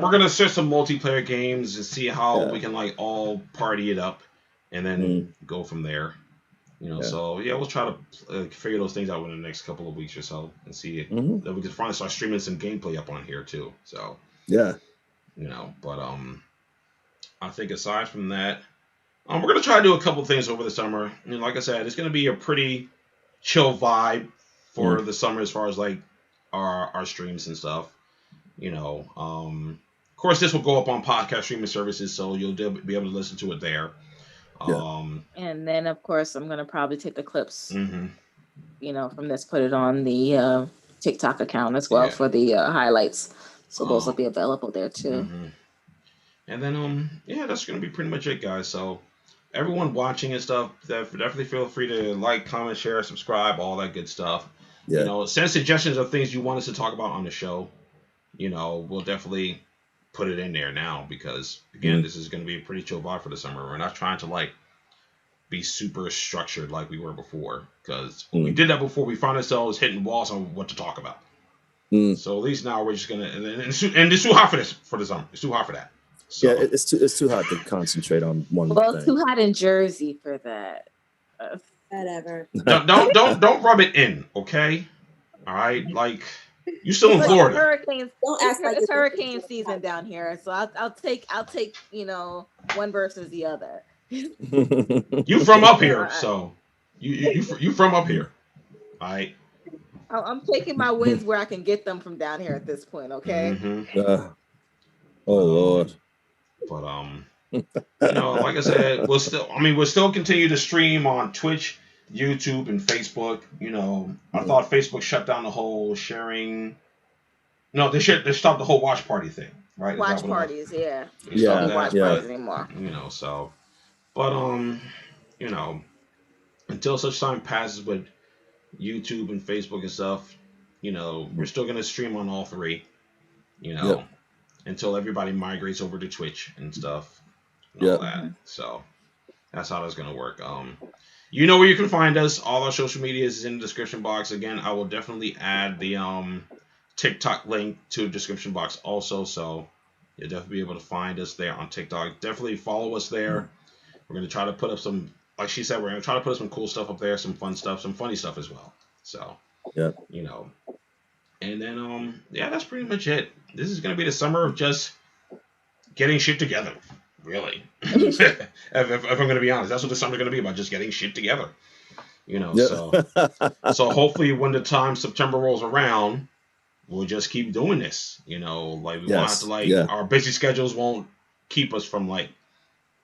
We're gonna search some multiplayer games and see how we can like all party it up, and then go from there. So we'll try to figure those things out in the next couple of weeks or so, and see that we can finally start streaming some gameplay up on here too. So but I think aside from that, we're gonna try to do a couple things over the summer. And like I said, it's gonna be a pretty chill vibe for the summer as far as like our streams and stuff. Of course, this will go up on podcast streaming services, so you'll be able to listen to it there. And then, of course, I'm gonna probably take the clips, from this, put it on the TikTok account as well for the highlights. So those will be available there too. And then, that's gonna be pretty much it, guys. So everyone watching and stuff, definitely feel free to like, comment, share, subscribe, all that good stuff. Send suggestions of things you want us to talk about on the show. We'll definitely put it in there now, because again, this is going to be a pretty chill vibe for the summer. We're not trying to like be super structured like we were before, because when we did that before, we found ourselves hitting walls on what to talk about. So at least now we're just gonna, and it's too hot for the summer. It's too hot for that. So, it's too hot to concentrate on one thing. Well, it's too hot in Jersey for that. Whatever. Don't rub it in, okay? All right, like. You still in Florida? Hurricanes. It's hurricane season down here, so I'll take one versus the other. You from up here, so you from up here, all right? I'm taking my wins where I can get them from down here at this point. Okay. Oh Lord. But like I said, we'll still continue to stream on Twitch, YouTube, and Facebook. I thought Facebook shut down the whole sharing. No, they stopped the whole watch party thing, right? Watch parties, yeah. Watch parties anymore. So, but until such time passes with YouTube and Facebook and stuff, we're still gonna stream on all three. Until everybody migrates over to Twitch and stuff. And all that. So that's how that's gonna work. You know where you can find us. All our social media is in the description box. Again, I will definitely add the TikTok link to the description box also, so you'll definitely be able to find us there on TikTok. Definitely follow us there. We're going to try to put up some, like she said, we're going to try to put some cool stuff up there, some fun stuff, some funny stuff as well. So, and then, that's pretty much it. This is going to be the summer of just getting shit together. Really, if I'm going to be honest, that's what the summer's going to be about, just getting shit together. So hopefully when the time September rolls around, we'll just keep doing this. Like we won't have to our busy schedules won't keep us from like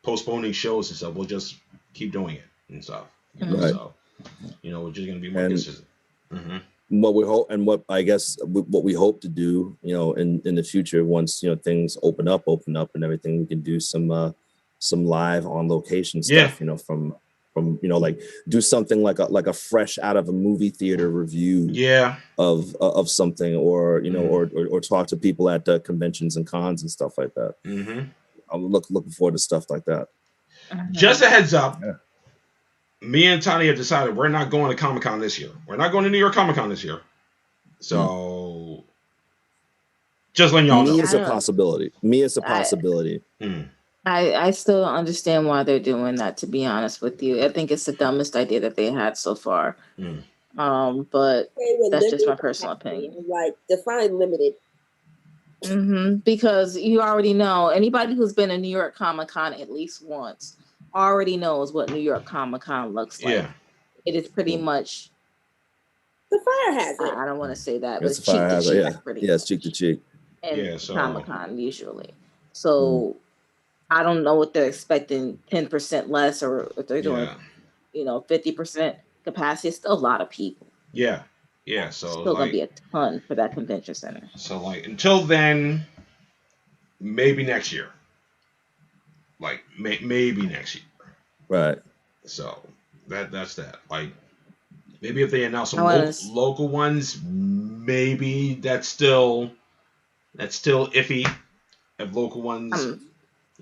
postponing shows and stuff. We'll just keep doing it and stuff. So we're just going to be more consistent. What we hope, and what I guess what we hope to do, in the future, once things open up and everything, we can do some live on location stuff. From like do something like a fresh out of a movie theater review. Of something, or or talk to people at conventions and cons and stuff like that. I'm looking forward to stuff like that. Just a heads up. Me and Tani have decided we're not going to Comic-Con this year. We're not going to New York Comic-Con this year. So, just letting y'all know. Me is a possibility. I still understand why they're doing that, to be honest with you. I think it's the dumbest idea that they had so far. But that's just my personal opinion. Like, define limited. Because you already know, anybody who's been to New York Comic-Con at least once already knows what New York Comic-Con looks like. It is pretty much the fire hazard. I don't want to say that, but it's cheek to cheek. It's cheek to cheek. and so Comic-Con usually. So I don't know what they're expecting, 10% less, or if they're doing, 50% capacity. It's still a lot of people. Yeah. So Still gonna be a ton for that convention center. So like until then, maybe next year. Like maybe next year. Right. So that's that. Like maybe if they announce some local ones, maybe that's still iffy. If local ones,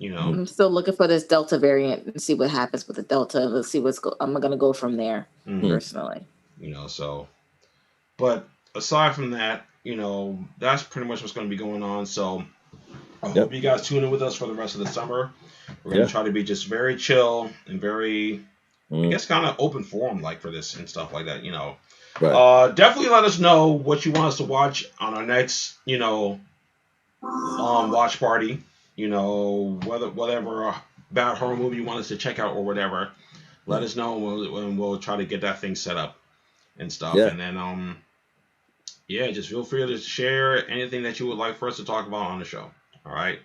I'm still looking for this Delta variant and see what happens with the Delta. Let's see I'm gonna go from there personally. So, but aside from that, that's pretty much what's going to be going on. So I hope you guys tune in with us for the rest of the summer. We're going to try to be just very chill and very, I guess, kind of open forum like for this and stuff like that. Right. Definitely let us know what you want us to watch on our next, watch party. Whatever bad horror movie you want us to check out or whatever. Let us know and we'll try to get that thing set up and stuff. Yeah. And then just feel free to share anything that you would like for us to talk about on the show. All right.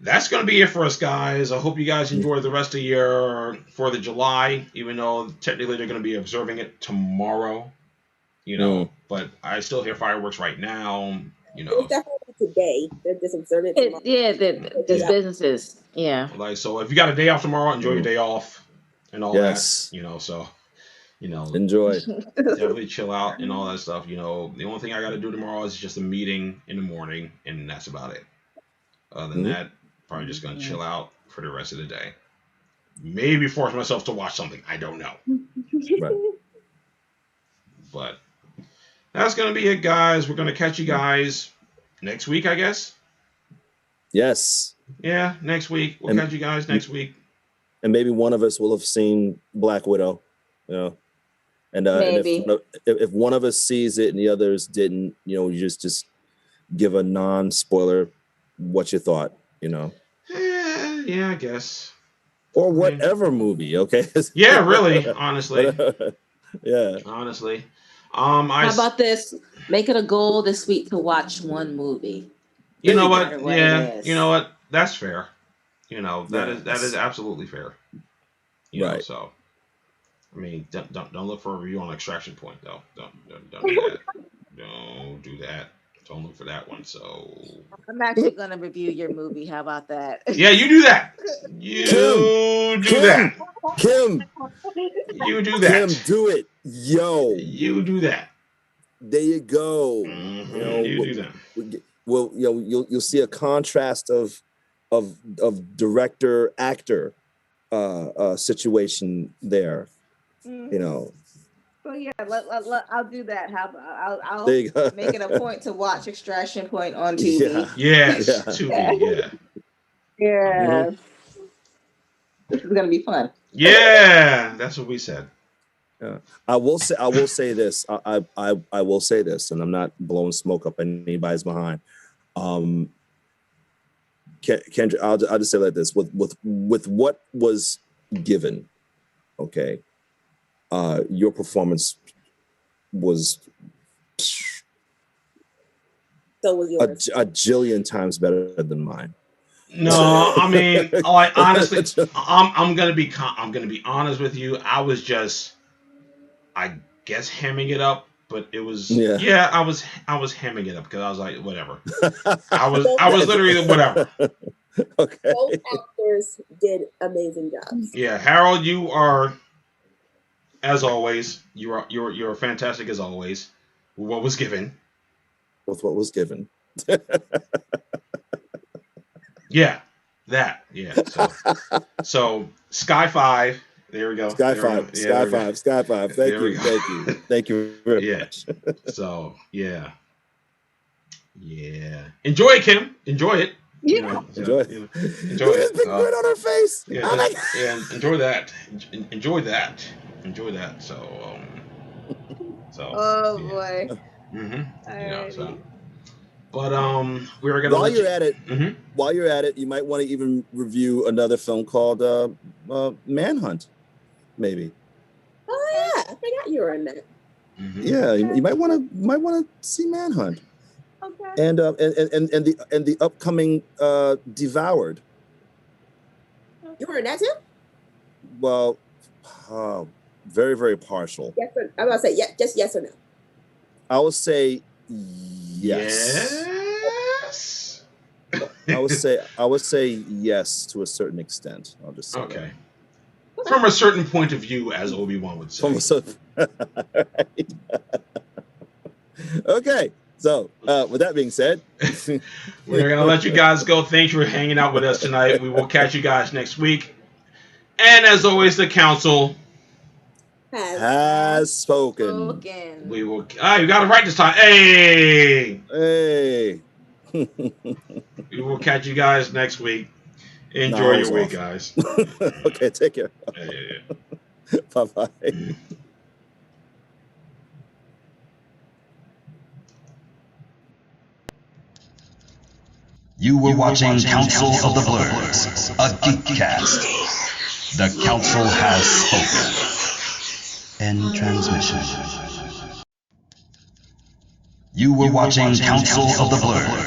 That's going to be it for us, guys. I hope you guys enjoy the rest of your 4th of July, even though technically they're going to be observing it tomorrow, but I still hear fireworks right now, It's definitely today. They're just observing it tomorrow. There's businesses. Yeah. Like, so if you got a day off tomorrow, enjoy your day off and all that, so, enjoy. Definitely chill out and all that stuff. The only thing I got to do tomorrow is just a meeting in the morning, and that's about it. Other than that, probably just going to chill out for the rest of the day. Maybe force myself to watch something. I don't know. Right. But that's going to be it, guys. We're going to catch you guys next week, I guess. Yes. Yeah, next week. We'll catch you guys next week. And maybe one of us will have seen Black Widow. And maybe. And if one of us sees it and the others didn't, you just give a non-spoiler what you thought, Yeah, I guess. Or whatever movie, okay? Yeah, really, honestly. Yeah. Honestly. How about this? Make it a goal this week to watch one movie. You know what? Yeah, you know what? That's fair. That is absolutely fair. Right. So, I mean, don't look for a review on Extraction Point though. Don't do that. Don't do that. Don't look for that one. So I'm actually gonna review your movie. How about that? Yeah, you do that. You do that. Kim. You do that. Kim, do it. Yo. You do that. There you go. Mm-hmm. You do that. Well, you'll see a contrast of director actor situation there. So yeah, I'll do that. I'll there you go. make it a point to watch Extraction Point on TV. Yes, Tubi. Yeah. Yeah. This is gonna be fun. Yeah, that's what we said. Yeah. I will say this. I will say this, and I'm not blowing smoke up anybody's behind. Kendrick, I'll just say like this: with what was given, okay, your performance was so was yours. A jillion times better than mine. No, I mean, like honestly, I'm gonna be honest with you. I was just, I guess, hamming it up, but it was I was hamming it up because I was like, whatever. I was literally whatever. Okay. Both actors did amazing jobs. Yeah, Harold, you are, as always, you're fantastic as always. What was given? With what was given. Yeah, that. Yeah. So Sky 5. There we go. Sky 5. Thank you very much. So yeah. Enjoy it, Kim. Enjoy it. Yeah. Enjoy it. Enjoy it. Big grin on her face. Yeah. Enjoy that. Enjoy that. So. Oh boy. Mm-hmm. But we were gonna. While you're at it, you might want to even review another film called Manhunt, maybe. Oh yeah, I forgot you were in that. Mm-hmm. Yeah, you might want to see Manhunt. Okay. And the upcoming Devoured. You heard that too? Well, very, very partial. Yes or, I'm gonna say just yes or no. I would say yes. Yes. I would say yes to a certain extent. I'll just say Okay. From a certain point of view, as Obi-Wan would say. From a certain... Right. Okay. So, with that being said, we're going to let you guys go. Thanks for hanging out with us tonight. We will catch you guys next week. And as always, the council has spoken. We will. You got it right this time. Hey. Hey. We will catch you guys next week. Enjoy your week, guys. Okay, take care. Yeah. Bye-bye. You were watching Council of the Blurs, a Geekcast. The council has spoken. End transmission. You were watching Council of the Blurs.